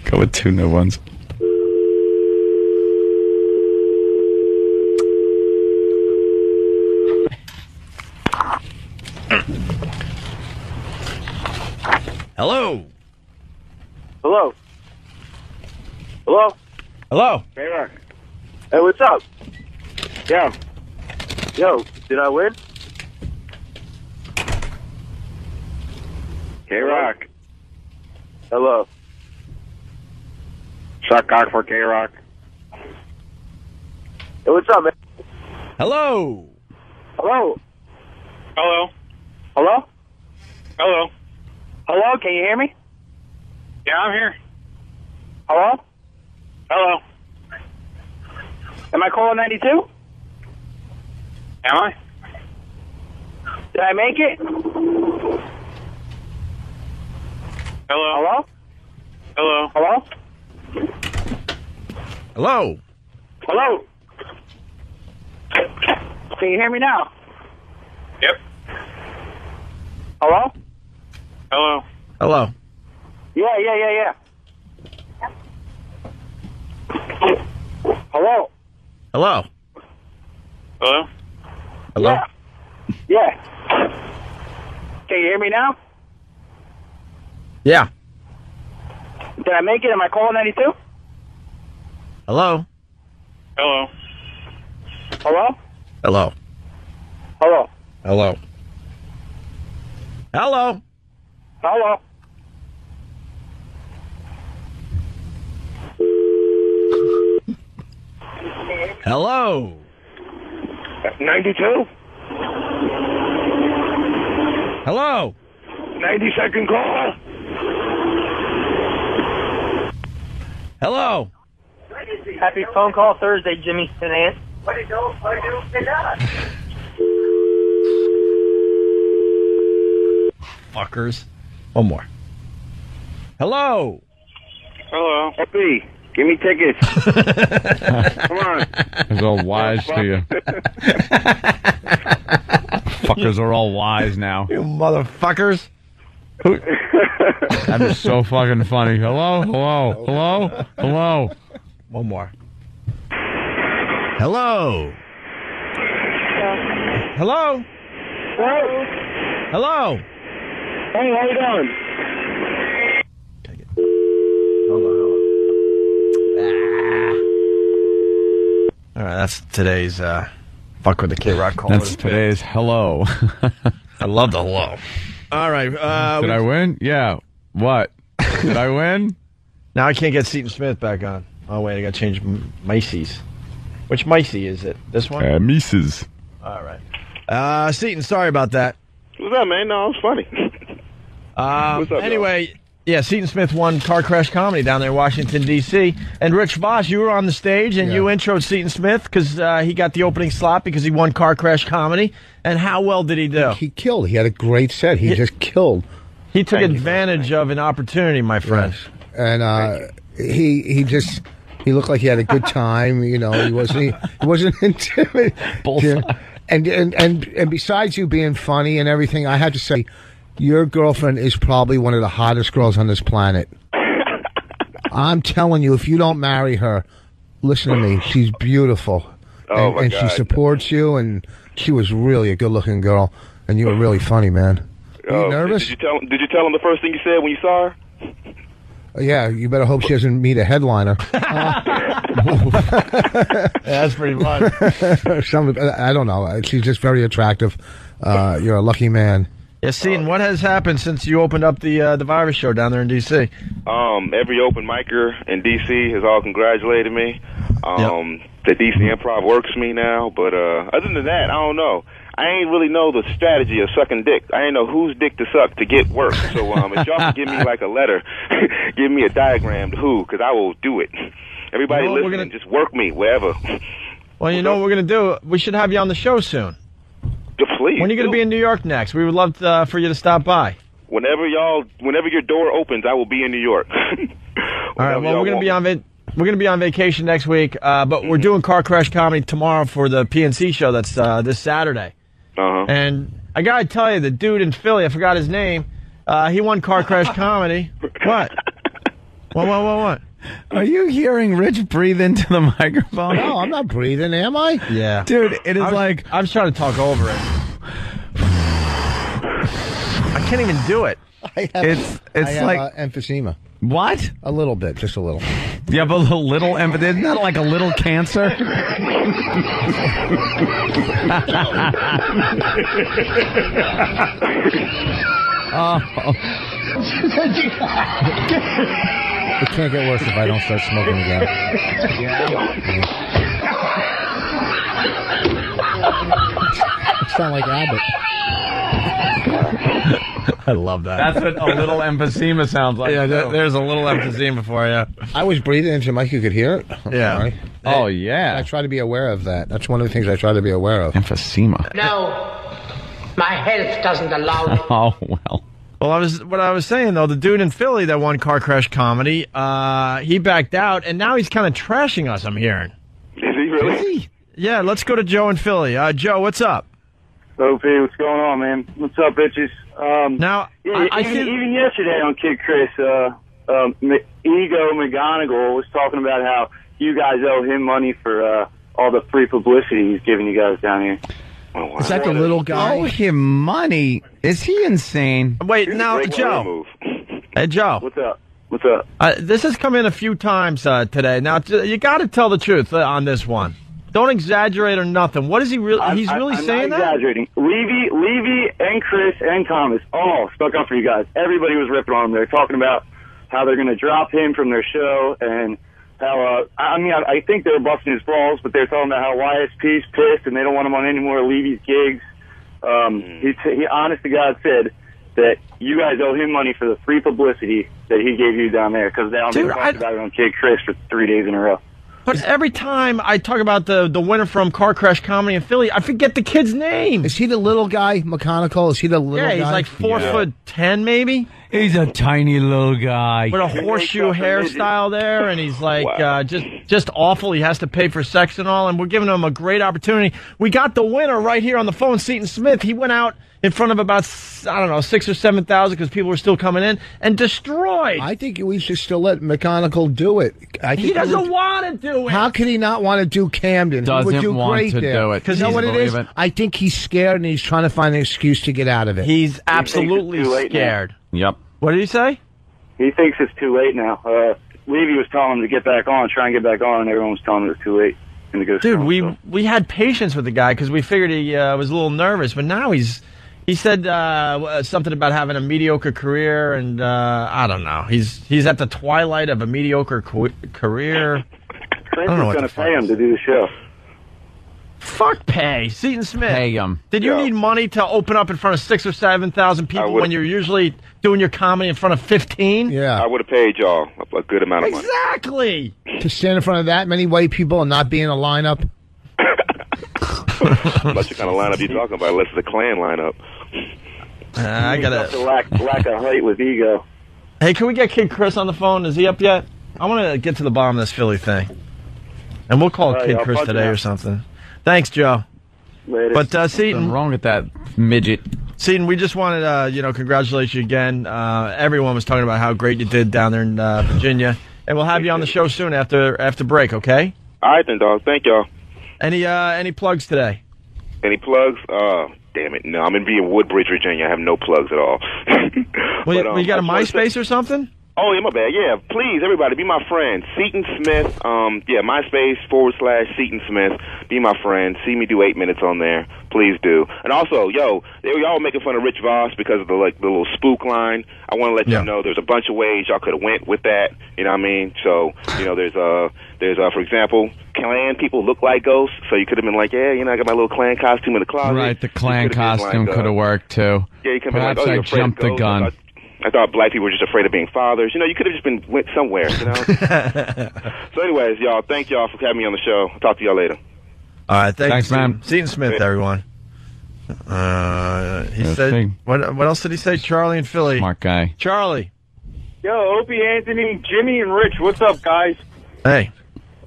Go with 2 new ones. Hello. Hello. Hello. Hello. Hey, Rock. Hey, what's up? Yo, did I win? K-Rock. Hello. Suck cock for K-Rock. Hey, what's up, man? Hello. Hello. Hello. Hello? Hello. Hello, can you hear me? Yeah, I'm here. Hello? Hello. Am I calling 92? Am I? Did I make it? Hello. Hello? Hello. Hello? Hello. Hello? Can you hear me now? Yep. Hello? Hello. Hello. Yeah. Hello? Hello. Hello. Hello. Yeah. Can you hear me now? Yeah. Did I make it? Am I calling 92? Hello. Hello. Hello? Hello. Hello? Hello. Hello. Hello? Hello. 92? Hello. 92nd call. Hello. Happy phone call Thursday, Jimmy and Aunt. Fuckers. One more. Hello. Hello. Happy. Give me tickets. Come on. He's all wise to you. Fuckers are all wise now. You motherfuckers. That is so fucking funny. Hello? Hello? Hello? Hello? One more. Hello. Hello. Hello? Hello. Hey, how you doing? Hold on. All right, that's today's fuck with the K-Rock call. That's today's hello. I love the hello. All right. Did I win? Yeah. What? Did I win? Now I can't get Seton Smith back on. Oh, wait, I got to change Macy's. Which Macy is it? This one? Mises. All right. Seton, sorry about that. What's up, man? No, it's funny. What's up, anyway, yeah, Seton Smith won Car Crash Comedy down there in Washington, D.C. And Rich Voss, you were on the stage and you introed Seton Smith because he got the opening slot because he won Car Crash Comedy. And how well did he do? He killed. He had a great set. He just killed. He took advantage of an opportunity, my friend. Yes. And he looked like he had a good time. You know, he wasn't intimidated. Bullseye. And besides you being funny and everything, I had to say, your girlfriend is probably one of the hottest girls on this planet. I'm telling you, if you don't marry her, listen to me. She's beautiful. Oh, my and God. she supports you, and she was really a good-looking girl, and you were really funny, man. Are you nervous? Did you tell him the first thing you said when you saw her? Yeah, you better hope she doesn't meet a headliner. That's pretty fun. I don't know. She's just very attractive. You're a lucky man. Yeah, Seton, what has happened since you opened up the Virus Show down there in D.C.? Every open micer in D.C. has all congratulated me. The DC Improv works for me now, but other than that, I don't know. I ain't really know the strategy of sucking dick. I ain't know whose dick to suck to get work. So if y'all can give me like a letter, give me a diagram to who, because I will do it. Everybody listening, just work me wherever. Well, you know what we're going to do? We should have you on the show soon. Please. When are you going to be in New York next? We would love for you to stop by. Whenever your door opens, I will be in New York. All right. Well, we're going to be on vacation next week, but we're doing Car Crash Comedy tomorrow for the PNC show. That's this Saturday. And I got to tell you, the dude in Philly, I forgot his name. He won Car Crash Comedy. What? What? Are you hearing Rich breathe into the microphone? No, I'm not breathing, am I? Yeah. Dude, it is I'm just trying to talk over it. I can't even do it. It's like emphysema. What? A little bit, just a little. You have a little empathy. Isn't that like a little cancer? It can't get worse if I don't start smoking again. I sound like Abbott. I love that. That's what a little emphysema sounds like. Yeah, there's a little emphysema for you. I was breathing into the mic. You could hear it. Yeah. Sorry. Oh, yeah. I try to be aware of that. That's one of the things I try to be aware of. Emphysema. No, my health doesn't allow it. Oh, well. Well, what I was saying, though, the dude in Philly that won Car Crash Comedy, he backed out, and now he's kind of trashing us, I'm hearing. Is he really? Is he? Yeah, let's go to Joe in Philly. Joe, what's up? OP, what's going on, man? What's up, bitches? Now, even yesterday on Kid Chris, Ego McGonigal was talking about how you guys owe him money for all the free publicity he's giving you guys down here. Oh, wow. Is that the little guy? Owe him money? Is he insane? Wait, now, Joe. Hey, Joe. What's up? What's up? This has come in a few times today. Now, you got to tell the truth on this one. Don't exaggerate or nothing. What is he really? He's really saying that? I'm not exaggerating. Levy, and Chris, and Thomas all stuck up for you guys. Everybody was ripping on him. They're talking about how they're going to drop him from their show, and how, I think they were busting his balls, but they're talking about how YSP's pissed, and they don't want him on any more Levy's gigs. He honest to God said that you guys owe him money for the free publicity that he gave you down there, because they talked about it on Kid Chris for 3 days in a row. But every time I talk about the winner from Car Crash Comedy in Philly, I forget the kid's name. Is he the little guy, McConical? Is he the little guy? Yeah, he's like 4'10", maybe. He's a tiny little guy. With a horseshoe hairstyle there, and he's like just awful. He has to pay for sex and all, and we're giving him a great opportunity. We got the winner right here on the phone, Seton Smith. He went out in front of about, 6,000 or 7,000 because people were still coming in, and destroyed. I think we should still let McConical do it. He doesn't want to do it. How could he not want to do Camden? Doesn't he would do want great to there. do it. Because you know what it is? I think he's scared and he's trying to find an excuse to get out of it. He's absolutely scared. Yep. What did he say? He thinks it's too late now. Levy was telling him to get back on, try and get back on, and everyone was telling him it's too late. Dude, we had patience with the guy because we figured he was a little nervous, but now he said something about having a mediocre career, and I don't know. He's at the twilight of a mediocre career. Prince is going to pay him to do the show. Fuck pay. Seton Smith. Pay him. Did you need money to open up in front of 6,000 or 7,000 people when you're usually doing your comedy in front of 15? Yeah. I would have paid y'all a good amount of money. Exactly. To stand in front of that many white people and not be in a lineup. What kind of lineup you talking about? Unless it's a Klan lineup. I got a lack of height with Ego. Hey, can we get Kid Chris on the phone? Is he up yet? I want to get to the bottom of this Philly thing. And we'll call Kid Chris today or something. Thanks, Joe. Later. But Seton, what's wrong with that midget? Seton, we just wanted to, congratulate you again. Everyone was talking about how great you did down there in Virginia, and we'll have you on the show soon after break. Okay? All right then, dog. Thank y'all. Any plugs today? Any plugs? Damn it! No, I'm in Woodbridge, Virginia. I have no plugs at all. Well, you got a MySpace or something? Oh, yeah, my bad. Yeah, please, everybody, be my friend. Seton Smith, MySpace /Seton Smith. Be my friend. See me do 8 minutes on there. Please do. And also, y'all making fun of Rich Voss because of the little spook line. I want to let you know there's a bunch of ways y'all could have went with that. You know what I mean? So, there's for example, Klan people look like ghosts, so you could have been like, I got my little Klan costume in the closet. Right, the Klan costume could have worked too. Yeah, you could have been like, Perhaps you're I afraid of jumped the ghosts. gun. I thought black people were just afraid of being fathers. You could have just went somewhere, So anyways, y'all, thank y'all for having me on the show. I'll talk to y'all later. All right, thanks, man. Seton Smith, everyone. He said, what else did he say? Charlie and Philly. Smart guy. Charlie. Yo, Opie, Anthony, Jimmy, and Rich, what's up, guys? Hey.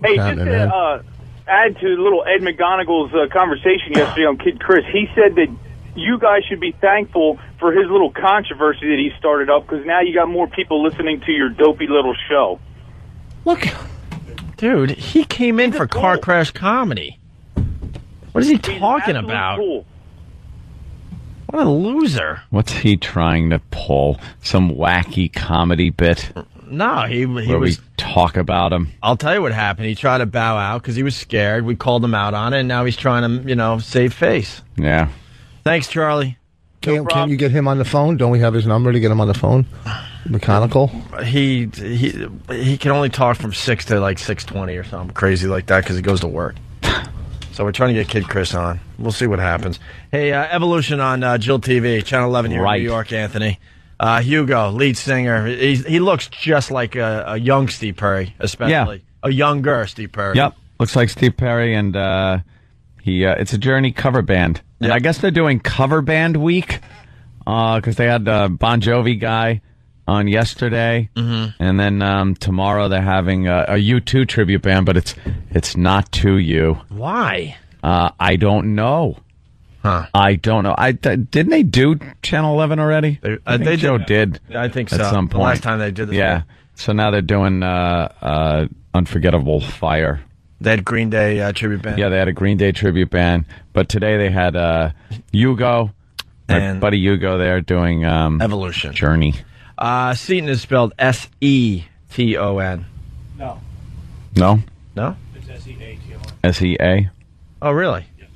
Hey, just to add to little Ed McGonigal's conversation yesterday on Kid Chris, he said that you guys should be thankful for his little controversy that he started up, because now you got more people listening to your dopey little show. Look, dude, he came in for Car Crash Comedy. What is he talking about? Cool. What a loser. What's he trying to pull? Some wacky comedy bit? No, he where was... we talk about him. I'll tell you what happened. He tried to bow out because he was scared. We called him out on it, and now he's trying to, save face. Yeah. Thanks, Charlie. Can you get him on the phone? Don't we have his number to get him on the phone? Mechanical? He can only talk from 6 to 6:20 or something crazy like that because he goes to work. So we're trying to get Kid Chris on. We'll see what happens. Hey, Evolution on Jill TV, Channel 11 here in New York, Anthony. Hugo, lead singer. He looks just like a young Steve Perry, especially. Yeah. A younger Steve Perry. Yep. Looks like Steve Perry, and it's a Journey cover band. And I guess they're doing cover band week because they had Bon Jovi guy on yesterday, and then tomorrow they're having a U2 tribute band, but it's not to you. Why? I don't know. Huh? I don't know. Didn't they do Channel 11 already? They Joe did. I think so. At some point. The last time they did this. Yeah. So now they're doing Unforgettable Fire. They had Green Day tribute band. Yeah, they had a Green Day tribute band. But today they had Hugo, and buddy Hugo there doing Evolution. Journey. Seton is spelled S-E-T-O-N. No? No? It's S-E-A-T-O-N. S-E-A? Oh, really? Yes.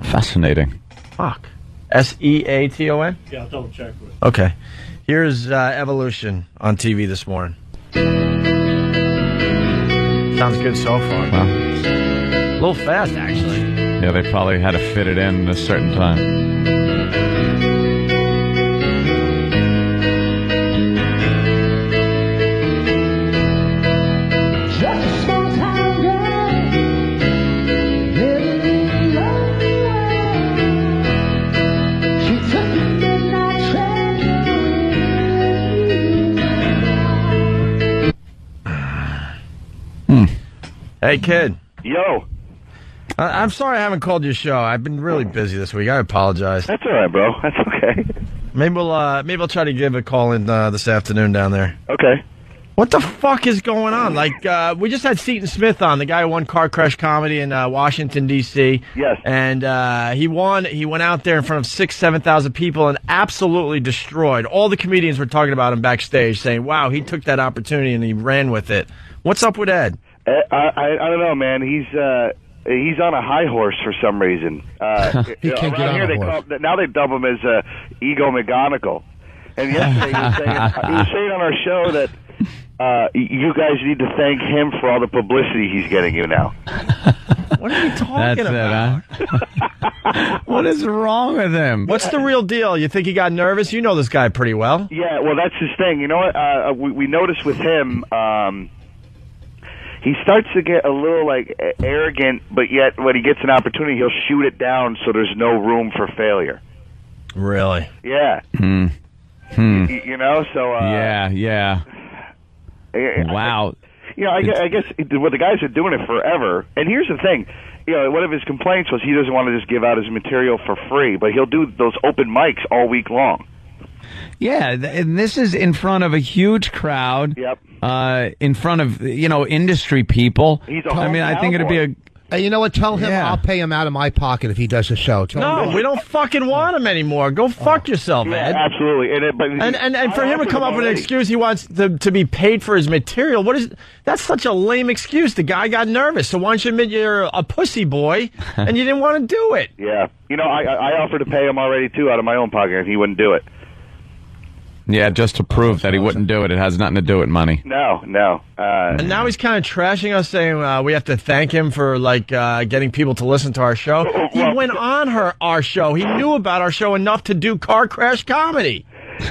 Fascinating. Fuck. S-E-A-T-O-N? Yeah, I'll double check with it. Okay. Here's Evolution on TV this morning. Sounds good so far. Well, a little fast, actually. Yeah, they probably had to fit it in at a certain time. Hey, kid. Yo. I'm sorry I haven't called your show. I've been really busy this week. I apologize. That's all right, bro. That's okay. Maybe we'll try to give a call in this afternoon down there. Okay. What the fuck is going on? We just had Seton Smith on, the guy who won Car Crash Comedy in Washington, D.C. Yes. And he won. He went out there in front of 7,000 people and absolutely destroyed. All the comedians were talking about him backstage, saying, wow, he took that opportunity and he ran with it. What's up with Ed? I don't know, man. He's on a high horse for some reason. He can't get on a horse. Now they dub him as Ego McGonigal. And yesterday he was saying on our show that you guys need to thank him for all the publicity he's getting you now. What are you talking about? It, huh? What is wrong with him? What's the real deal? You think he got nervous? You know this guy pretty well. Yeah, well, that's his thing. You know what? We noticed with him... he starts to get a little arrogant, but yet when he gets an opportunity, he'll shoot it down so there's no room for failure. Really? Yeah. You know, so yeah. Wow. I guess the guys are doing it forever. And here's the thing. One of his complaints was he doesn't want to just give out his material for free, but he'll do those open mics all week long. Yeah, and this is in front of a huge crowd. Yep. In front of industry people. He's a I think it'd be Hey, you know what? Tell him Yeah. I'll pay him out of my pocket if he does a show. Tell him We don't fucking want him anymore. Go fuck yourself, Ed. Absolutely. And for him to come up with an excuse, he wants to be paid for his material. That's such a lame excuse. The guy got nervous. So why don't you admit you're a pussy boy and you didn't want to do it? Yeah. You know, I offered to pay him already, too, out of my own pocket, and he wouldn't do it. Yeah, just to prove that he wouldn't do it. It has nothing to do with money. No. And now he's kind of trashing us, saying we have to thank him for getting people to listen to our show. He went on our show. He knew about our show enough to do car crash comedy.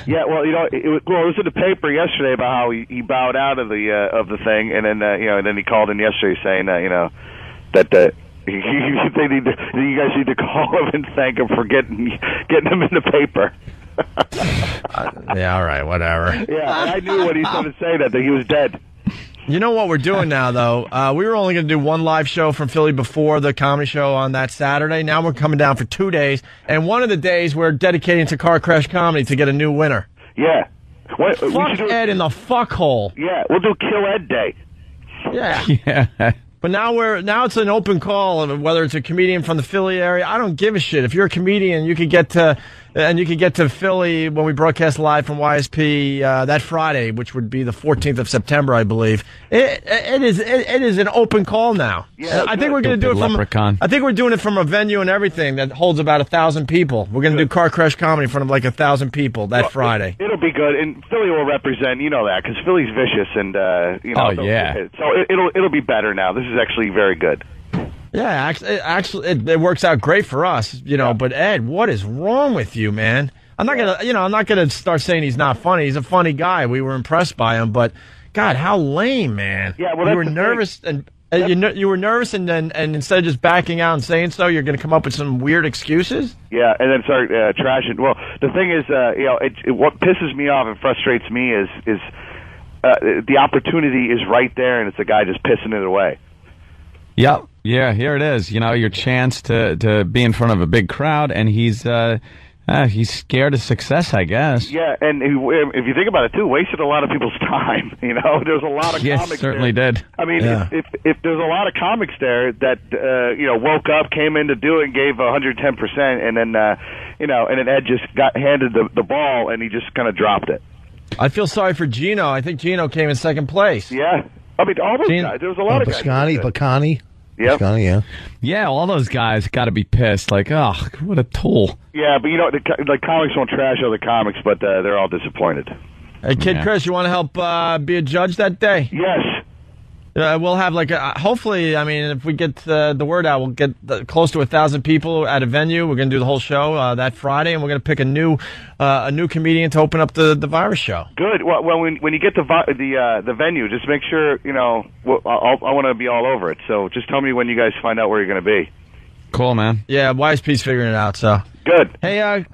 Yeah, well, you know, it was in the paper yesterday about how he bowed out of the thing, and then and then he called in yesterday saying that you guys need to call him and thank him for getting him in the paper. Yeah, all right, whatever. Yeah, and I knew when he started saying that he was dead. You know what we're doing now, though? We were only going to do one live show from Philly before the comedy show on that Saturday. Now we're coming down for 2 days, and one of the days we're dedicating to Car Crash Comedy to get a new winner. Yeah. Fuck Ed in the fuckhole. Yeah, we'll do Kill Ed Day. Yeah. Yeah. But now it's an open call, whether it's a comedian from the Philly area. I don't give a shit. If you're a comedian, you could get to Philly when we broadcast live from YSP that Friday, which would be the 14th of September, I believe. It is an open call now. Yeah, I think we're going to do it from Leprechaun. I think we're doing it from a venue and everything that holds about 1,000 people. We're going to do Car Crash Comedy in front of 1,000 people that Friday. It'll be good, and Philly will represent. You know that because Philly's vicious, and Oh, yeah. So it'll be better now. This is actually very good. Yeah, actually, it works out great for us, But Ed, what is wrong with you, man? I'm not gonna start saying he's not funny. He's a funny guy. We were impressed by him, but God, how lame, man! Yeah, well, you were nervous, and you were nervous, and instead of just backing out and saying so, you're gonna come up with some weird excuses. Yeah, and then start trashing. Well, the thing is, what pisses me off and frustrates me is the opportunity is right there, and it's a guy just pissing it away. Yep. Yeah, here it is. Your chance to be in front of a big crowd, and he's scared of success, I guess. Yeah, and if you think about it, too, wasted a lot of people's time. There's a lot of comics certainly there. did. I mean, if there's a lot of comics there that, woke up, came in to do it, and gave 110%, and then, and then Ed just got handed the ball, and he just kind of dropped it. I feel sorry for Gino. I think Gino came in second place. Yeah. I mean, all those guys. There was a lot of guys. Bacani. Yep. Bacani, yeah. Yeah, all those guys got to be pissed. Like, oh, what a tool. Yeah, but the comics won't trash other comics, but they're all disappointed. Hey, Kid Chris, you want to help be a judge that day? Yes. We'll have hopefully, I mean, if we get the word out, we'll get close to 1,000 people at a venue. We're going to do the whole show that Friday, and we're going to pick a new comedian to open up the virus show. Good. Well, when you get the venue, just make sure I want to be all over it. So just tell me when you guys find out where you're going to be. Cool, man. Yeah, YSP's figuring it out. So good. Hey,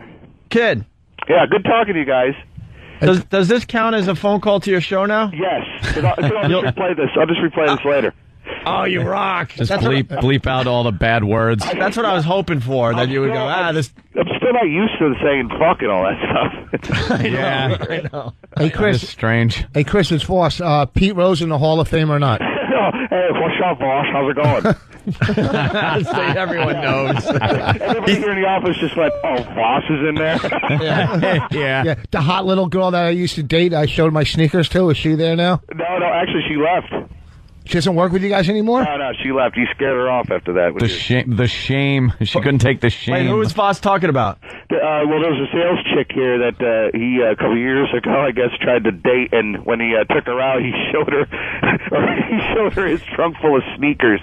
Kid. Yeah, good talking to you guys. Does this count as a phone call to your show now? Yes. I'll just replay this. I'll just replay this later. Oh, you rock! Just bleep out all the bad words. That's what I was hoping for. That you would go, this. I'm still not used to saying fuck and all that stuff. I know. Hey, Chris. That's strange. Hey, Chris, it's Voss. Pete Rose in the Hall of Fame or not? Hey, what's up, Voss? How's it going? Everyone knows. Everybody here in the office just went, oh, Voss is in there? Yeah. The hot little girl that I used to date, I showed my sneakers to. Is she there now? No, actually, she left. She doesn't work with you guys anymore? No, she left. You scared her off after that. The shame. She couldn't take the shame. Wait, who was Voss talking about? Well, there was a sales chick here that he a couple of years ago, I guess, tried to date, and when he took her out, he showed her his trunk full of sneakers.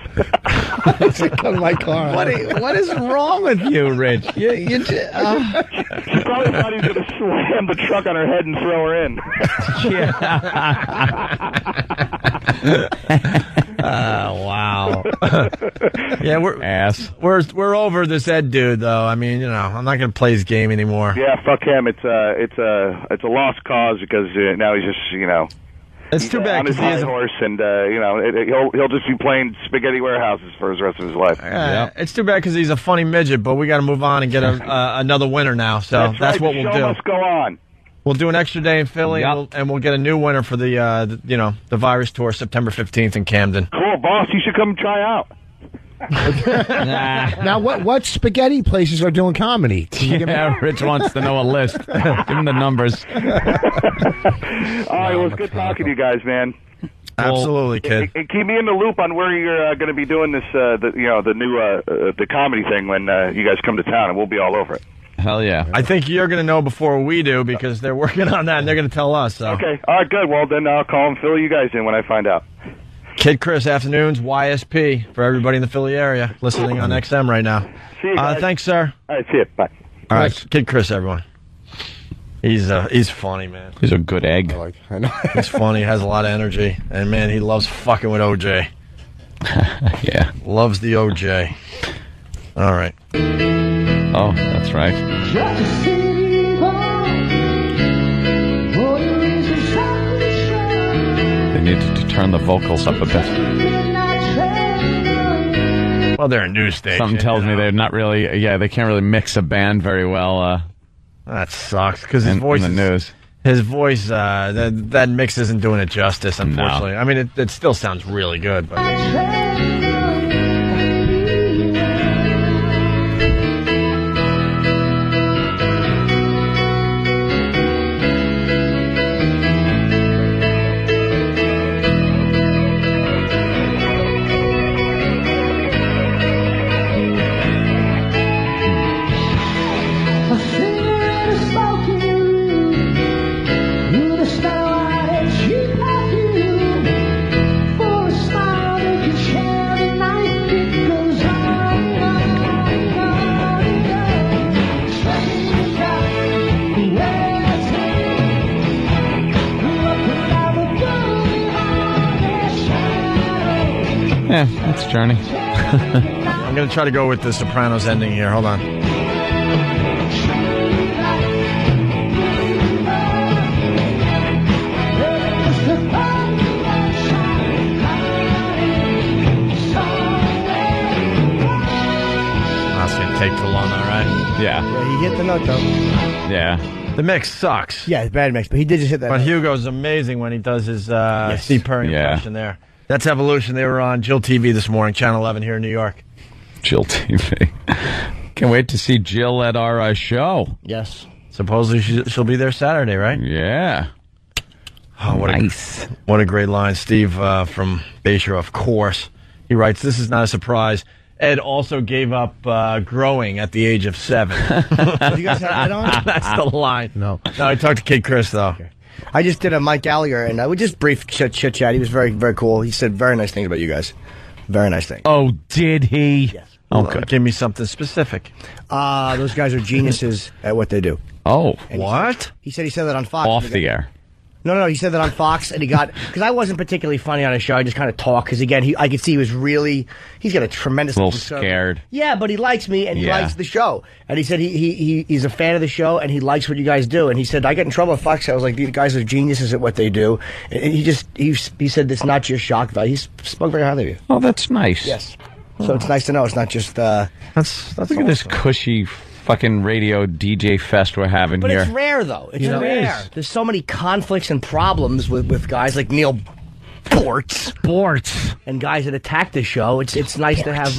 Come in my car. What is wrong with you, Rich? She probably thought he was going to slam the truck on her head and throw her in. Wow. Yeah, we're over this Ed dude, though. I mean, I'm not going to play his game anymore. Yeah, fuck him. It's a lost cause because now he's just It's too bad on his high horse, and he'll just be playing spaghetti warehouses for the rest of his life. It's too bad because he's a funny midget, but we got to move on and get another winner now. So that's what we'll do. The show must go on. We'll do an extra day in Philly, and we'll get a new winner for the virus tour, September 15th in Camden. Cool, boss. You should come try out. Now, what spaghetti places are doing comedy? Can you give me- Yeah, Rich wants to know a list. Give him the numbers. All right, well, it's good talking to you guys, man. Absolutely, kid. And keep me in the loop on where you're going to be doing this, the new the comedy thing when you guys come to town, and we'll be all over it. Hell yeah. I think you're going to know before we do because they're working on that and they're going to tell us. So. Okay, all right, good. Well, then I'll call and fill you guys in when I find out. Kid Chris, afternoons, YSP, for everybody in the Philly area listening on XM right now. See you guys. Thanks, sir. All right, see you. Bye. All right, Kid Chris, everyone. He's funny, man. He's a good egg. I know. He's funny, has a lot of energy, and man, he loves fucking with OJ. Yeah. Loves the OJ. All right. Oh, that's right. They need to turn the vocals up a bit. Well, they're a news station. Something tells me they're not really. Yeah, they can't really mix a band very well. That sucks because his voice in the news. His voice, that mix isn't doing it justice, unfortunately. No. I mean, it still sounds really good, but. Yeah, that's Journey. I'm going to try to go with the Sopranos ending here. Hold on. That's going to take too long, all right? Yeah. Yeah, he hit the note, though. Yeah. The mix sucks. Yeah, it's bad mix, but he did just hit that But note. Hugo's amazing when he does his Steve Perry Yeah. impression there. That's Evolution. They were on Jill TV this morning, Channel 11 here in New York. Jill TV. Can't wait to see Jill at our show. Yes. Supposedly she'll be there Saturday, right? Yeah. Oh, what nice. What a great line. Steve from Bayshore, of course. He writes, "This is not a surprise. Ed also gave up growing at the age of 7. You guys have that on? That's the line. No. No, I talked to Kid Chris, though. Okay. I just did a Mike Gallagher, and we just brief chit-chat. He was very, very cool. He said very nice things about you guys. Very nice things. Oh, did he? Yes. Oh, good. Give me something specific. Those guys are geniuses at what they do. Oh. And what? He said that on Fox. Off the air. No, he said that on Fox, and he got, because I wasn't particularly funny on his show, I just kind of talked, because again, I could see he was really, he's got a tremendous... A little scared. Yeah, but he likes me, and he likes the show. And he said he's a fan of the show, and he likes what you guys do. And he said, I get in trouble at Fox, I was like, these guys are geniuses at what they do. And he said, it's not just shock value. He spoke very highly of you. Oh, that's nice. Yes. So it's nice to know it's not just... That's Look at this cushy fucking radio DJ fest we're having But here. it's rare, though. It's rare. There's so many conflicts and problems with guys like Neil Sports. And guys that attack the show. It's nice to have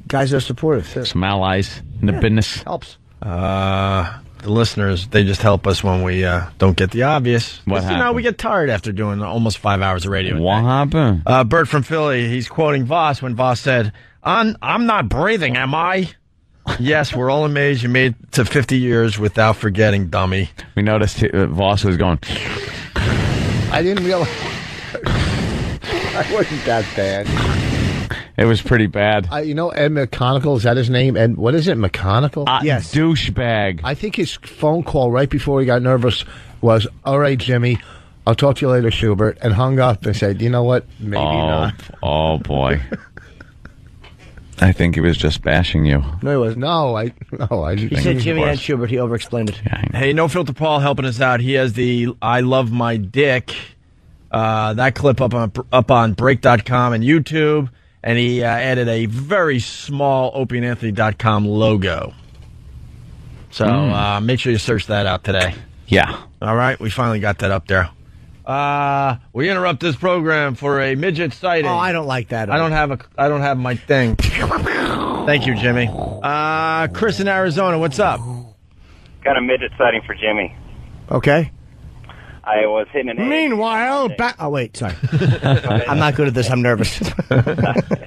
guys that are supportive, too. Some allies in the business. Helps. The listeners, they just help us when we don't get the obvious. What You know, happened? we get tired after doing almost 5 hours of radio. What happened? Bert from Philly, he's quoting Voss when Voss said, I'm not breathing, am I? Yes, we're all amazed you made it to 50 years without forgetting, dummy. We noticed Voss was going... I didn't realize... I wasn't that bad. It was pretty bad. You know Ed McConicle, is that his name? Ed, what is it, McConicle? Yes. Douchebag. I think his phone call right before he got nervous was, all right, Jimmy, I'll talk to you later, Schubert, and hung up and said, you know what, maybe not. Oh, boy. I think he was just bashing you. No, he wasn't. No, I didn't He think said he Jimmy was. and Schubert. He overexplained it. Hey, No Filter Paul helping us out. He has the I Love My Dick, that clip up on Break.com and YouTube, and he added a very small OpieandAnthony.com logo. So make sure you search that out today. Yeah. All right, we finally got that up there. We interrupt this program for a midget sighting. Oh, I don't like that. I don't have my thing. Thank you, Jimmy. Chris in Arizona, what's up? Got a midget sighting for Jimmy. Okay. I was hitting an egg. Meanwhile, oh, wait, sorry. I'm not good at this. I'm nervous. Go ahead.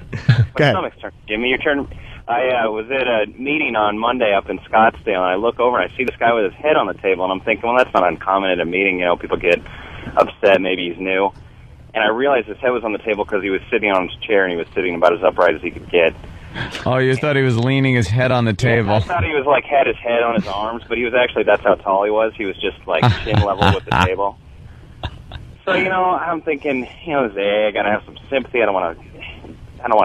Stomach's turn. Jimmy, your turn. I was at a meeting on Monday up in Scottsdale, and I look over and I see this guy with his head on the table, and I'm thinking, well, that's not uncommon at a meeting. You know, people get upset. Maybe he's new. And I realized his head was on the table because he was sitting on his chair, and he was sitting about as upright as he could get. Oh, you thought he was leaning his head on the table. I thought he was had his head on his arms, but he was actually, that's how tall he was. He was just chin level with the table. So, I'm thinking, Zay, I gotta have some sympathy. I don't want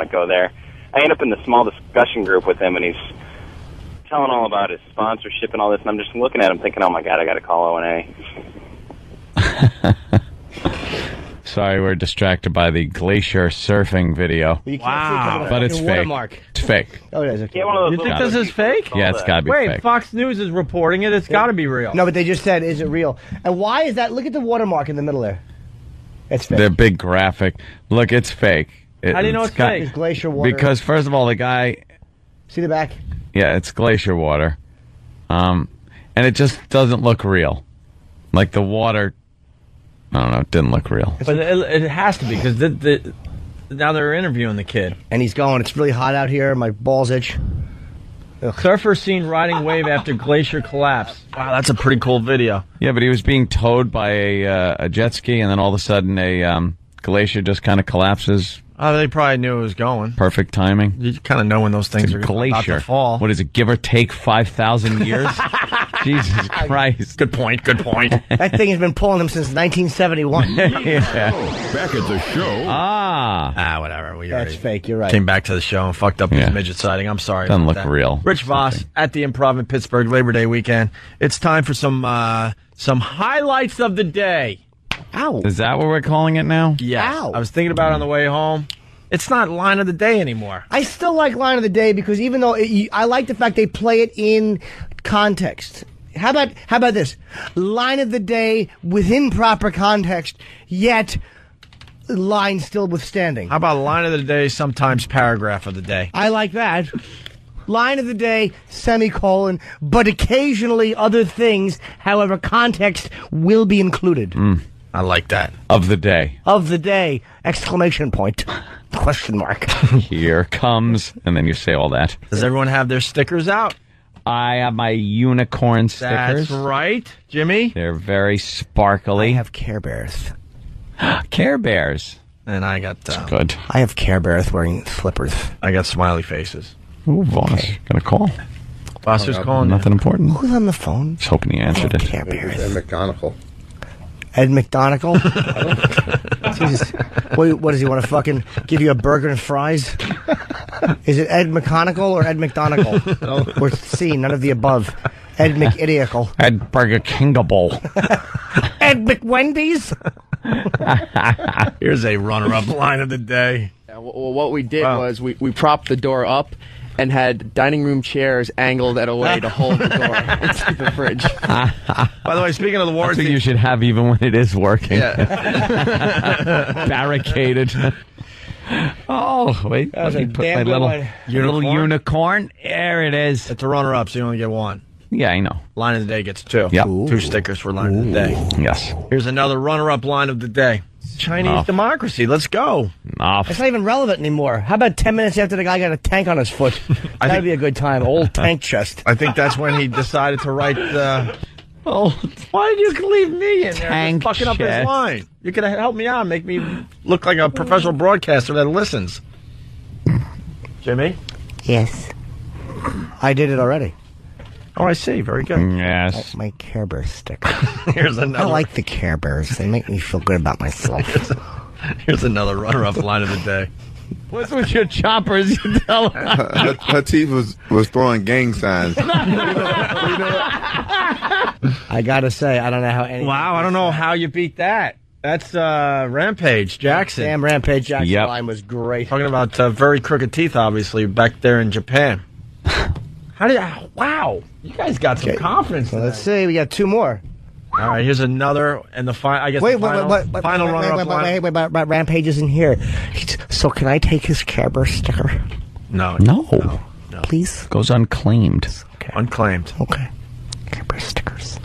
to go there. I end up in the small discussion group with him, and he's telling all about his sponsorship and all this, and I'm just looking at him thinking, oh my God, I gotta call O&A. Sorry, we're distracted by the glacier surfing video. Wow. But it's fake. Watermark. It's fake. Oh, it is. Okay. Yeah, one of those You think this is fake? Yeah, it's got to be Wait, fake. Fox News is reporting it. It's got to be real. No, but they just said, is it real? And why is that? Look at the watermark in the middle there. It's fake. The big graphic. Look, it's fake. How do you know it's fake? It's glacier water. Because, first of all, the guy... See the back? Yeah, it's glacier water. And it just doesn't look real. Like the water... I don't know, it didn't look real. But it has to be, because now they're interviewing the kid. And he's going, it's really hot out here, my balls itch. Ugh. Surfer seen riding wave after glacier collapse. Wow, that's a pretty cool video. Yeah, but he was being towed by a jet ski, and then all of a sudden a glacier just kind of collapses. Oh, they probably knew it was going. Perfect timing. You kind of know when those things are about to fall. What is it, give or take 5,000 years? Jesus Christ. Good point. That thing has been pulling him since 1971. Yeah. Back at the show. Whatever. That's fake, you're right. Came back to the show and fucked up his midget sighting. I'm sorry. Doesn't about look that. real. Rich Voss at the Improv in Pittsburgh, Labor Day weekend. It's time for some highlights of the day. Ow. Is that what we're calling it now? Yes. Ow. I was thinking about it on the way home. It's not line of the day anymore. I still like line of the day because even though I like the fact they play it in context. How about this? Line of the day within proper context, yet line still withstanding. How about line of the day, sometimes paragraph of the day? I like that. Line of the day, semicolon, but occasionally other things, however, context will be included. I like that. Of the day. Of the day, exclamation point, question mark. Here comes, and then you say all that. Does everyone have their stickers out? I have my unicorn stickers. That's right. Jimmy? They're very sparkly. I have Care Bears. Care Bears. And I got... good. I have Care Bears wearing slippers. I got smiley faces. Ooh, Voss. Okay. Got a call. Boss who's calling Nothing important. Who's on the phone? Just hoping he answered it. Care Bears. Ed McDonough. Ed McDonough? Jesus. What does he want to fucking give you a burger and fries? Is it Ed McConicle or Ed McDonough? Or C, none of the above. Ed McIdiacle. Ed Burger Kingable. Ed McWendy's? Here's a runner-up line of the day. Yeah, well, what we did was we propped the door up and had dining room chairs angled at a way to hold the door into the fridge. By the way, speaking of the war, That's what you should have even when it is working. Yeah. Barricaded. Oh, wait. That was Let me a put damn my good little one. unicorn. There it is. It's a runner-up, so you only get one. Yeah, I know. Line of the day gets two. Yep. 2 stickers for line of the day. Yes. Here's another runner-up line of the day. Chinese democracy. Let's go. It's not even relevant anymore. How about 10 minutes after the guy got a tank on his foot? That'd be a good time. Old tank chest. I think that's when he decided to write the... Oh, why did you leave me in there? Tank Just fucking up his chest. line. You could help me out, make me look like a professional broadcaster that listens. Jimmy? Yes. I did it already. Oh, I see. Very good. Yes. That's my Care Bears sticker. Here's I another. like the Care Bears. They make me feel good about myself. Here's another runner-up line of the day. What's with your choppers? You tell her. her teeth was throwing gang signs. I gotta say, I don't know how any. Wow, I don't know how you beat that. That's Rampage Jackson. Damn, Rampage Jackson Yep. line was great. Talking about very crooked teeth, obviously, back there in Japan. Wow, you guys got some confidence. So in let's that. see, we got 2 more. All right, here's another, and the final. I guess Wait, the final runner-up line. Wait, Rampage isn't here. So can I take his Care Bear sticker? No. Please? Goes unclaimed. Okay. Unclaimed. Okay. Care Bear stickers.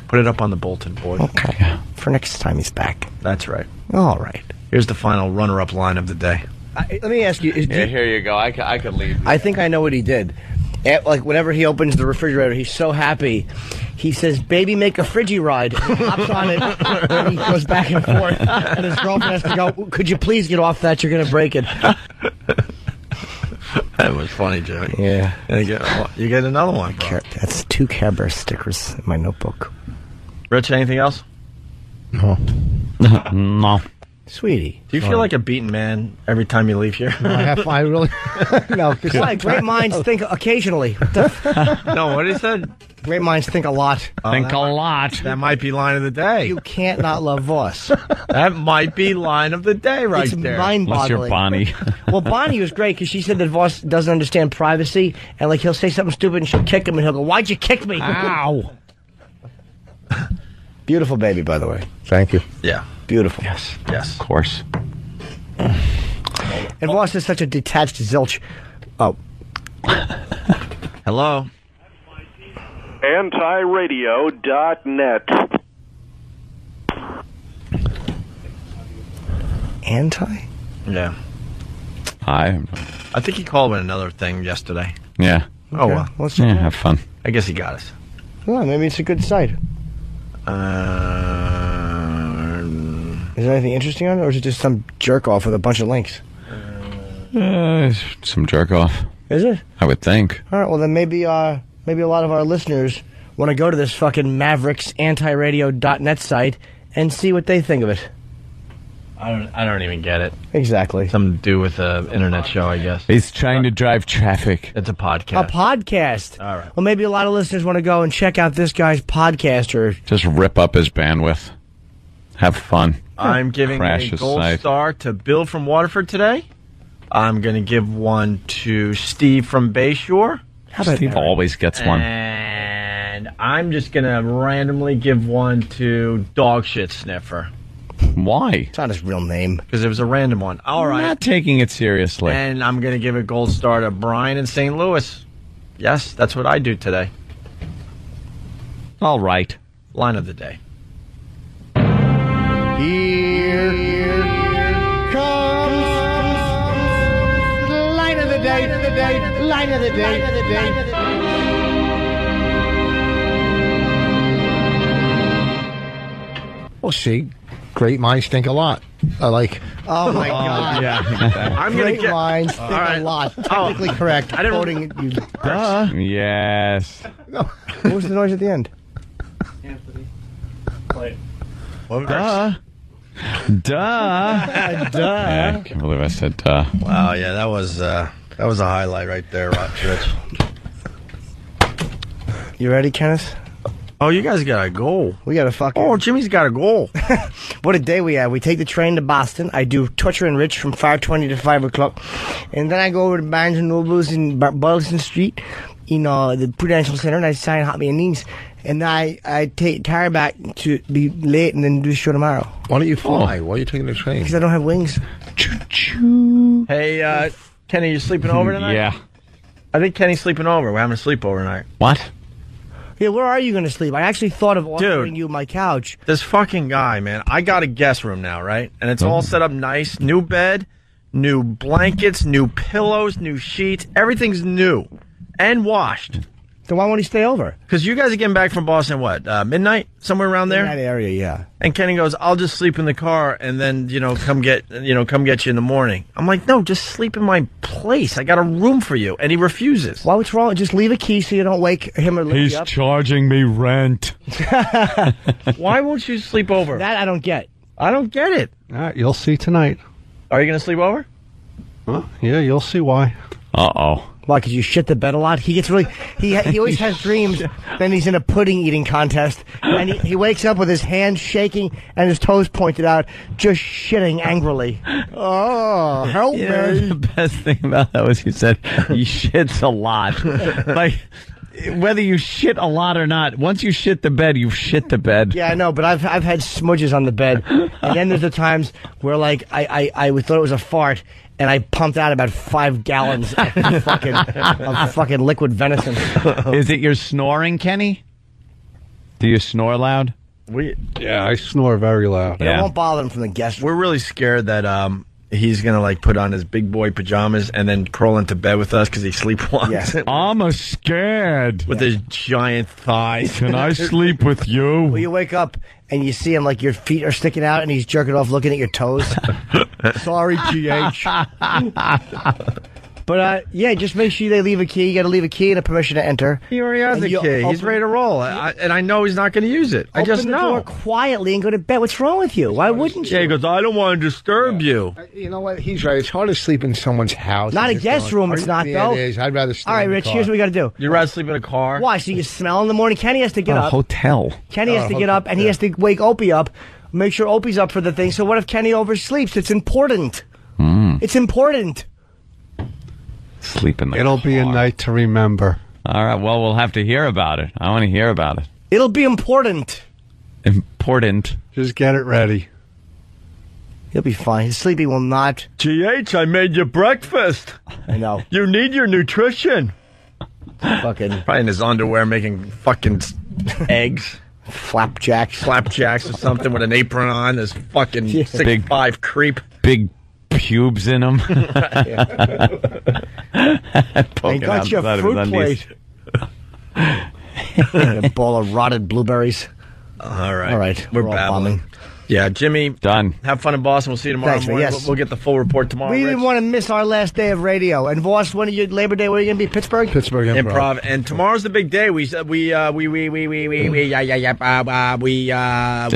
Put it up on the bulletin board. Okay. For next time he's back. That's right. All right. Here's the final runner-up line of the day. Let me ask you. Here you go. I could leave. I think I know what he did. Like, whenever he opens the refrigerator, he's so happy. He says, "Baby, make a friggy ride." And he hops on it, and he goes back and forth. And his girlfriend has to go, "Could you please get off that? You're going to break it." That was funny, Joey. Yeah. And you get another one, bro. That's 2 Care Bear stickers in my notebook. Rich, anything else? No. No. Sweetie. Do you feel like a beaten man every time you leave here? No, I really... no. Why? Great minds think occasionally. No, what he said? Great minds think a lot. Think a lot. That might be line of the day. You can't not love Voss. That might be line of the day right It's there. mind-boggling. Unless you're Bonnie. Well, Bonnie was great because she said that Voss doesn't understand privacy, and like he'll say something stupid and she'll kick him, and he'll go, "Why'd you kick me?" Ow. Beautiful baby, by the way. Thank you. Yeah. Beautiful. Yes. Of course. And Voss is such a detached zilch. Oh. Hello. Antiradio.net. Anti? Yeah. I think he called with another thing yesterday. Yeah. Oh, well. Let's check it out. Have fun. I guess he got us. Well, maybe it's a good site. Is there anything interesting on it, or is it just some jerk off with a bunch of links? Some jerk off. Is it? I would think. All right. Well, then maybe a lot of our listeners want to go to this fucking Mavericks antiradio.net site and see what they think of it. I don't even get it. Exactly. Something to do with an internet show, I guess. He's trying to drive traffic. It's a podcast. A podcast. All right. Well, maybe a lot of listeners want to go and check out this guy's podcast, or Just rip up his bandwidth. Have fun. I'm giving Crash a his gold site. star to Bill from Waterford today. I'm going to give one to Steve from Bayshore. Steve always gets one. And I'm just going to randomly give one to Dog Shit Sniffer. Why? It's not his real name. Because it was a random one. All right. Not taking it seriously. And I'm going to give a gold star to Brian in St. Louis. Yes, that's what I do today. All right. Line of the day. Here comes the line of the day, line of the day. Well, see, great minds think a lot. Oh my God! Yeah, I'm going Great to get. minds think a lot. Technically correct. I didn't. Quoting you. Yes. What was the noise at the end? Duh. Yeah, I can't believe I said duh. Wow, yeah, that was a highlight right there, Rich. You ready, Kenneth? Oh, you guys got a goal. We got a fucking... Oh, Jimmy's got a goal. What a day we have. We take the train to Boston. I do Torture and Rich from 5:20 to 5 o'clock. And then I go over to Barnes & Noble's in Boylston Street, the Prudential Center, and I sign hot meetings. And I take Tara back to be late and then do the show tomorrow. Why don't you fly? Why are you taking the train? Because I don't have wings. Hey, Kenny, you sleeping over tonight? Yeah. I think Kenny's sleeping over. We're having a sleepover tonight. What? Yeah, where are you going to sleep? I actually thought of offering you my couch. This fucking guy, man. I got a guest room now, right? And it's all set up nice. New bed, new blankets, new pillows, new sheets. Everything's new and washed. Then why won't he stay over? Because you guys are getting back from Boston, what, midnight? Somewhere around there? In that area, yeah. And Kenny goes, I'll just sleep in the car and then, come get you in the morning. I'm like, no, just sleep in my place. I got a room for you. And he refuses. Why, what's wrong? Just leave a key so you don't wake him or leave you up. He's charging me rent. Why won't you sleep over? That I don't get. I don't get it. All right, you'll see tonight. Are you going to sleep over? Huh? Yeah, you'll see why. Uh-oh. Why, because you shit the bed a lot? He gets really... He always has dreams. Then he's in a pudding-eating contest. And he wakes up with his hands shaking and his toes pointed out, just shitting angrily. Oh, help me. The best thing about that was he said he shits a lot. Like, whether you shit a lot or not, once you shit the bed, you shit the bed. Yeah, I know, but I've had smudges on the bed, and then there's the times where like I thought it was a fart, and I pumped out about 5 gallons of fucking liquid venison. Is it your snoring, Kenny? Do you snore loud? Yeah, I snore very loud. But it won't bother him from the guest room. We're really scared that he's gonna like put on his big boy pajamas and then crawl into bed with us because he sleepwalks. Yes. I'm scared. With his giant thighs. Can I sleep with you? Well, you wake up and you see him like your feet are sticking out and he's jerking off looking at your toes. Sorry, GH. But, yeah, just make sure they leave a key. You got to leave a key and a permission to enter. He already has the key. He's ready to roll. And I know he's not going to use it. I just know. Open the door quietly and go to bed. What's wrong with you? Why wouldn't you? Yeah, he goes, I don't want to disturb you. You know what? He's right. It's hard to sleep in someone's house. Not a guest room, it's not, though. It is. I'd rather sleep All right, in the Rich, car. here's what we got to do. You'd rather sleep in a car? Why? So you smell in the morning? Kenny has to get up. Hotel. Kenny has to get up, and he has to wake Opie up, make sure Opie's up for the thing. So what if Kenny oversleeps? It's important. It's important. Sleep in the It'll be a night to remember. All right, well, we'll have to hear about it. I want to hear about it. It'll be important. Important. Just get it ready. He'll be fine. His sleepy will not. GH, I made you breakfast. I know. You need your nutrition. Fucking. Probably in his underwear making fucking eggs. Flapjacks or something with an apron on. This fucking 6'5" creep. Big pubes in them. They got your fruit plate. A ball of rotted blueberries. All right. All right. We're babbling. Yeah, Jimmy. Done. Have fun in Boston. We'll see you tomorrow Thanks, man. morning. Yes. We'll get the full report tomorrow. We Rich. didn't want to miss our last day of radio. And Voss, when are you Labor Day? Where are you going to be? Pittsburgh? Pittsburgh Improv. And tomorrow's the big day.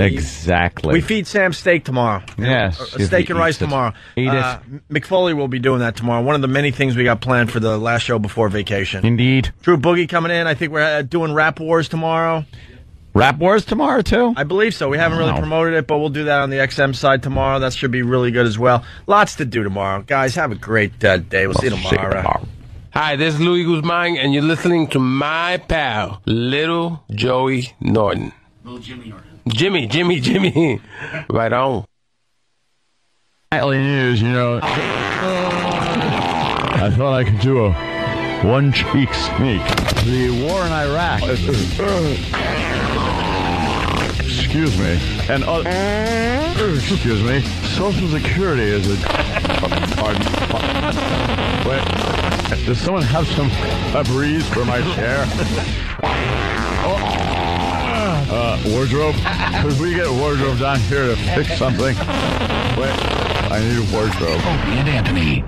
Exactly. We feed Sam steak tomorrow. Yes. Steak and rice tomorrow. Eat it. McFoley will be doing that tomorrow. One of the many things we got planned for the last show before vacation. Indeed. Drew Boogie coming in. I think we're doing Rap Wars tomorrow. Rap Wars tomorrow, too? I believe so. We haven't really promoted it, but we'll do that on the XM side tomorrow. That should be really good as well. Lots to do tomorrow. Guys, have a great day. We'll see you tomorrow. Hi, this is Louis Guzman, and you're listening to my pal, Little Joey Norton. Little Jimmy Norton. Jimmy. Right on. Nightly news, I thought I could do a one-cheek sneak. The war in Iraq. Excuse me. And excuse me. Social Security is a. Pardon. Wait. Does someone have some breeze for my chair? Wardrobe. Could we get wardrobe down here to fix something? Wait. I need a wardrobe. Opie and Anthony.